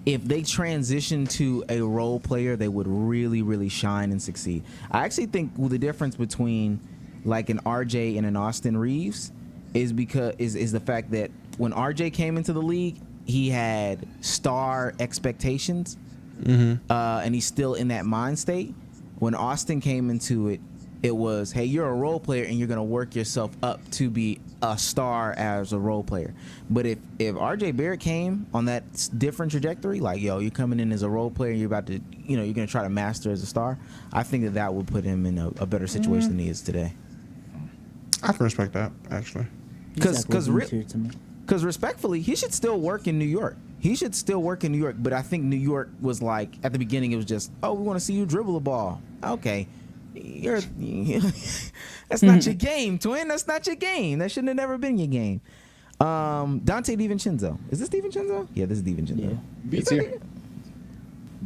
if they transition to a role player, they would really, really shine and succeed. I actually think the difference between like an RJ and an Austin Reeves is the fact that when RJ came into the league, he had star expectations, and he's still in that mind state. When Austin came into it, it was, hey, you're a role player and you're gonna work yourself up to be a star as a role player. But if RJ Barrett came on that different trajectory, like, yo, you're coming in as a role player, you're about to, you know, you're gonna try to master as a star, I think that would put him in a better situation than he is today. I can respect that, actually. Because respectfully, he should still work in New York. But I think New York was like, at the beginning, it was just, oh, we want to see you dribble the ball. Okay. That's not your game, twin. That's not your game. That shouldn't have never been your game. Dante DiVincenzo. Is this DiVincenzo? Yeah, this is DiVincenzo. Yeah. B tier.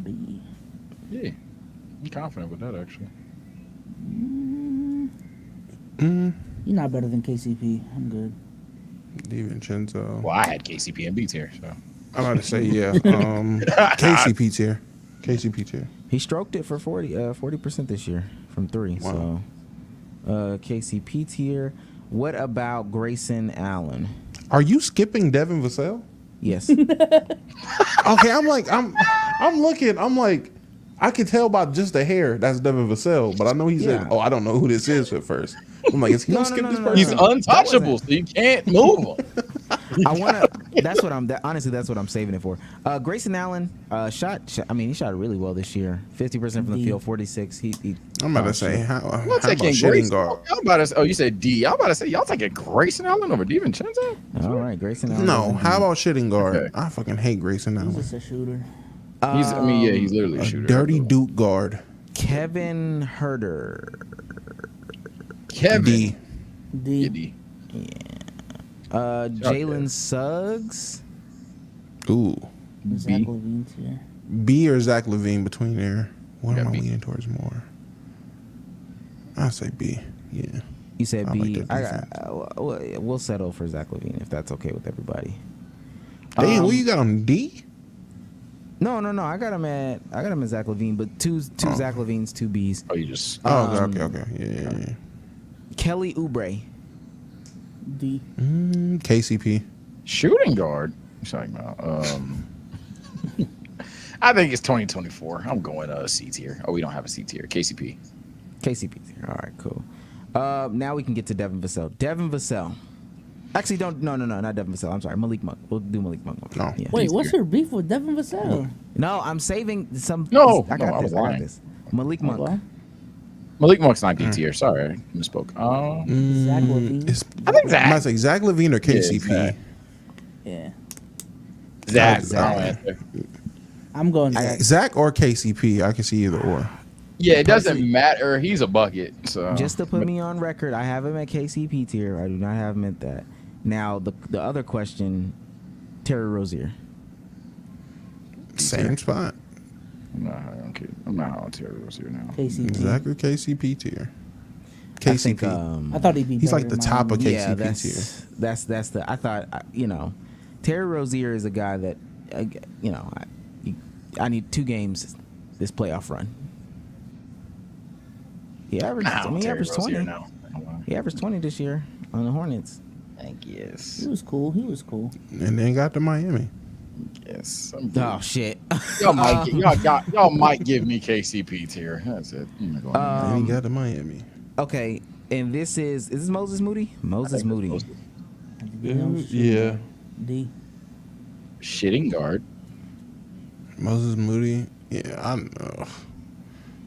B. Yeah. I'm confident with that, actually. You're not better than KCP. I'm good. DiVincenzo. Well, I had KCP and B tier, so. I'm about to say, yeah. KCP tier. KCP tier. He stroked it for 40% this year from 3. Wow. So KCP tier. What about Grayson Allen? Are you skipping Devin Vassell? Yes. Okay, I'm looking. I'm like, I can tell by just the hair that's Devin Vassell, but I know he said, "Oh, I don't know who this is" at first. I'm like, is he gonna skip this person? He's untouchable, so you can't move him. Honestly, that's what I'm saving it for. Grayson Allen shot. I mean, he shot really well this year. 50% from the field, 46. I'm about to say, how about taking shooting guard? You said D. I'm about to say, y'all taking Grayson Allen over DiVincenzo? All right, Grayson Allen. No, how about shooting guard? Okay. I fucking hate Grayson He's Allen. just a shooter. He's literally a shooter. Dirty Duke guard. Kevin Herter. Kevin. D. D. Yeah, D. Jalen Suggs. Ooh. Zach Levine's here. B or Zach Levine between there. What Yeah, am I B. leaning towards more? I say B. Yeah. You said I B. like that We'll settle for Zach Levine if that's okay with everybody. Damn, what you got on D? No. I got him at Zach Levine, but two Zach Levines, 2 Bs. Oh, you just. Okay. Yeah. Kelly Oubre. D. KCP. Shooting guard. What you talking about? I think it's 2024. I'm going C tier. Oh, we don't have a C tier. KCP. KCP. All right, cool. Now we can get to Devin Vassell. Devin Vassell. Actually, no, not Devin Vassell. I'm sorry, Malik Monk. We'll do Malik Monk. No. Yeah. Wait, what's your beef with Devin Vassell? No, I'm saving some. No, I got this. Malik Monk. What? Malik Monk's not D tier. Sorry, I misspoke. Zach Levine. I think Zach. I might say Zach Levine or KCP. Yeah. Zach. Zach. I'm going Zach. Zach or KCP. I can see either or. Yeah, it doesn't matter. He's a bucket. So Just to put me on record, I have him at KCP tier. I do not have him at that. Now, the other question, Terry Rozier. Same spot. I'm not on Terry Rozier now. KCP. Zach or KCP tier. I think, KCP. I thought he'd be He's better like the in top of Miami. KCP tier. That's the. I thought, Terry Rozier is a guy that, I need 2 games this playoff run. He averaged 20. Now. He averaged 20 this year on the Hornets. Thank you. He was cool. And then got to Miami. Yes. Oh shit! Y'all might give me KCP tier. That's it. I'm not going And he got to Miami. Okay, and is this Moses Moody? Moses Moody. Yeah. D. Shitting guard. Moses Moody. Yeah, I don't know.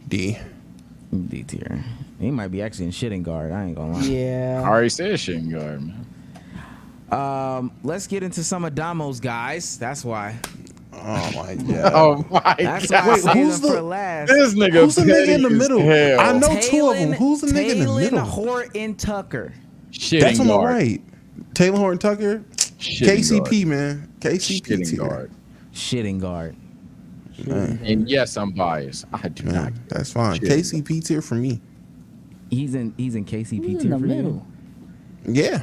D. D tier. He might be actually in shitting guard. I ain't gonna lie. I Yeah. already said shitting guard, man. Let's get into some of Damo's guys. That's why. Oh my god. Oh my That's god. why I Wait, saved who's him the- for last. This nigga. Who's the nigga in the petty as middle? hell. I know 2 of them. Who's the nigga in the middle? Horton Tucker. Shitting That's on the guard. right. Taylor Horton Tucker. Shitting KCP, guard. man. KCP Shitting tier. guard. Shitting guard. And yes, I'm biased. I do Yeah, not. that's fine. Shitting KCP tier for me. He's in KCP Who's in tier the for middle? Yeah.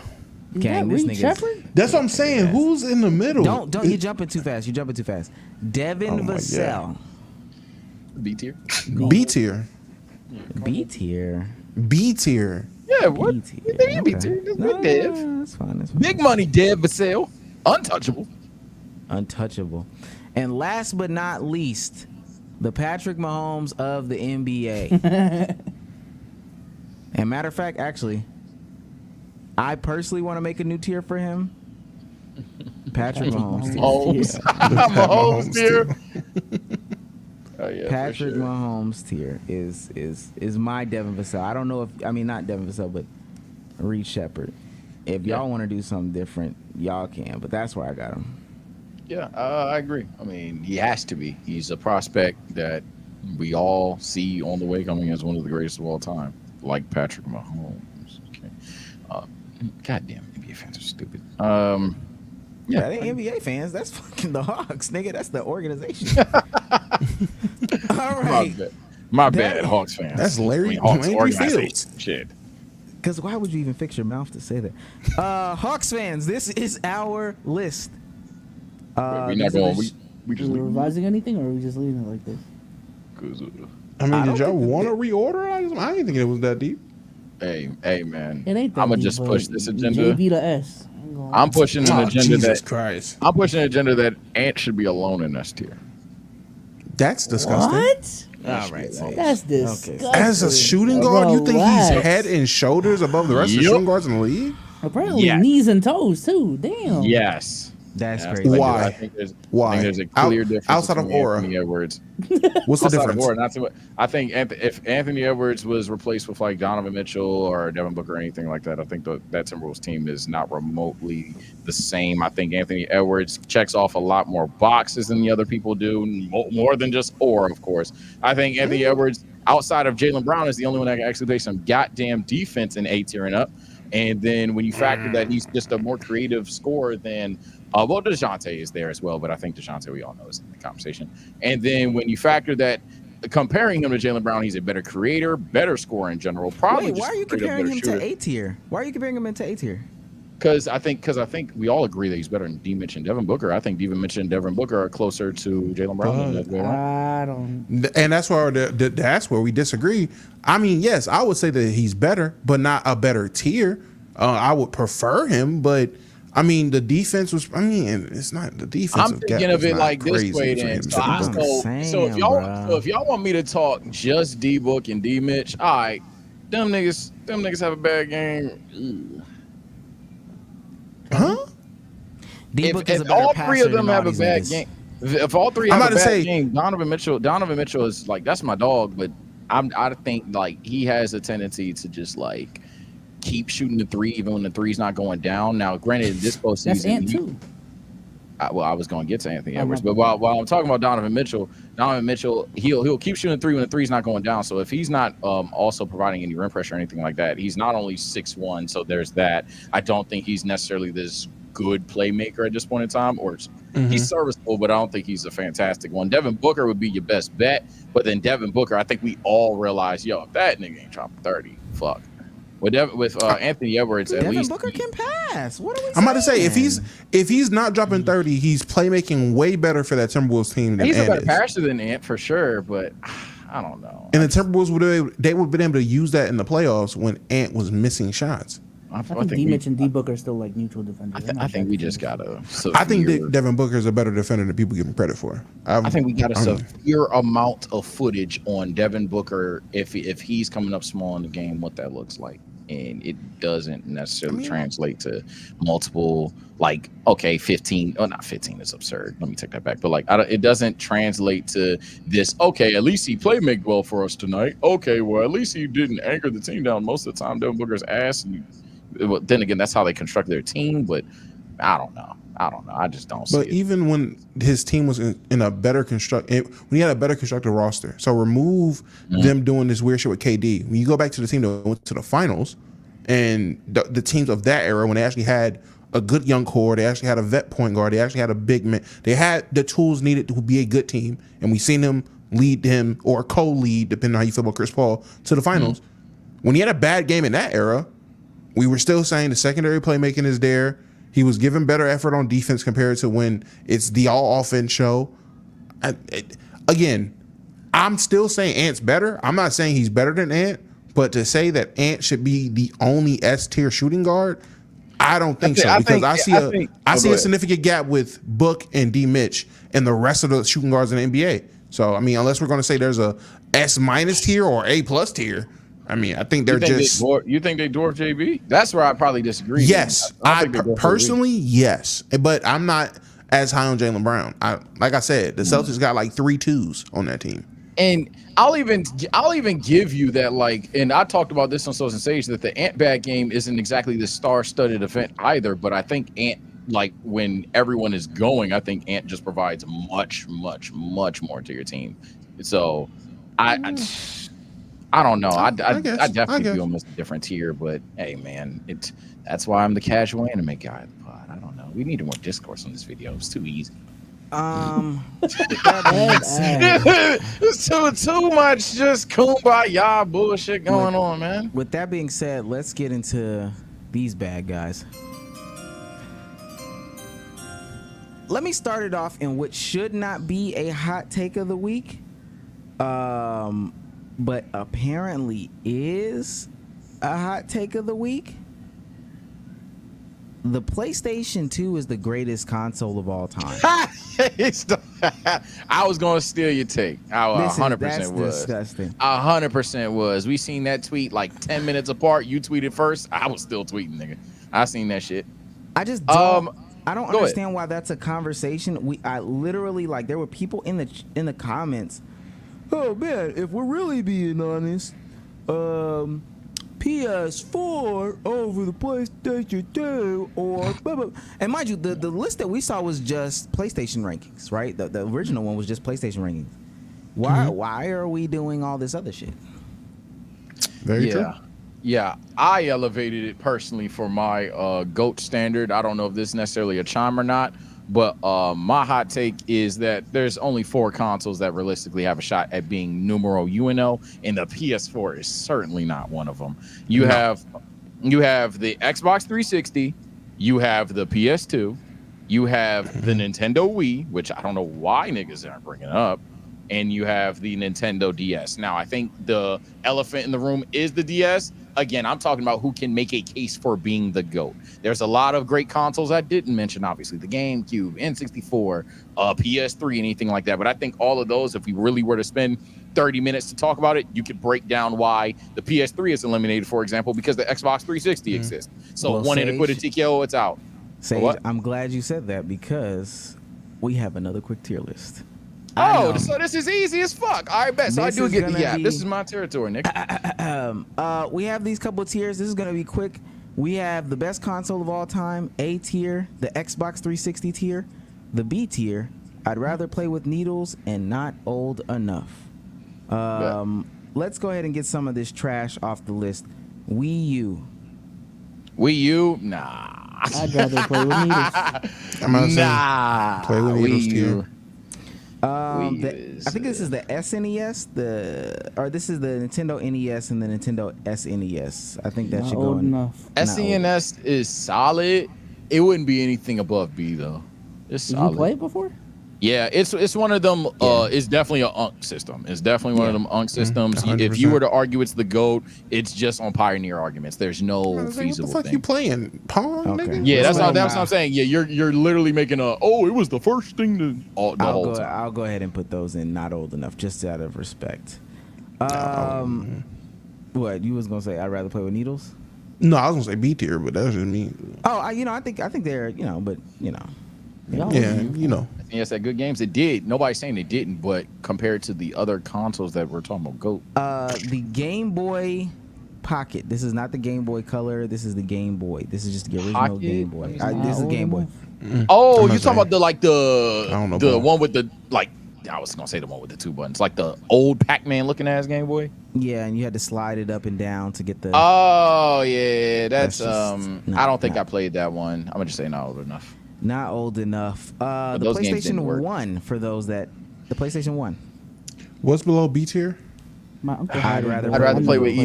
Is Gang, that this Reed nigga's- Shepherd? That's what I'm saying. Who's in the middle? Don't you jumping too fast. Devin Oh my Vassell. B tier. B tier. B tier. B tier. Yeah, what? B tier. Yeah, B tier. That's No, big Dev. That's fine. Big money, Dev Vassell. Untouchable. Untouchable. And last but not least, the Patrick Mahomes of the NBA. And matter of fact, actually, I personally want to make a new tier for him. Patrick Mahomes. Mahomes tier. Oh, yeah, Patrick Mahomes tier is my Devin Vassell. I don't know if not Devin Vassell, but Reed Shepard. If y'all want to do something different, y'all can. But that's where I got him. Yeah, I agree. I mean, he has to be. He's a prospect that we all see on the way coming as one of the greatest of all time, like Patrick Mahomes. Okay. Goddamn, NBA fans are stupid. Yeah, they NBA fans. That's fucking the Hawks, nigga. That's the organization. All right. My bad, Hawks fans. That's Larry Hawks organization. Fields. Shit. Because why would you even fix your mouth to say that? Hawks fans, this is our list. We're not going. We just revising anything, or are we just leaving it like this? I mean, did y'all want to reorder? I didn't think it was that deep. Hey, man. It ain't that I'm gonna deep, just but push this agenda. JB to S. I'm pushing an agenda Jesus that Christ. I'm pushing an agenda that Ant should be alone in this tier. That's disgusting. What? All right. That's disgusting. As a shooting guard, you think Relax. he's head and shoulders above the rest of the shooting guards in the league? Apparently Yes. knees and toes too. Damn. Yes. That's Yeah, crazy. Why? I think there's a Out- clear difference outside of between aura. Anthony Edwards. What's the Outside of difference? aura, not too much. I think if Anthony Edwards was replaced with like Donovan Mitchell or Devin Booker or anything like that, I think that Timberwolves team is not remotely the same. I think Anthony Edwards checks off a lot more boxes than the other people do, more than just aura, of course. I think Anthony Edwards, outside of Jaylen Brown, is the only one that can actually play some goddamn defense in A tier and up. And then when you factor that he's just a more creative scorer than, well, DeJounte is there as well, but I think DeJounte, we all know, is in the conversation. And then when you factor that, comparing him to Jaylen Brown, he's a better creator, better scorer in general. Probably. Wait, why are you comparing him to A tier? Why are you comparing him into A tier? Because I think we all agree that he's better than D. Mitch and Devin Booker. I think D. Mitch and Devin Booker are closer to Jaylen Brown. Than that, I don't. And that's where we disagree. I mean, yes, I would say that he's better, but not a better tier. I would prefer him, but I mean, the defense was. I mean, it's not the defense. I'm thinking of it like this way. Then, so if y'all want me to talk just D Book and D Mitch, all right, them niggas have a bad game. Huh? If all three of them have a bad game, if all three have a bad game, Donovan Mitchell is like, that's my dog, but I think like he has a tendency to just like keep shooting the three even when the three's not going down. Now, granted, this postseason, That's Ant too. I was going to get to Anthony Edwards, but while I'm talking about Donovan Mitchell, he'll keep shooting the three when the three's not going down. So if he's not also providing any rim pressure or anything like that, he's not only 6'1", so there's that. I don't think he's necessarily this good playmaker at this point in time, or he's serviceable, but I don't think he's a fantastic one. Devin Booker would be your best bet, but then Devin Booker, I think we all realize, if that nigga ain't dropping 30, fuck. With Anthony Edwards, at Devin least Booker can pass. What are we? I'm about to say if he's not dropping 30, he's playmaking way better for that Timberwolves team than he's Ant a better is. passer than Ant for sure, but I don't know. And the Timberwolves would have been able to use that in the playoffs when Ant was missing shots. I think D Mitch and D Booker are still like neutral defenders. I think we just gotta. I think Devin Booker is a better defender than people give him credit for. I think we got a severe amount of footage on Devin Booker if he's coming up small in the game, what that looks like. And it doesn't necessarily translate to multiple, 15. Oh, not 15 is absurd. Let me take that back. But it doesn't translate to this. Okay, at least he make well for us tonight. Okay, well, at least he didn't anchor the team down most of the time. Devin Booker's ass. And then again, that's how they construct their team. But I don't know. I just don't see it. But even when his team was in a better when he had a better constructed roster, so remove them doing this weird shit with KD. When you go back to the team that went to the finals, and the teams of that era, when they actually had a good young core, they actually had a vet point guard, they actually had a big man, they had the tools needed to be a good team, and we seen him lead him or co-lead, depending on how you feel about Chris Paul, to the finals. When he had a bad game in that era, we were still saying the secondary playmaking is there. He was giving better effort on defense compared to when it's the all offense show. Again, I'm still saying Ant's better. I'm not saying he's better than Ant, but to say that Ant should be the only S tier shooting guard, I don't think so. Because I see a significant gap with Book and D Mitch and the rest of the shooting guards in the NBA. So I mean, unless we're going to say there's a S- tier or A+ tier, I mean, I think they're you think they dwarf JB? That's where I probably disagree. Yes, I don't think they dwarf personally, yes, but I'm not as high on Jaylen Brown. Like I said, the Celtics got like 3 2s on that team. And I'll even give you that, like, and I talked about this on SOLZ and SABOTAGE, that the Ant bag game isn't exactly the star-studded event either, but I think Ant, like, when everyone is going, I think Ant just provides much, much, much more to your team. So I don't know. I definitely feel him as a different tier, but hey, man, that's why I'm the casual anime guy of the pod. I don't know. We needed more discourse on this video. It's too easy. It's too much just kumbaya bullshit going on, man. With that being said, let's get into these bad guys. Let me start it off in what should not be a hot take of the week, but apparently is a hot take of the week. The PlayStation 2 is the greatest console of all time. I was gonna steal your take. I 100% was. Disgusting. 100% was. We seen that tweet like 10 minutes apart. You tweeted first. I was still tweeting, nigga. I seen that shit. I just don't. I don't understand why that's a conversation. I literally, like, there were people in the comments. Oh man, if we're really being honest, PS4 over the PlayStation 2 or blah, blah. And mind you, the list that we saw was just PlayStation rankings, right? The original one was just PlayStation rankings. Why are we doing all this other shit? Very true. Yeah, I elevated it personally for my GOAT standard. I don't know if this is necessarily a chime or not, but my hot take is that there's only 4 consoles that realistically have a shot at being numero uno, and the PS4 is certainly not one of them. You have the Xbox 360, you have the PS2, you have the Nintendo Wii, which I don't know why niggas aren't bringing up, and you have the Nintendo DS. Now, I think the elephant in the room is the DS. Again, I'm talking about who can make a case for being the GOAT. There's a lot of great consoles I didn't mention, obviously, the GameCube, N64, PS3, anything like that. But I think all of those, if we really were to spend 30 minutes to talk about it, you could break down why the PS3 is eliminated, for example, because the Xbox 360 exists. So Well, one in a quit a TKO, it's out. Sage, I'm glad you said that because we have another quick tier list. Oh, so this is easy as fuck. All right, bet. So I do get the be... This is my territory, Nick. We have these couple of tiers. This is going to be quick. We have the best console of all time, A tier, the Xbox 360 tier, the B tier, I'd rather play with needles, and not old enough. Let's go ahead and get some of this trash off the list. Wii U. Wii U? Nah. I'd rather play with needles. I'm not saying play with needles tier. I think this is the SNES, this is the Nintendo NES and the Nintendo SNES. I think that should go enough. SNES is solid. It wouldn't be anything above B though. It's solid. Did you play it before? Yeah, it's one of them. It's definitely an UNC system. It's definitely one of them UNC systems. 100%. If you were to argue it's the GOAT, it's just on Pioneer arguments. There's no feasible what the fuck thing. You playing Pong? Okay. Nigga? Yeah, that's what I'm saying. Yeah, you're literally making it was the first thing to the whole time. I'll go ahead and put those in not old enough, just out of respect. What you was gonna say? I'd rather play with needles. No, I was gonna say B tier, but that's just me. Oh, I think they're but Yeah, you know. Yes, that good games. It did. Nobody's saying it didn't, but compared to the other consoles that we're talking about, GOAT. The Game Boy Pocket. This is not the Game Boy Color. This is the Game Boy. This is just the original Pocket? Game Boy. This is Game Boy. Oh, you talking about the one with the I was gonna say the one with the 2 buttons, like the old Pac-Man looking ass Game Boy. Yeah, and you had to slide it up and down to get the. Oh yeah, that's just I don't think I played that one. I'm gonna just say not old enough. Not old enough. The those games PlayStation didn't work. 1 for those that the PlayStation 1. What's below B tier? I'd rather play with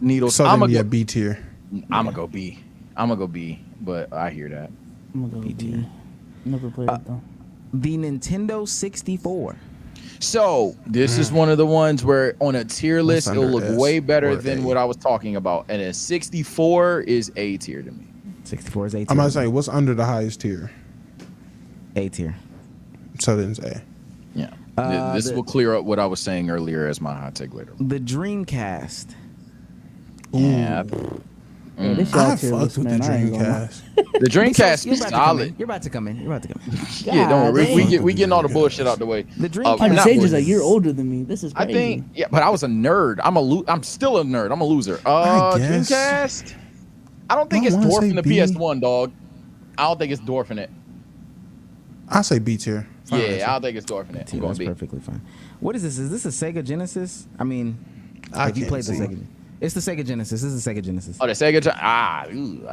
needles. So then, yeah, B tier. I'm gonna go B. But I hear that. I'm gonna go B tier. Never played it though. The Nintendo 64. So this is one of the ones where on a tier list it'll look S way better or than A? what I was talking about, and a 64 is A tier to me. 64 is A tier. I'm about to say, what's under the highest tier? A tier. So then it's A. Yeah. This will clear up what I was saying earlier as my hot take later. The Dreamcast. Yeah. Yeah, this I y'all tier fucked list, with the man. I ain't gonna lie. Dreamcast. The Dreamcast is You're solid. about to come in. You're about to come in. Yeah, don't worry. God We dang. getting all the bullshit out the way. The Dreamcast. And not Sage is bullshit. a year older than me. This is I crazy. think, yeah, but I was a nerd. I'm still a nerd. I'm a loser. I guess. Dreamcast. I don't think I it's wanna say dwarfing the B. PS1, dog. I don't think it's dwarfing it. I say B tier. Fine Yeah, answer. I don't think it's dwarfing it. I'm going That's B. perfectly fine. What is this? Is this a Sega Genesis? I mean, I if you can't played the see. Sega, it's the Sega Genesis. This is the Sega Genesis. Oh, the Sega. I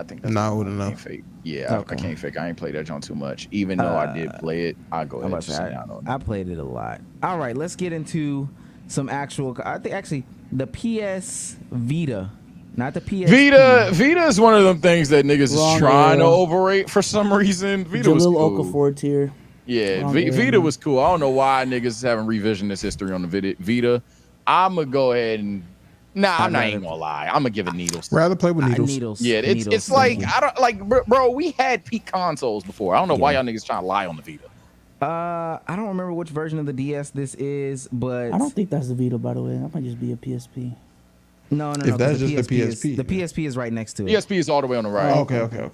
think that's. Nah, I wouldn't know. Can't fake. Yeah, Okay. I can't fake. I ain't played that joint too much. Even though I did play it, I'll go I'm ahead about and to say say, I don't. I played it a lot. All right, let's get into some actual. I think actually the PS Vita, not the PS. Vita is one of them things that niggas Wrong is trying to era. overrate for some reason. Vita was Jalil cool. Okafor tier. Yeah, Wrong era, Vita man. was cool. I don't know why niggas haven't revisionist history on the Vita. I'm gonna go ahead and I'm not even gonna lie. I'm gonna give it needles. Rather play with needles. Needles. Yeah, it's Needles. like I don't like, bro. We had peak consoles before. I don't know why y'all niggas trying to lie on the Vita. I don't remember which version of the DS this is, but I don't think that's the Vita, by the way. That might just be a PSP. no. If that's 'cause just the PSP, the PSP is right next to it. PSP is all the way on the right. Oh, okay. The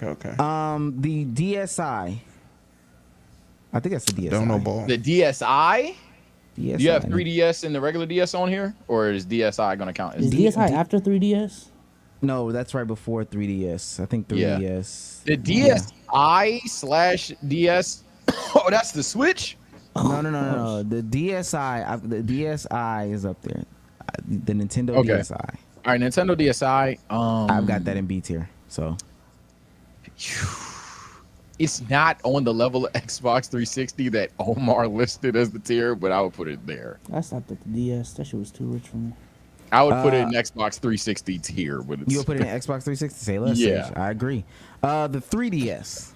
DSi. I think that's the DSi. Don't know ball. The DSi. DSi. Do you have 3DS and the regular DS on here, or is DSi gonna count? Is DSi after 3DS? No, that's right before 3DS. I think Yeah. 3DS. The DSi/DS. Oh, that's the Switch. No. The DSi. The DSi is up there. The Nintendo Okay. DSi. All right, Nintendo DSi. I've got that in B tier. So It's not on the level of Xbox 360 that Omar listed as the tier, but I would put it there. I stopped at the DS. That shit was too rich for me. I would put it in Xbox 360 tier, but it's you'll put it in Xbox 360. Say less. Yeah. Sage. I agree. The 3DS.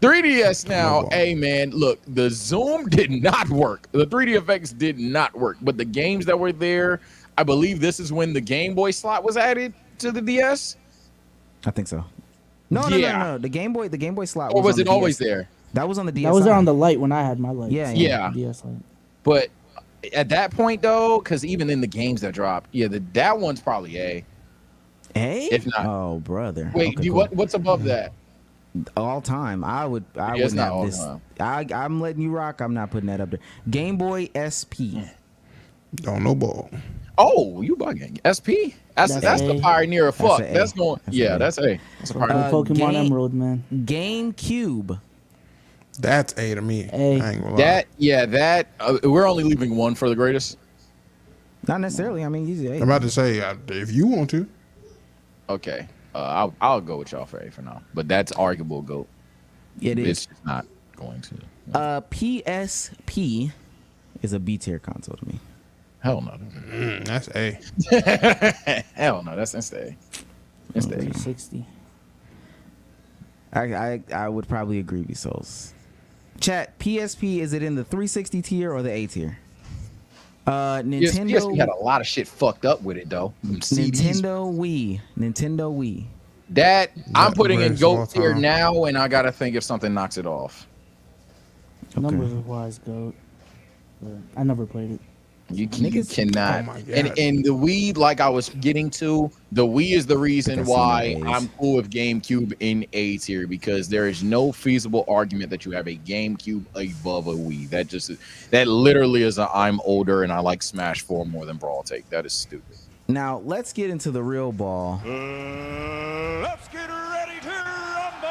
3DS now. Hey man, look, the zoom did not work. The 3D effects did not work, but the games that were there, I believe this is when the Game Boy slot was added to the DS. I think so. No. The Game Boy slot. Or was on it the always DS. there? That was on the DS. That was there on the light when I had my light. Yeah. DS light. But at that point though, because even in the games that dropped, that one's probably A. A? If not. Oh, brother. Wait, Okay, cool. what's above that? All time. I wouldn't not have all this. time. I'm letting you rock. I'm not putting that up there. Game Boy SP. Don't know ball. Oh, you bugging. SP? That's the A. pioneer of fuck. That's a. That's going. That's Yeah, a. that's A. That's a pioneer. Pokemon Emerald, man. GameCube. That's A to me. A. I ain't gonna lie. That we're only leaving one for the greatest. Not necessarily. I mean, usually. I'm about to say if you want to. Okay, I'll go with y'all for A for now. But that's arguable. GOAT. It is. It's just not going to. PSP is a B tier console to me. Hell no. That's A. Hell no. That's insane. It's the A. 360. I would probably agree with SOLZ. Chat, PSP, is it in the 360 tier or the A tier? Nintendo. PSP had a lot of shit fucked up with it though. Them CDs. Nintendo Wii. That I'm putting in greatest of all GOAT tier time. now, and I gotta think if something knocks it off. Numbers wise, GOAT. But I never played it. You Niggas- cannot. Oh my God. And the Wii, like I was getting to, the Wii is the reason That's why in the A's. I'm cool with GameCube in A tier, because there is no feasible argument that you have a GameCube above a Wii. That literally is a I'm older and I like Smash 4 more than Brawl Take. That is stupid. Now, let's get into the real ball. Let's get ready to rumble!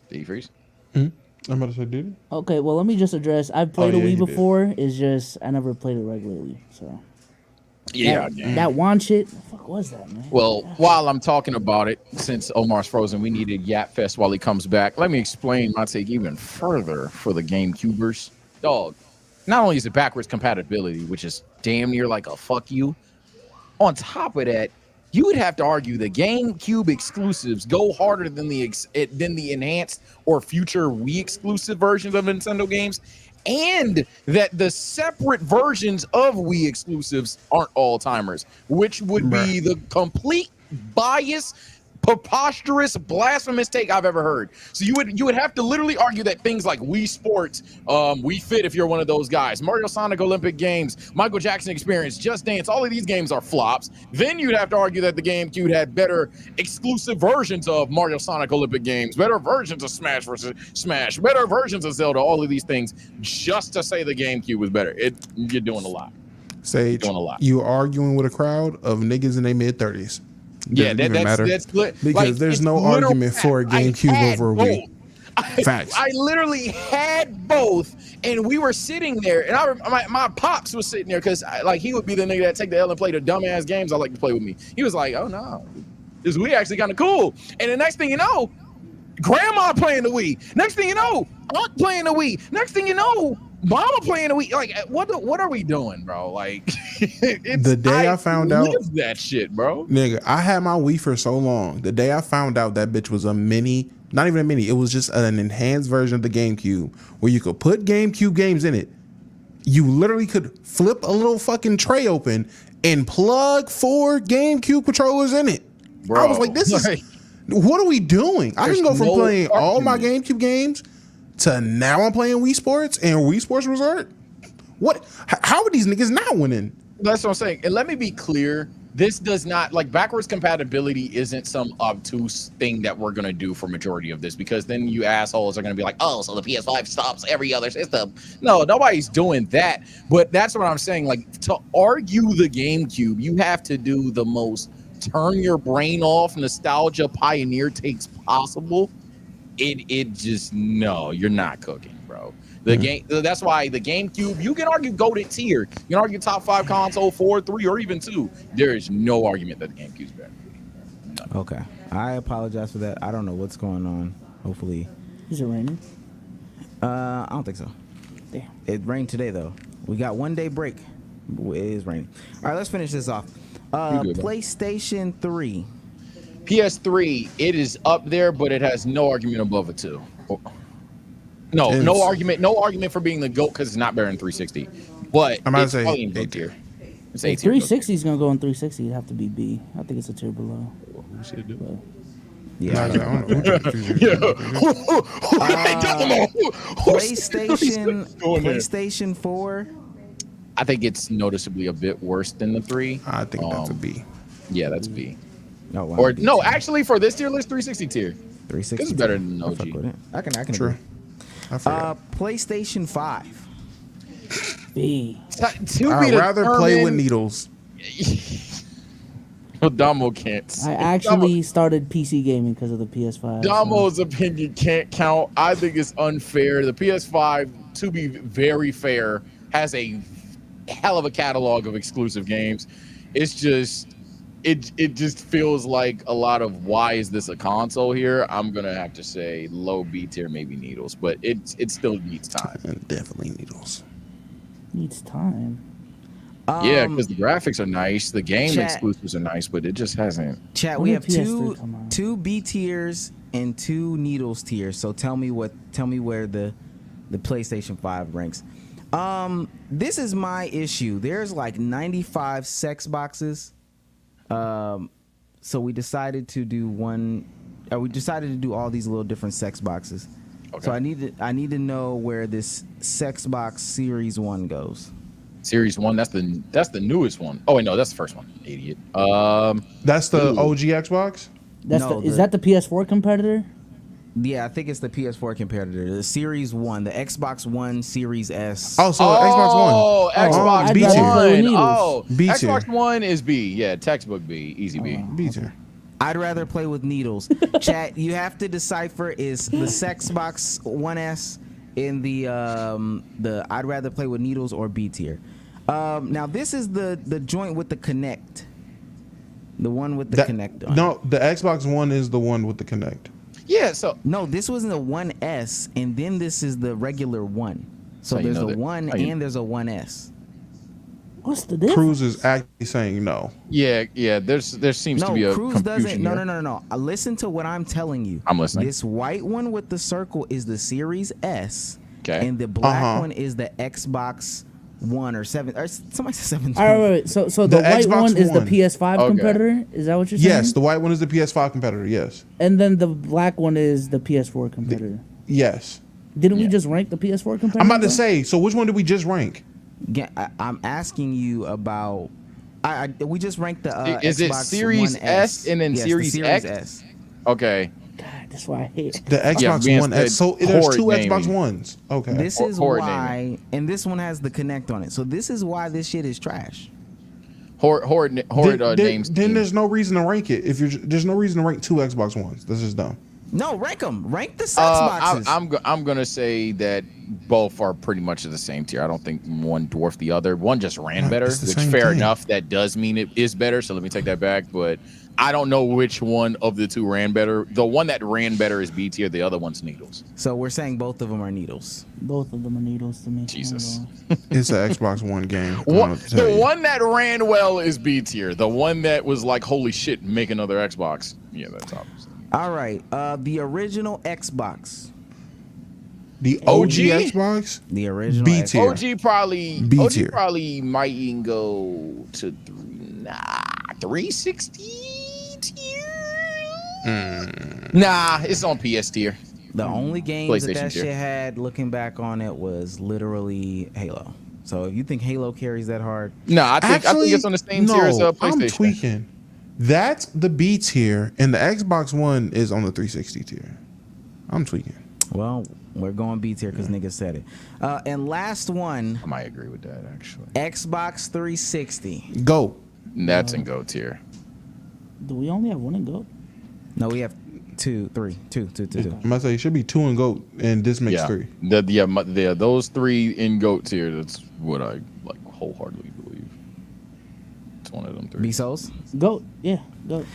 Did you freeze? I'm about to say, did it? Okay, well, let me just address. I've played Oh, a yeah, Wii you did. before. It's just I never played it regularly. So Yeah. that wand shit. The fuck was that, man? Well, while I'm talking about it, since Omar's frozen, we needed Yap Fest while he comes back. Let me explain my take even further for the GameCubers. Dog, not only is it backwards compatibility, which is damn near like a fuck you, on top of that, you would have to argue the GameCube exclusives go harder than the enhanced or future Wii exclusive versions of Nintendo games, and that the separate versions of Wii exclusives aren't all timers, which would be the complete bias preposterous, blasphemous take I've ever heard. So you would have to literally argue that things like Wii Sports, Wii Fit, if you're one of those guys, Mario Sonic Olympic Games, Michael Jackson Experience, Just Dance, all of these games are flops. Then you'd have to argue that the GameCube had better exclusive versions of Mario Sonic Olympic Games, better versions of Smash vs. Smash, better versions of Zelda, all of these things, just to say the GameCube was better. You're doing a lot. Sage, You're doing a lot. you're arguing with a crowd of niggas in their mid-30s. Yeah, That's because like, there's no argument for a GameCube over a Wii. Facts. I literally had both, and we were sitting there, and my pops was sitting there because like he would be the nigga that take the L and play the dumbass games I like to play with me. He was like, "Oh no, this Wii actually kind of cool." And the next thing you know, grandma playing the Wii. Next thing you know, aunt playing the Wii. Next thing you know, mama playing the Wii. Like, what are we doing, bro? Like, the day I found out that shit, bro. Nigga, I had my Wii for so long. The day I found out that bitch was a mini, not even a mini, it was just an enhanced version of the GameCube where you could put GameCube games in it. You literally could flip a little fucking tray open and plug 4 GameCube controllers in it. Bro, I was like, this is, what are we doing? I can go from playing all my GameCube games to now I'm playing Wii Sports and Wii Sports Resort. What? How are these niggas not winning? That's what I'm saying. And let me be clear. This does not, like, backwards compatibility isn't some obtuse thing that we're going to do for majority of this, because then you assholes are going to be like, oh, so the PS5 stops every other system. No, nobody's doing that. But that's what I'm saying. Like, to argue the GameCube, you have to do the most turn your brain off nostalgia pioneer takes possible. It just, no, you're not cooking, bro. The game, that's why the GameCube, you can argue goated tier, you can argue top 5 console, 4, 3, or even 2. There is no argument that the GameCube's better. No. Okay, I apologize for that. I don't know what's going on. Hopefully, is it raining? I don't think so. Damn. It rained today though. We got 1 day break. It is raining. All right, let's finish this off. PlayStation 3. PS3, it is up there, but it has no argument above a 2. No argument for being the GOAT because it's not better than 360. But I'm about it's to say probably in GOAT tier. It's If 360 is gonna go in 360, it'd have to be B. I think it's a tier below. Who should do it? Yeah. PlayStation 4. I think it's noticeably a bit worse than the 3. I think that's a B. Yeah, that's B. No, wow. Or no, actually for this tier list, 360 tier. 360. This is better than OG. I can True. agree. PlayStation 5. B. I'd rather play with needles. Damo can't. I actually started PC gaming because of the PS5. Damo's opinion can't count. I think it's unfair. The PS5, to be very fair, has a hell of a catalog of exclusive games. It's just, it just feels like a lot of why is this a console here? I'm gonna have to say low B tier, maybe needles, but it still needs time. And definitely needles. Needs time. Yeah, because the graphics are nice, the game exclusives are nice, but it just hasn't. Chat, we have two B tiers and 2 needles tiers. So tell me where the PlayStation 5 ranks. This is my issue. There's like 95 sex boxes. So we decided to do all these little different sex boxes. Okay. So I need to know where this sex box series 1 goes. Series 1, that's the newest one. Oh wait, no, that's the first one. Idiot. That's the OG Xbox? Is that the PS4 competitor? Yeah, I think it's the PS4 competitor. The Series 1, the Xbox One Series S. Oh, so Xbox One. Oh, Xbox B One. tier. Oh, B tier. Xbox One is B. Yeah, textbook B, easy B. B tier. I'd rather play with needles. Chat, you have to decipher is the Xbox One S in the I'd rather play with needles or B tier. Now this is the joint with the Kinect. The one with the Kinect on. No, the Xbox One is the one with the Kinect. Yeah, so no, this was the 1S, and then this is the regular one. So there's a 1 and there's a 1S. What's the difference? Cruz is actually saying no. Yeah. There seems to be a Cruz confusion. No. Listen to what I'm telling you. I'm listening. This white one with the circle is the Series S. Okay. And the black one is the Xbox 1 or 7 or somebody said 17. All right, wait. So the white Xbox one is the One. PS5 Okay. competitor. Is that what you're saying? Yes, the white one is the PS5 competitor. Yes. And then the black one is the PS4 competitor. Yes. Didn't we just rank the PS4 competitor? I'm about to though? say. So which one did we just rank? I'm asking you about. We just ranked the. Is it Xbox Series One S and then Yes, the Series X? S. Okay. God, that's why I hate it. The Xbox being One said S. So there's horde two naming. Xbox Ones. Okay. This is Horde why, and this one has the Connect on it. So this is why this shit is trash. Horde names. Then there's no reason to rank it. There's no reason to rank two Xbox Ones. This is dumb. No, rank them. Rank the Xboxes. I'm gonna say that both are pretty much of the same tier. I don't think one dwarfed the other. One just ran better, it's the which same fair thing. enough. That does mean it is better. So let me take that back. But I don't know which one of the two ran better. The one that ran better is B tier. The other one's Needles. So we're saying both of them are needles. Both of them are needles to me. Jesus. It's an Xbox One game. The one that ran well is B tier. The one that was like, holy shit, make another Xbox. Yeah, that's obvious. All right. The original Xbox. The OG OG? Xbox. The original B Xbox. tier. OG probably B OG tier. probably might even go to 360 tier. Nah, it's on PS tier. The only games that PlayStation tier. shit had, looking back on it, was literally Halo. So if you think Halo carries that hard, No, I think it's on the same tier as PlayStation. I'm tweaking. That's the B tier, and the Xbox One is on the 360 tier. I'm tweaking. well, we're going B tier because niggas said it. And last one, I might agree with that actually. Xbox 360. Go. That's in GO tier. Do we only have one in GOAT? No, we have two. I'm about to say it should be 2 and GOAT, and this makes 3. Those 3 in GOAT tier. That's what I like wholeheartedly believe. It's one of them 3. B Souls. GOAT, yeah, GOAT.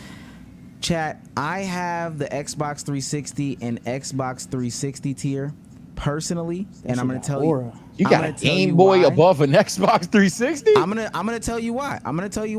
Chat, I have the Xbox 360 and Xbox 360 tier personally, and I'm gonna tell you. You I'm got gonna a tell Game you Boy why. above an Xbox 360? I'm gonna tell you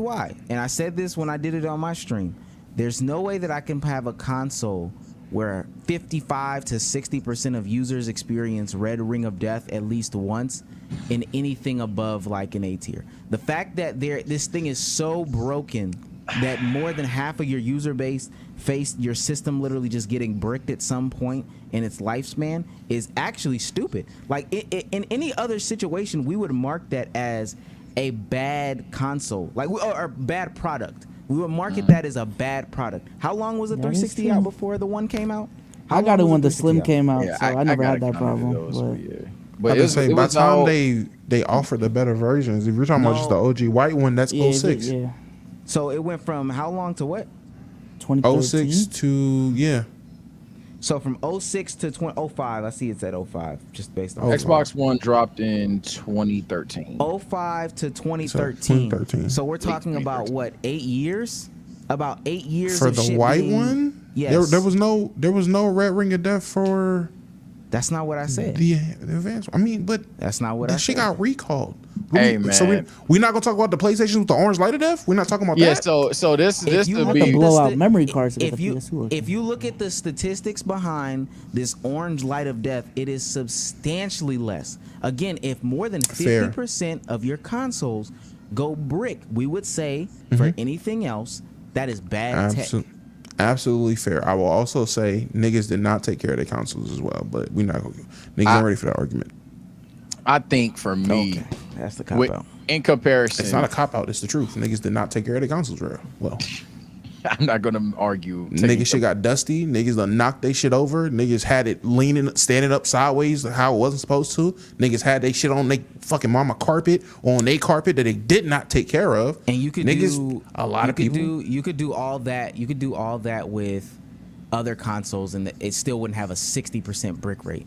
why. And I said this when I did it on my stream. There's no way that I can have a console where 55 to 60% of users experience Red Ring of Death at least once in anything above like an A tier. The fact that this thing is so broken that more than half of your user base faced your system literally just getting bricked at some point in its lifespan is actually stupid. Like in any other situation, we would mark that as a bad console, like or bad product. We would market that as a bad product. How long was the 360 out before the one came out? I got it when the Slim 360 out? came out, Yeah, so I never got had a that comment problem. to those, but yeah. I But was say by the was time all- they offered the better versions, if you're talking about just the OG white one, that's yeah, 06. yeah, So it went from how long to what? 2013. 06 to So from 06 to 05, I see it's at 05, just based on Xbox One dropped in 2013. 05 to 2013. 2013. So we're talking about what, 8 years? About 8 years for of the shit white being- one. Yes. There was no Red Ring of Death for That's not what I said. the advanced. I mean, but That's not what I that shit said. got recalled. Hey, So man. we're not gonna talk about the PlayStation with the orange light of death. We're not talking about Yeah, that. so this If you to look be at the blow out sti- memory cards to get if the you PS2. if you look at the statistics behind this orange light of death, it is substantially less. Again, if more than Fair. 50% of your consoles go brick, we would say for anything else that is bad tech. Absolutely fair. I will also say niggas did not take care of their consoles as well, but we're not gonna. Niggas ain't ready for that argument. I think for me, Okay, that's the cop with, out. in comparison, It's not a cop out. It's the truth. Niggas did not take care of their consoles real well. I'm not gonna argue. Niggas shit got dusty. Niggas done knocked they shit over. Niggas had it leaning, standing up sideways how it wasn't supposed to. Niggas had they shit on they fucking mama carpet or on they carpet that they did not take care of. And you could niggas, do a lot of people. You could do all that. You could do all that with other consoles, and it still wouldn't have a 60% brick rate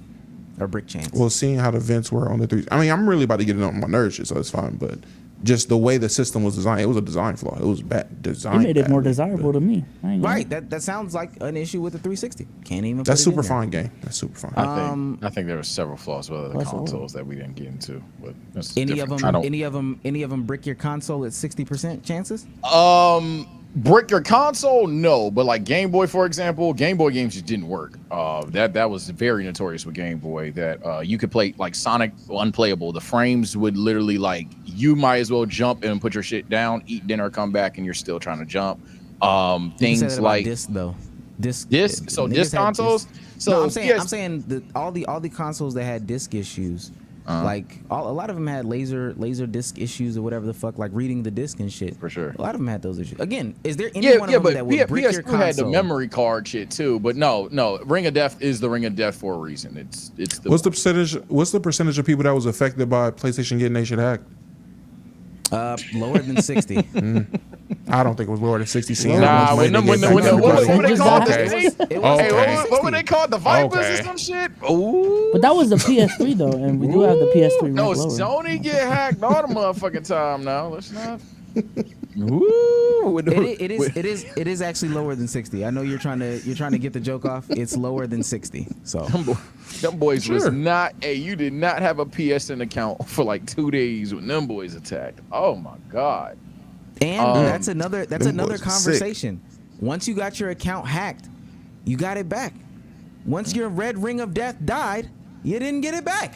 or brick chance. Well, seeing how the vents were on the 3, I mean, I'm really about to get it on my nerves, shit, so it's fine. But just the way the system was designed, it was a design flaw. It was bad design. It made it more badly, desirable but to me. I ain't gonna- Right. That sounds like an issue with the 360. Can't even. That's put it in super there. fine game. That's super fine. I think there were several flaws with other That's all. consoles that we didn't get into. But that's Any of different. them? Any of them brick your console at 60% chances? Brick your console? No, but like Game Boy, for example, Game Boy games just didn't work. That was very notorious with Game Boy. That you could play like Sonic unplayable. The frames would literally like you might as well jump and put your shit down, eat dinner, come back, and you're still trying to jump. Things like disc though. Disc consoles. So no, I'm saying that all the consoles that had disc issues. Like a lot of them had laser disc issues or whatever the fuck, like reading the disc and shit. For sure, a lot of them had those issues. Again, is there any one of them that would brick your console? had the memory card shit too, but no, Ring of Death is the Ring of Death for a reason. It's the What's the percentage of people that was affected by PlayStation getting their shit hacked? Lower than 60. I don't think it was lower than 60. Nah, what were they called? What were they called? The Vipers or some shit? Ooh. But that was the PS3 though, and we do have the PS3. No, Sony get hacked all the motherfucking time now. Let's not. Ooh. It is actually lower than 60. I know you're trying to get the joke off. It's lower than 60. So them boys was not. Hey, you did not have a PSN account for like 2 days when them boys attacked. Oh my god. And that's another conversation. Once you got your account hacked, you got it back. Once your red ring of death died, you didn't get it back.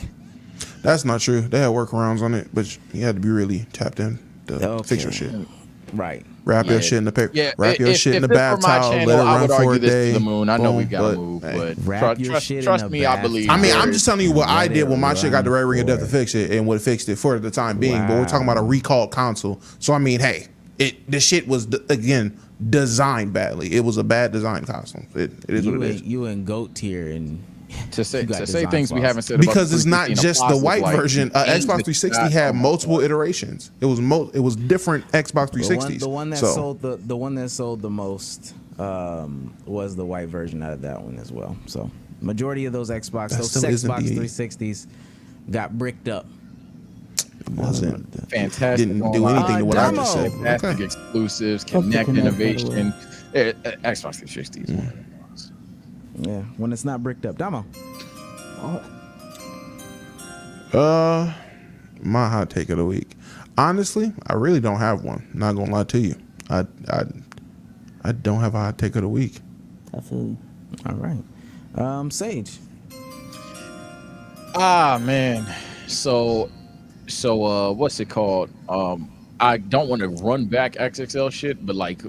That's not true. They had workarounds on it, but you had to be really tapped in to fix your shit. Right. Wrap your shit in the paper. Yeah, wrap your shit in the bath towel. Let it run for a day. The moon. I know we gotta move, but trust me, I believe. I mean, I'm just telling you what I did when my shit got the red ring of death to fix it, and what fixed it for the time being. But we're talking about a recalled console. So I mean, hey, the shit was again designed badly. It was a bad design console. It is what it is. You in GOAT tier and. To say things we haven't said because it's not just the white version. Xbox 360 had multiple iterations. It was different Xbox 360s. The one that sold the most was the white version out of that one as well. So majority of those Xbox 360s got bricked up. It wasn't fantastic. Didn't do anything to what I just said. Fantastic exclusives, Connect innovation. Xbox 360s. Yeah, when it's not bricked up. Damo. My hot take of the week. Honestly, I really don't have one. Not gonna lie to you. I don't have a hot take of the week. I feel you. All right. Sage. Man. So what's it called? I don't want to run back XXL shit, but like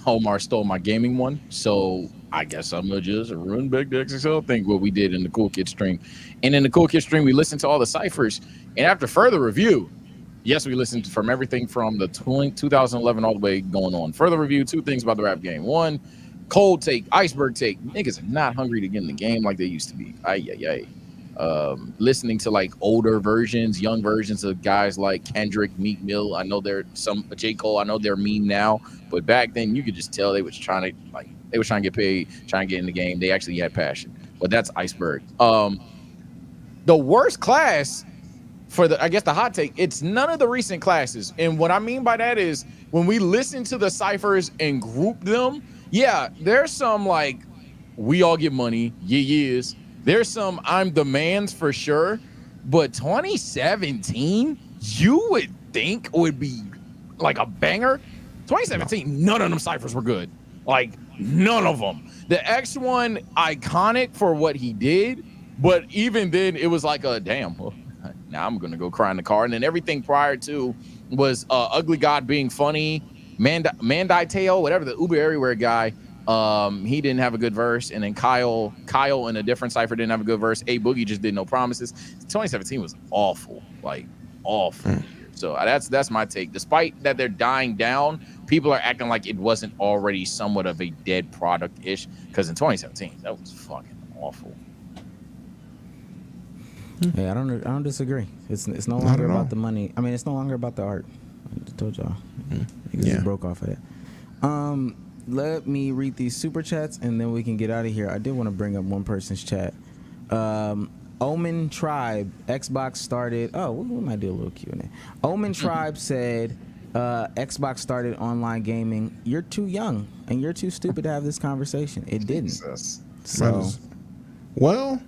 Omar stole my gaming one, so I guess I'm gonna just run back the XXL thing, what we did in the Cool Kid stream. And in the Cool Kid stream, we listened to all the ciphers, and after further review, yes, we listened from everything from the 2011 all the way going on. Further review, 2 things about the rap game. 1, cold take, iceberg take. Niggas are not hungry to get in the game like they used to be. Listening to like older versions, young versions of guys like Kendrick, Meek Mill. I know they're J. Cole. I know they're meme now, but back then you could just tell they was trying to get paid, trying to get in the game. They actually had passion. But that's iceberg. The worst class for the hot take, it's none of the recent classes. And what I mean by that is when we listen to the ciphers and group them, yeah, there's some like we all get money, yes. There's some I'm the man's for sure, but 2017, you would think would be like a banger. 2017, none of them ciphers were good. Like none of them. The X1 iconic for what he did, but even then it was like a damn. Well, now I'm gonna go cry in the car. And then everything prior to was Ugly God being funny, Mandai Teo, whatever the Uber Everywhere guy. He didn't have a good verse, and then Kyle in a different cipher didn't have a good verse. A Boogie just did No Promises. 2017 was awful, like awful. So that's my take. Despite that they're dying down, people are acting like it wasn't already somewhat of a dead product-ish. Because in 2017, that was fucking awful. Yeah, I don't disagree. It's no longer about the money. I mean, it's no longer about the art. I told y'all. You just broke off of that. Let me read these super chats and then we can get out of here. I did want to bring up one person's chat. Omen Tribe, Xbox started. Oh, we might do a little Q&A. Omen Tribe said, Xbox started online gaming. You're too young and you're too stupid to have this conversation. It didn't. So, well,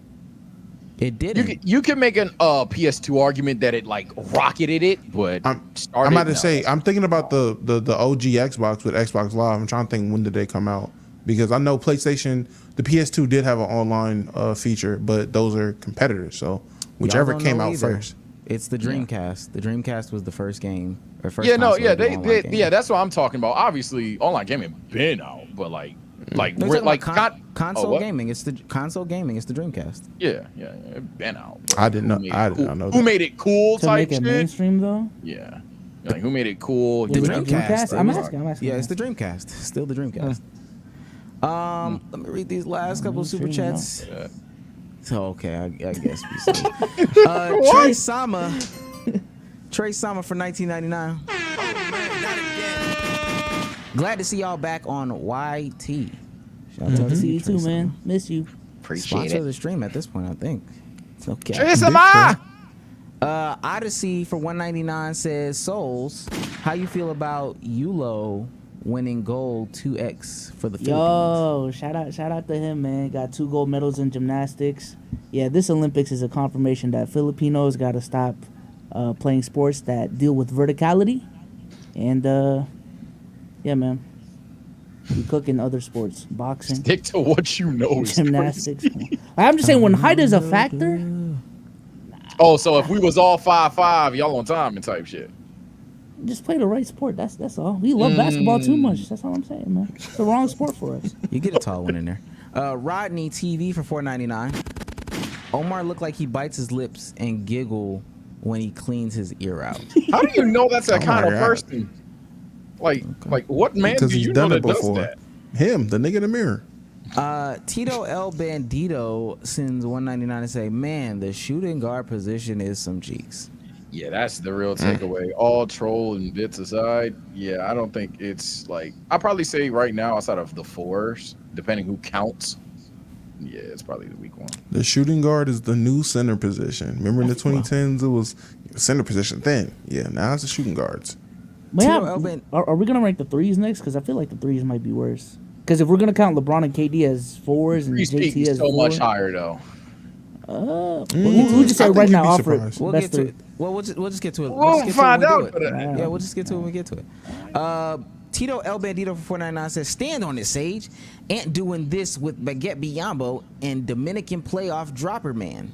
It didn't. You can make an PS2 argument that it like rocketed it, but I'm about to say I'm thinking about the OG Xbox with Xbox Live. I'm trying to think, when did they come out? Because I know PlayStation, the PS2 did have an online feature, but those are competitors. So whichever came out first. It's the Dreamcast. The Dreamcast was the first game. Or first that's what I'm talking about. Obviously, online gaming been out, but console gaming. It's the console gaming. It's the Dreamcast. Yeah, it been out. I did not know. Who made it cool? To make it mainstream though. Yeah, like who made it cool? The Dreamcast. I'm asking. Yeah, it's the Dreamcast. Still the Dreamcast. Let me read these last couple of super chats. So okay, I guess we see. Trey Sama for 1999. Glad to see y'all back on YT. Shout out to you too, man. Miss you. Appreciate Sponsor it. of the stream at this point, I think. It's okay. Trey Sama. Odyssey for 199 says, SOLZ, how you feel about Yulo winning gold 2X for the Philippines? Yo, shout out to him, man. Got 2 gold medals in gymnastics. Yeah, this Olympics is a confirmation that Filipinos got to stop playing sports that deal with verticality. And yeah, man, we cook in other sports, boxing. Stick to what you know. Gymnastics. I'm just saying, when height is a factor. Oh, so if we was all 5'5", y'all on time and type shit. Just play the right sport. That's all. We love basketball too much. That's all I'm saying, man. It's the wrong sport for us. You get a tall one in there. Rodney TV for $4.99. Omar looked like he bites his lips and giggle when he cleans his ear out. How do you know that's that kind of person? Like what man do you know that does that? Him, the nigga in the mirror. Tito El Bandito sends $1.99 to say, man, the shooting guard position is some cheeks. Yeah, that's the real takeaway. All troll and bits aside, yeah, I don't think it's like, I'll probably say right now, outside of the 4s, depending who counts, yeah, it's probably the weak one. The shooting guard is the new center position. Remember in the 2010s, it was center position then. Yeah, now it's the shooting guards. Are we going to rank the 3s next? Because I feel like the 3s might be worse. Because if we're going to count LeBron and KD as 4s and JT as 4s. So much higher, though. We'll just say right now, offer it. We'll get to it. Well, we'll just get to it. We'll find out. Yeah, we'll just get to it when we get to it. Tito El Bandito for $4.99 says, stand on it, Sage. Ant doing this with Baguette Biyombo and Dominican playoff dropper man.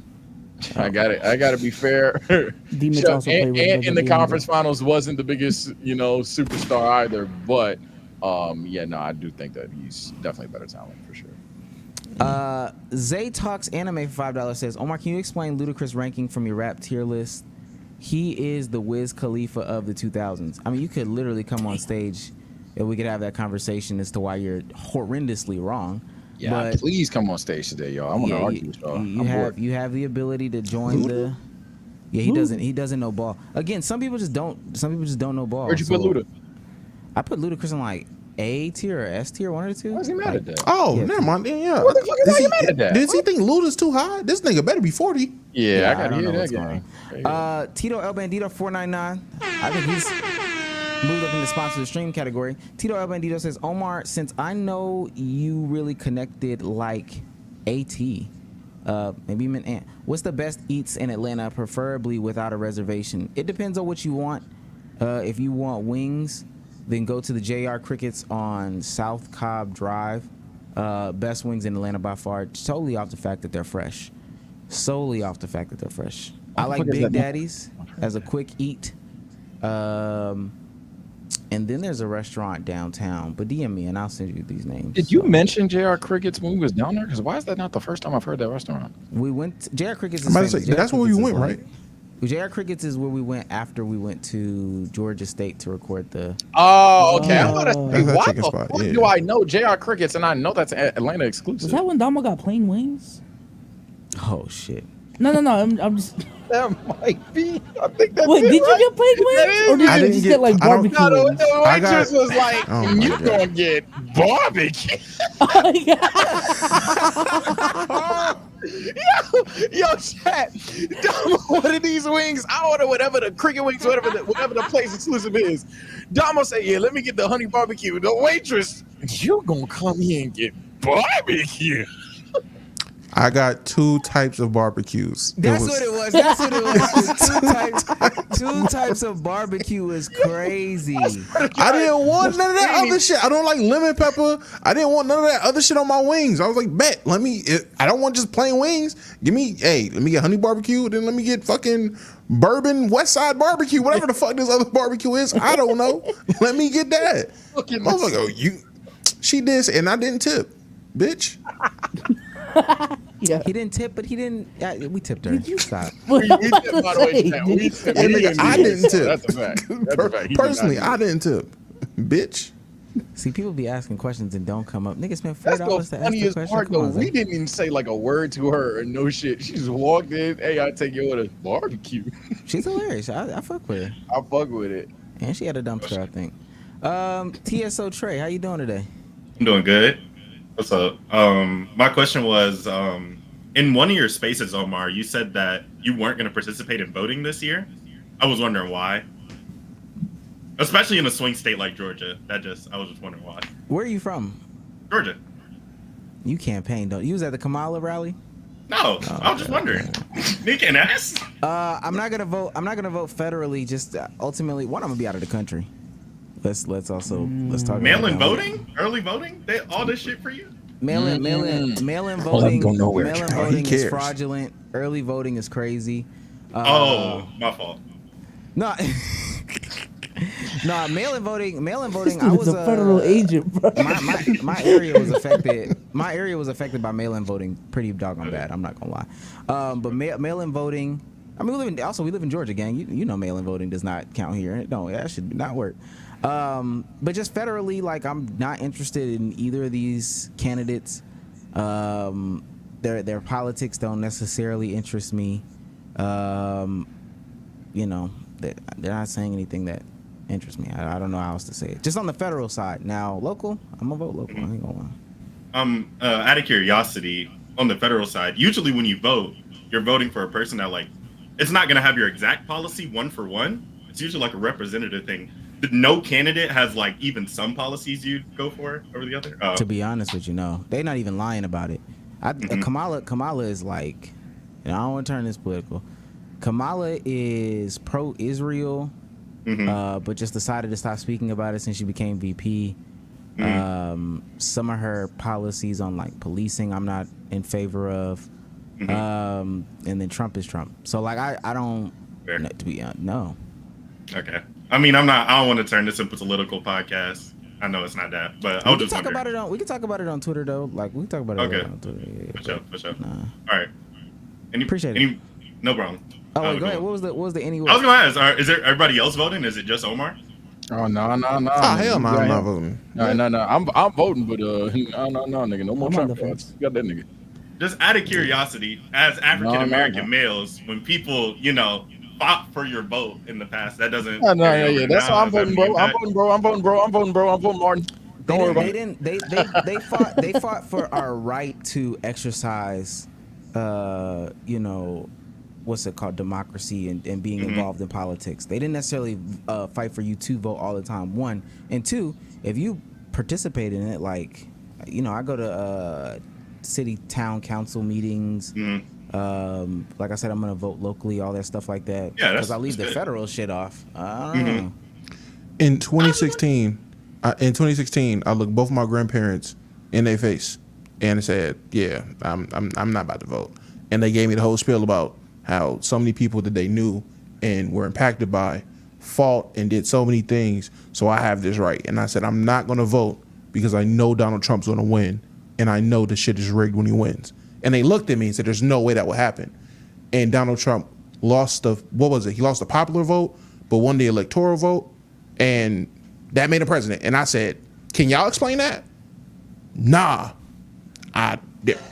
I got it. I got to be fair. Ant in the conference finals wasn't the biggest, superstar either. But yeah, no, I do think that he's definitely a better talent for sure. Zay Talks Anime for $5 says, Omar, can you explain Ludacris ranking from your rap tier list? He is the Wiz Khalifa of the 2000s. I mean, you could literally come on stage and we could have that conversation as to why you're horrendously wrong. Yeah, but please come on stage today, y'all. I want to argue with y'all. You have the ability to join the. Yeah, he doesn't know ball. Again, some people just don't know ball. Where'd you put Luda? I put Ludacris in like A tier or S tier, one of the two. Why is he mad at that? Oh, never mind. Yeah. What the fuck is he mad at that? Does he think Luda's too high? This nigga better be 40. Yeah, I gotta hear that guy. Tito El Bandito $4.99. I think he's moved up in the sponsor the stream category. Tito El Bandito says, Omar, since I know you really connected like AT, maybe you meant Ant, what's the best eats in Atlanta, preferably without a reservation? It depends on what you want. If you want wings, then go to the JR Crickets on South Cobb Drive. Best wings in Atlanta by far, solely off the fact that they're fresh. Solely off the fact that they're fresh. I like Big Daddy's as a quick eat. And then there's a restaurant downtown, but DM me and I'll send you these names. Did you mention JR Crickets when we was down there? Because why is that not the first time I've heard that restaurant? We went JR Crickets. That's where we went, right? JR Crickets is where we went after we went to Georgia State to record the. Oh, okay. I'm about to say, why the fuck do I know JR Crickets and I know that's Atlanta exclusive? Was that when Damo got plain wings? Oh shit. No. I'm just. That might be. I think that's. Wait, did you get plain wings, or did you just get like barbecue? No, wings? the waitress was like, "You gonna get barbecue?" Oh, yo, chat. Damo ordered these wings. I order whatever the cricket wings, whatever the place exclusive is. Damo said, "Yeah, let me get the honey barbecue." The waitress, "You gonna come here and get barbecue?" I got 2 types of barbecues. That's what it was. That's what it was. Two types of barbecue is crazy. I didn't want none of that other shit. I don't like lemon pepper. I didn't want none of that other shit on my wings. I was like, bet, I don't want just plain wings. Let me get honey barbecue, then let me get fucking bourbon West Side barbecue, whatever the fuck this other barbecue is. I don't know. Let me get that. I was like, she did, and I didn't tip, bitch. Yeah. He didn't tip, but he didn't. We tipped her. Did you stop? We tipped, by the way, Chat. We tipped. I didn't tip. That's a fact. That's a fact. Personally, I didn't tip, bitch. See, people be asking questions and don't come up. Niggas spent $4 That's to the ask the funniest question. part, Come though. on, We Zay. didn't even say like a word to her or no shit. She just walked in. Hey, I take you to barbecue. She's hilarious. I fuck with her. I fuck with it. And she had a dumpster, I think. TSO Trey, how you doing today? I'm doing good. What's up? My question was, in one of your spaces, Omar, you said that you weren't going to participate in voting this year. I was wondering why. Especially in a swing state like Georgia. I was just wondering why. Where are you from? Georgia. You campaigned, don't you? Was at the Kamala rally? No, I was just wondering. Nick and ass. I'm not gonna vote. I'm not gonna vote federally. Just ultimately, one, I'm gonna be out of the country. Let's talk. Mail-in voting, early voting, all this shit for you. Mail-in voting. Mail-in voting is fraudulent. Early voting is crazy. My fault. No. No, mail-in voting. This I dude's was a federal agent, bro. My area was affected. My area was affected by mail-in voting pretty doggone bad. I'm not gonna lie. But mail-in voting. I mean, we live in Georgia, gang. You know, mail-in voting does not count here. No, that should not work. But just federally, like, I'm not interested in either of these candidates. Their politics don't necessarily interest me. You know, they're not saying anything that interests me. I don't know how else to say it. Just on the federal side. Now, local, I'm gonna vote local. I ain't gonna lie. Out of curiosity, on the federal side, usually when you vote, you're voting for a person that, like, it's not gonna have your exact policy one for one. It's usually like a representative thing. No candidate has like even some policies you'd go for over the other. To be honest with you, no, they're not even lying about it. Kamala is like, and I don't want to turn this political. Kamala is pro-Israel, but just decided to stop speaking about it since she became VP. Some of her policies on like policing, I'm not in favor of. And then Trump is Trump. So like, I don't. Fair. To be no. Okay. I mean, I don't want to turn this into a political podcast. I know it's not that, but I was just wondering. We can talk about it on Twitter though. Like, we can talk about it on Twitter. Yeah, for sure. Nah. All right. Appreciate it. No problem. Oh, wait, go ahead. What was the anyway? I was going to ask, is there everybody else voting? Is it just Omar? Oh, no. Oh, hell no, I'm not voting. No. I'm voting, but no, nigga. No more Trump votes. You got that nigga. Just out of curiosity, as African American males, when people, fought for your vote in the past, that doesn't. Yeah. That's why I'm voting, bro. I'm voting Martin. Don't worry about it. They fought for our right to exercise, what's it called, democracy and being involved in politics. They didn't necessarily fight for you to vote all the time. One, and two, if you participate in it, like, I go to city town council meetings. Like I said, I'm gonna vote locally, all that stuff like that. Yeah, because I leave the federal shit off. I don't know. In 2016, I looked both my grandparents in their face and said, "Yeah, I'm not about to vote." And they gave me the whole spiel about how so many people that they knew and were impacted by fought and did so many things. So I have this right, and I said I'm not gonna vote because I know Donald Trump's gonna win, and I know the shit is rigged when he wins. And they looked at me and said, "There's no way that will happen." And Donald Trump lost He lost the popular vote, but won the electoral vote, and that made him president. And I said, "Can y'all explain that?" Nah.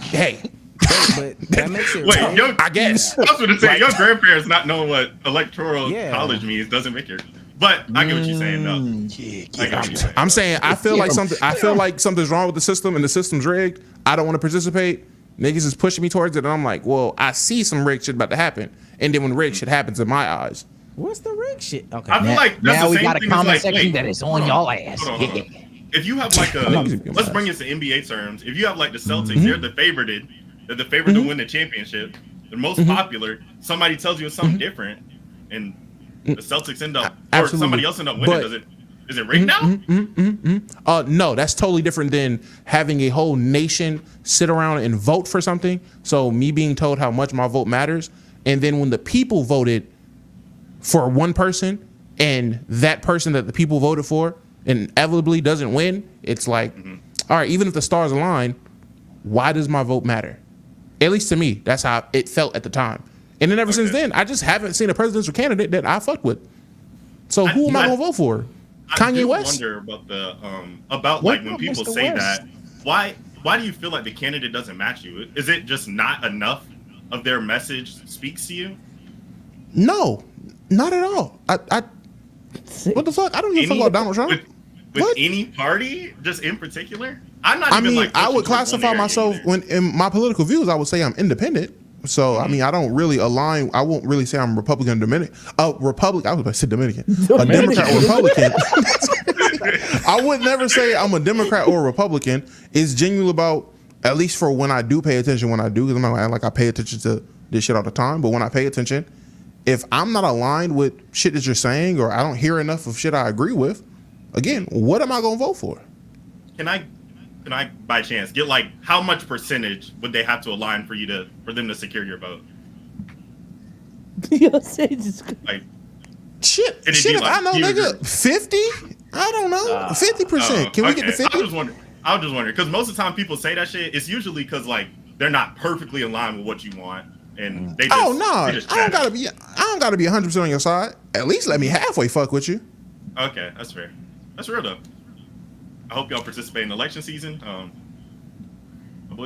Hey. But that makes it. I guess. I was going to say, your grandparents not knowing what electoral college means doesn't make it. But I get what you're saying, though. I get what you're saying. I'm saying I feel like something's wrong with the system and the system's rigged. I don't want to participate. Niggas is pushing me towards it, and I'm like, well, I see some rigged shit about to happen. And then when rigged shit happens in my eyes. What's the rig shit? Okay. I feel like that's now the we same got a thing comment as section that is on y'all ass. Hold on. If you have like let's bring it to NBA terms. If you have like the Celtics, they're the favorited, They're the favorite to win the championship. They're most popular. Somebody tells you it's something different, and the Celtics end up, or somebody else end up winning. Is it rigged now? No, that's totally different than having a whole nation sit around and vote for something. So me being told how much my vote matters, and then when the people voted for one person, and that person that the people voted for inevitably doesn't win, it's like, all right, even if the stars align, why does my vote matter? At least to me, that's how it felt at the time. And then ever since then, I just haven't seen a presidential candidate that I fuck with. So who am I gonna vote for? Kanye West? I wonder about like when people say that. Why do you feel like the candidate doesn't match you? Is it just not enough of their message speaks to you? No, not at all. What the fuck? I don't give a fuck about Donald Trump. With any party, just in particular? I would classify myself in my political views. I would say I'm independent. So I mean, I don't really align. I won't really say I'm Republican or Dominican. Republican. I was about to say Dominican. A Democrat or Republican. I would never say I'm a Democrat or a Republican. It's genuine about, at least for when I do pay attention. When I do, because I'm not gonna act like I pay attention to this shit all the time. But when I pay attention, if I'm not aligned with shit that you're saying, or I don't hear enough of shit I agree with, again, what am I gonna vote for? Can I by chance get like how much percentage would they have to align for them to secure your vote? Yo, Sage is like shit. If I know, nigga, 50? I don't know, 50%. Can we get to 50? I was just wondering because most of the time people say that shit, it's usually because like they're not perfectly aligned with what you want, and they just I don't gotta be 100% on your side. At least let me halfway fuck with you. Okay, that's fair. That's real though. I hope y'all participate in election season.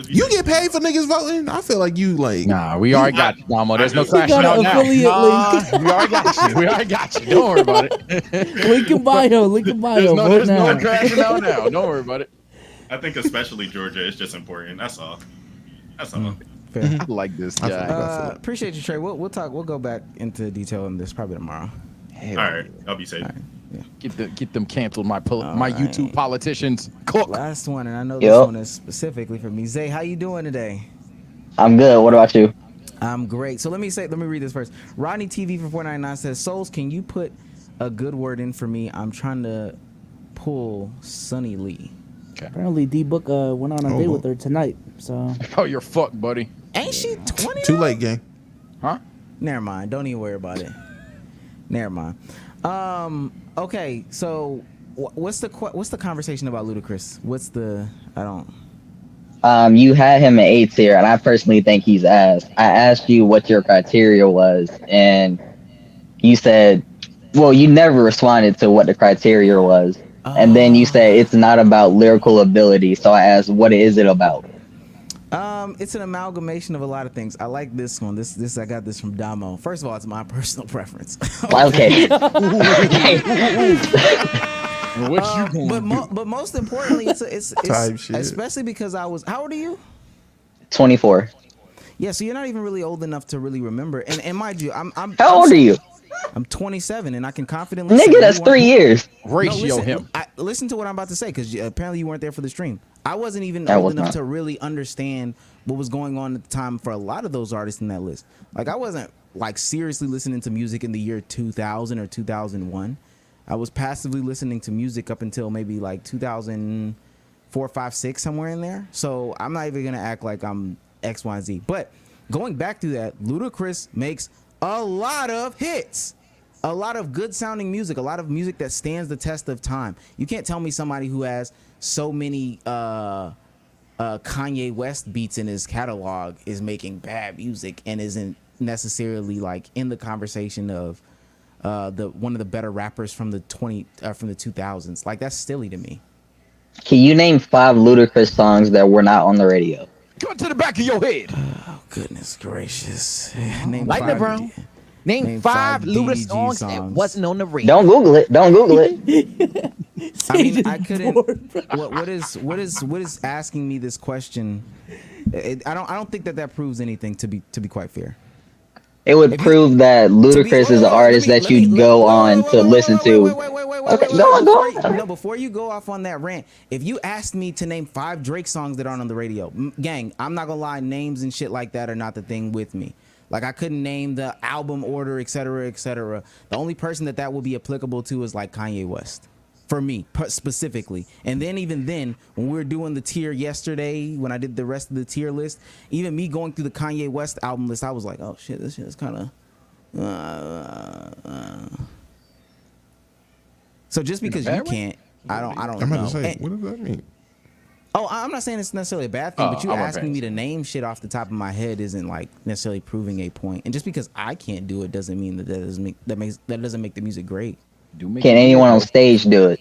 You get paid for niggas voting? I feel like you like. Nah, we already got you, Damo. There's no crashing out now. We already got you. We already got you. Don't worry about it. Link in bio. There's no crashing out now. Don't worry about it. I think especially Georgia is just important. That's all. Fair. I like this guy. Appreciate you, Trey. We'll talk. We'll go back into detail on this probably tomorrow. All right. I'll be safe. Yeah. Get them canceled, my YouTube politicians. Cook. Last one, and I know this one is specifically for me. Zay, how you doing today? I'm good. What about you? I'm great. So let me read this first. Rodney TV for 499 says, SOLZ, can you put a good word in for me? I'm trying to pull Sunny Lee. Okay. Apparently D-Book went on a date with her tonight. So oh, you're fucked, buddy. Ain't she 20? Too late, gang. Huh? Never mind. Don't even worry about it. Never mind. Okay, so what's the conversation about Ludacris? You had him in A tier, and I personally think he's ass. I asked you what your criteria was, and you said, well, you never responded to what the criteria was. And then you said it's not about lyrical ability. So I asked, what is it about? It's an amalgamation of a lot of things. I like this one. This I got this from Damo. First of all, it's my personal preference. Okay. But most importantly, it's especially because I was. How old are you? 24. Yeah, so you're not even really old enough to really remember. And mind you, I'm. How old are you? I'm 27, and I can confidently say nigga, that's 3 years. Listen to what I'm about to say, because apparently you weren't there for the stream. I wasn't even old enough to really understand what was going on at the time for a lot of those artists in that list. Like, I wasn't like seriously listening to music in the year 2000 or 2001. I was passively listening to music up until maybe like 2004, 5, 6, somewhere in there. So I'm not even gonna act like I'm X, Y, and Z. But going back to that, Ludacris makes a lot of hits, a lot of good sounding music, a lot of music that stands the test of time. You can't tell me somebody who has so many Kanye West beats in his catalog is making bad music and isn't necessarily like in the conversation of one of the better rappers from the 2000s. Like, that's silly to me. Can you name 5 Ludacris songs that were not on the radio? Go to the back of your head. Oh, goodness gracious. Name like five, LeBron. Name 5 Ludacris songs that wasn't on the radio. Don't Google it. I mean, I couldn't. What is asking me this question? I don't think that proves anything. To be quite fair. It would prove that Ludacris is an artist that you'd go on to listen to. Okay, go on. No, before you go off on that rant, if you asked me to name 5 Drake songs that aren't on the radio, gang, I'm not gonna lie, names and shit like that are not the thing with me. Like, I couldn't name the album order, etc., etc. The only person that would be applicable to is like Kanye West. For me, specifically. And then even then, when we were doing the tier yesterday, when I did the rest of the tier list, even me going through the Kanye West album list, I was like, oh shit, this shit is kind of... So just because you can't, I don't know. I'm about to say, what does that mean? Oh, I'm not saying it's necessarily a bad thing, but you asking me to name shit off the top of my head isn't like necessarily proving a point. And just because I can't do it doesn't mean that doesn't make the music great. Can anyone on stage do it?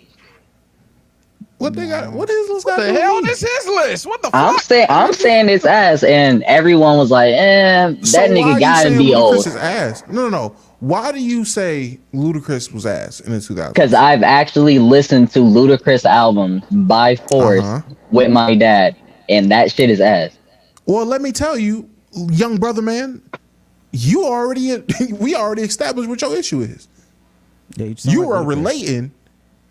What they got? What his list? What the hell? This his list. What the fuck? I'm saying it's ass, and everyone was like, that nigga gotta be old. Ass? No. Why do you say Ludacris was ass in the 2000s? Because I've actually listened to Ludacris albums by force with my dad, and that shit is ass. Well, let me tell you, young brother, man, we already established what your issue is. Yeah, you are relating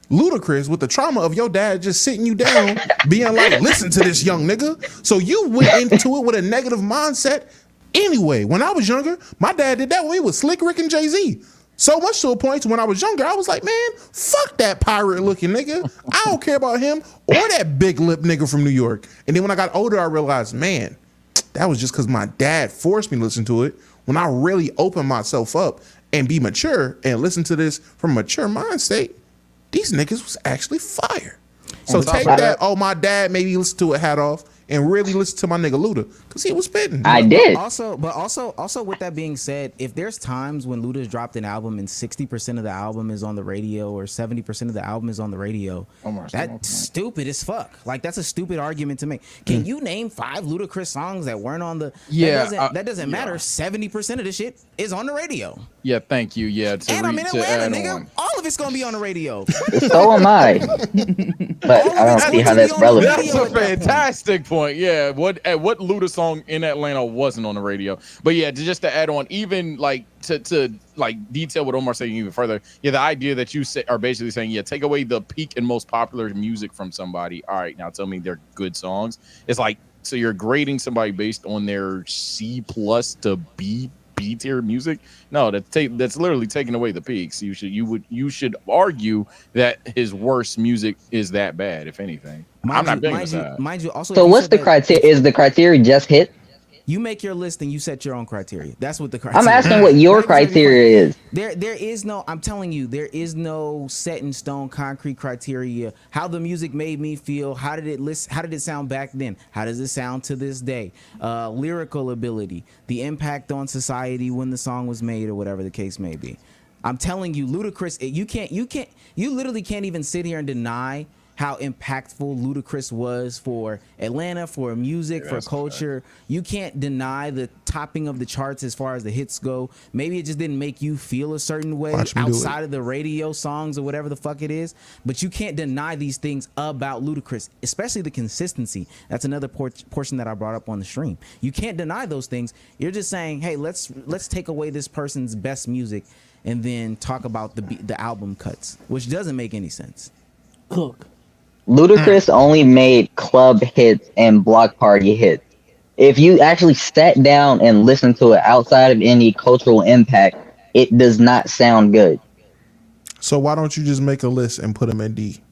Ludacris with the trauma of your dad just sitting you down, being like, listen to this young nigga. So you went into it with a negative mindset. Anyway, when I was younger, my dad did that when he was Slick Rick and Jay-Z. So much to a point when I was younger, I was like, man, fuck that pirate looking nigga. I don't care about him or that big lip nigga from New York. And then when I got older, I realized, man, that was just because my dad forced me to listen to it. When I really open myself up and be mature and listen to this from a mature mind state, these niggas was actually fire. So take that, my dad maybe listen to it hat off, and really listen to my nigga Luda, because he was spitting. I did. Also with that being said, if there's times when Luda's dropped an album and 60% of the album is on the radio or 70% of the album is on the radio, that's stupid as fuck. Like, that's a stupid argument to make. Can you name 5 Ludacris songs that weren't on the... that doesn't matter. 70% of the shit is on the radio. Yeah, thank you. Yeah, and I'm in Atlanta, nigga. All of it's gonna be on the radio. So am I. But I don't see how that's relevant. That's a fantastic point. Yeah, what Luda song in Atlanta wasn't on the radio? But yeah, just to add on, even like to like detail what Omar's saying even further. Yeah, the idea that you are basically saying, yeah, take away the peak and most popular music from somebody. All right, now tell me they're good songs. It's like, so you're grading somebody based on their C+ to B tier music. No, that's literally taking away the peaks. You should argue that his worst music is that bad, if anything. I'm not being mind you, also. So what's the criteria? Is the criteria just hit? You make your list and you set your own criteria. That's what the criteria. I'm asking what your criteria is. There is no. I'm telling you, there is no set in stone, concrete criteria. How the music made me feel. How did it sound back then? How does it sound to this day? Lyrical ability, the impact on society when the song was made, or whatever the case may be. I'm telling you, Ludacris. You literally can't even sit here and deny how impactful Ludacris was for Atlanta, for music, for culture. You can't deny the topping of the charts as far as the hits go. Maybe it just didn't make you feel a certain way outside of the radio songs or whatever the fuck it is. But you can't deny these things about Ludacris, especially the consistency. That's another portion that I brought up on the stream. You can't deny those things. You're just saying, hey, let's take away this person's best music and then talk about the album cuts, which doesn't make any sense. Cook. Ludacris only made club hits and block party hits. If you actually sat down and listened to it outside of any cultural impact, it does not sound good. So why don't you just make a list and put them in D?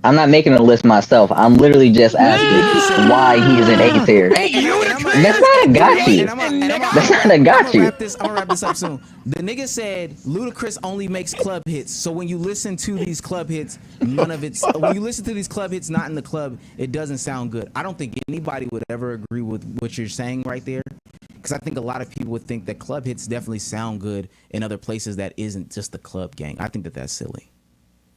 I'm not making a list myself. I'm literally just asking why he is in A tier. That's not a got you. That's not a got you. I'm gonna wrap this up soon. The nigga said Ludacris only makes club hits. So when you listen to these club hits, when you listen to these club hits not in the club, it doesn't sound good. I don't think anybody would ever agree with what you're saying right there. Because I think a lot of people would think that club hits definitely sound good in other places that isn't just the club gang. I think that that's silly.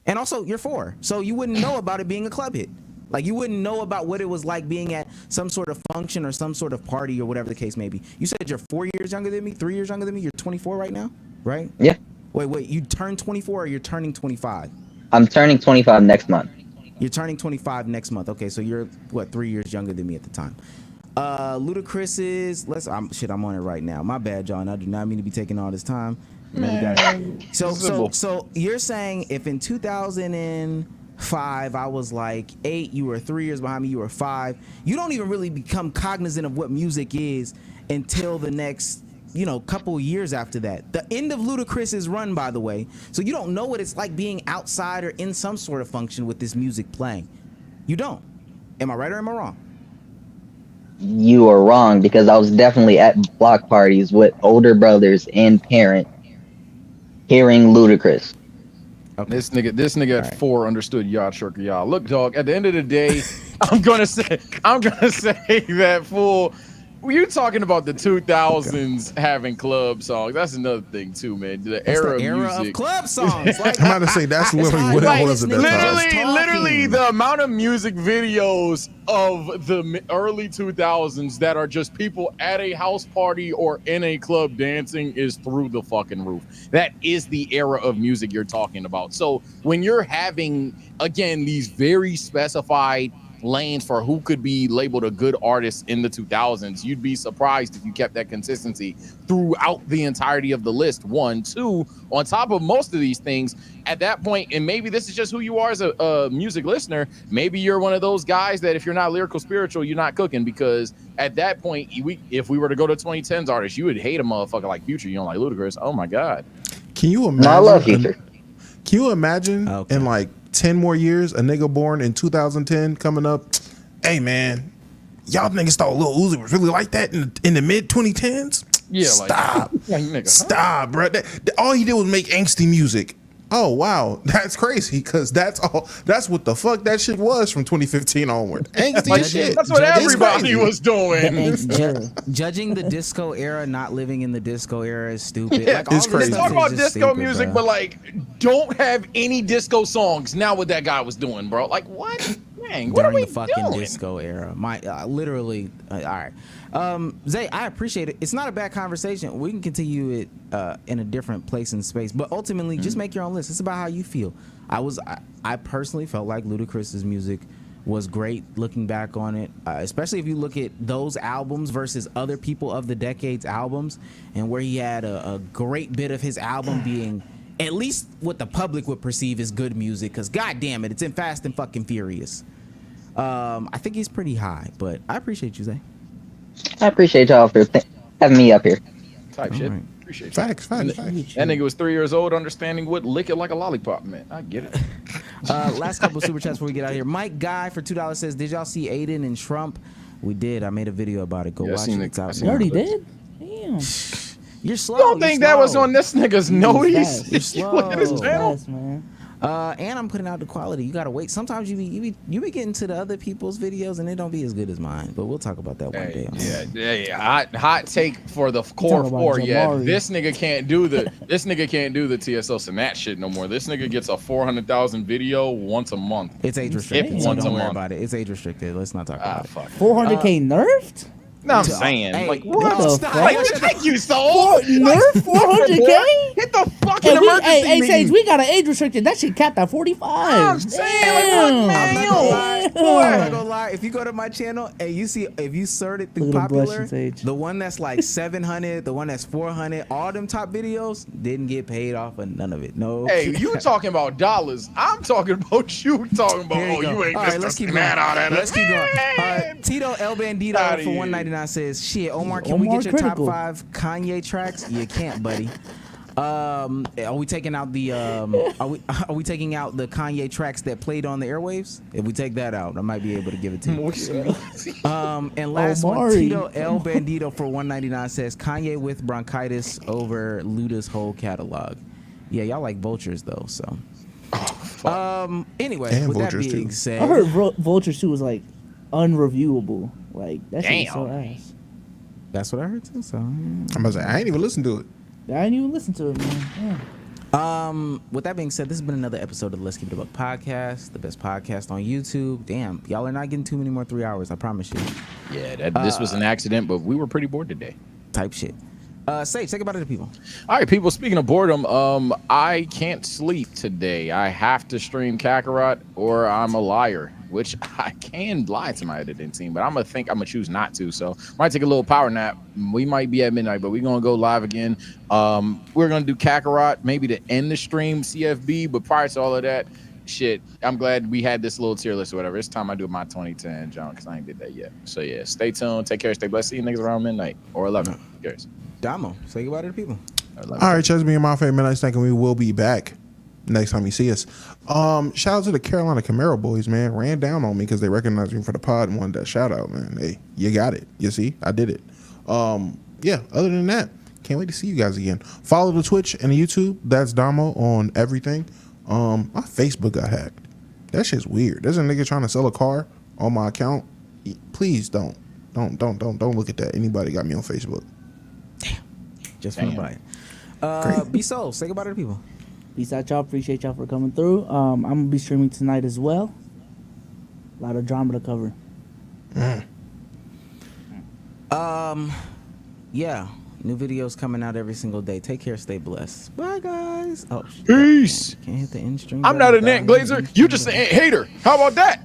And also, you're 4, so you wouldn't know about it being a club hit. Like, you wouldn't know about what it was like being at some sort of function or some sort of party or whatever the case may be. You said you're 4 years younger than me, 3 years younger than me. You're 24 right now, right? Yeah. Wait, you turned 24 or you're turning 25? I'm turning 25 next month. You're turning 25 next month. Okay, so you're, 3 years younger than me at the time. Ludacris is I'm on it right now. My bad, John. I do not mean to be taking all this time. So you're saying if in 2005 I was like 8, you were 3 years behind me, you were 5. You don't even really become cognizant of what music is until the next, couple years after that. The end of Ludacris's run, by the way. So you don't know what it's like being outside or in some sort of function with this music playing. You don't. Am I right or am I wrong? You are wrong, because I was definitely at block parties with older brothers and parents hearing Ludacris. Okay. This nigga at 4 understood Yard Shirker y'all. Look, dog, at the end of the day, I'm gonna say that fool. You talking about the 2000s having club songs? That's another thing too, man. The era of music. Of club songs. Like, I'm about to say that's literally what it was at that time. Literally, the amount of music videos of the early 2000s that are just people at a house party or in a club dancing is through the fucking roof. That is the era of music you're talking about. So when you're having, again, these very specified lanes for who could be labeled a good artist in the 2000s, you'd be surprised if you kept that consistency throughout the entirety of the list. 1, 2, on top of most of these things at that point, and maybe this is just who you are as a music listener, maybe you're one of those guys that if you're not lyrical spiritual, you're not cooking, because at that point, if we were to go to 2010s artists, you would hate a motherfucker like Future. You don't like Ludacris. Oh my God. Can you imagine? No, I love Future. Can you imagine in like 10 more years, a nigga born in 2010 coming up, hey man, y'all niggas thought Lil Uzi was really like that in the mid 2010s? Yeah, stop, like, stop, bro. All he did was make angsty music. Oh wow, that's crazy, because that's what the fuck that shit was from 2015 onward. Angsty shit. That's what everybody was doing. Judging the disco era, not living in the disco era is stupid. Yeah, like, it's crazy. Talk about disco stupid, music, bro. but like, don't have any disco songs. Now what that guy was doing, bro? Like, what? Dang, what during are we the fucking doing? disco era. Literally. All right. Zay, I appreciate it. It's not a bad conversation. We can continue it in a different place and space, but ultimately just make your own list. It's about how you feel. I personally felt like Ludacris's music was great looking back on it, especially if you look at those albums versus other people of the decade's albums, and where he had a great bit of his album being at least what the public would perceive as good music, because god damn it, it's in Fast and fucking Furious. I think he's pretty high, but I appreciate you, Zay. I appreciate y'all for having me up here. Type shit. Right. Appreciate you. Facts. That nigga was 3 years old, understanding what lick it like a lollipop meant. I get it. Last couple of super chats before we get out of here. Mike Guy for $2 says, "Did y'all see Aiden and Trump?" We did. I made a video about it. Go watch it. It's out. You already did? Damn. You're slow. I don't think that was on this nigga's notice. You're slow. His channel. Fast, man. And I'm putting out the quality. You gotta wait. Sometimes you be getting to the other people's videos and it don't be as good as mine. But we'll talk about that one day. Yeah. Hot take for the core 4. Yeah, this nigga can't do the TSO Sanat shit no more. This nigga gets a 400,000 video once a month. It's age restricted. So Once don't a worry month. about it. It's age restricted. Let's not talk about it. Fuck. 400K nerfed? No, I'm saying, hey, like, what the stop. fuck? Like, thank you, Soul. Nerf 400K? Hit the fucking emergency Hey, meeting. Sage, we got an age restricted. That shit capped at 45. I'm saying, like, I'm not gonna man, lie. If you go to my channel and you see, if you search it through Look at him popular, blushing, Sage. the one that's like 700, the one that's 400, all them top videos didn't get paid off of none of it. No. Hey, you talking about dollars? I'm talking about you talking about. Here you go. You ain't All right, let's keep going. Let's keep going. Tito El Bandito Outta for here. $1.99 says, "Shit, Omar, can we get your critical. top 5 Kanye tracks?" You can't, buddy. Are we taking out the are we taking out the Kanye tracks that played on the airwaves? If we take that out, I might be able to give it to you. And last one, Omari. Tito El Bandito for $1.99 says, "Kanye with bronchitis over Luda's whole catalog." Yeah, y'all like vultures though, so. Anyway, And with that Vultures, being too. said, I heard Vultures 2 was like unreviewable. Like, that shit was so ass. that's what I heard too. So I'm about to say, I ain't even listened to it. I didn't even listen to it, man. Yeah. with that being said, this has been another episode of the Let's Keep It a Buck podcast, the best podcast on YouTube. Damn, y'all are not getting too many more 3 hours, I promise you. Yeah, this was an accident, but we were pretty bored today. Type shit. Sage, take about it to people. All right, people. Speaking of boredom, I can't sleep today. I have to stream Kakarot, or I'm a liar. which I can lie to my editing team, but I'm gonna choose not to. So might take a little power nap. We might be at midnight, but we're gonna go live again. We're gonna do Kakarot maybe to end the stream, CFB. But prior to all of that, shit, I'm glad we had this little tier list or whatever. It's time I do my 2010 John, because I ain't did that yet. So yeah, stay tuned, take care, stay blessed. See you niggas around midnight or 11. Who cares? Damo, say goodbye to the people. All right, Chesby and my favorite Midnight Snack, and we will be back next time you see us. Shout out to the Carolina Camaro boys, man. Ran down on me because they recognized me for the pod and wanted that shout out, man. Hey, you got it. You see, I did it. Yeah, other than that, can't wait to see you guys again. Follow the Twitch and the YouTube. That's Damo on everything. My Facebook got hacked. That shit's weird. There's a nigga trying to sell a car on my account. Please don't look at that. Anybody got me on Facebook? Just want to buy it. Be Soul, say goodbye to the people. Peace out, y'all. Appreciate y'all for coming through. I'm gonna be streaming tonight as well. A lot of drama to cover. Yeah, new videos coming out every single day. Take care, stay blessed. Bye, guys. Oh, peace. Can't hit the end stream. I'm not an Ant Glazer. You just an Ant hater. How about that?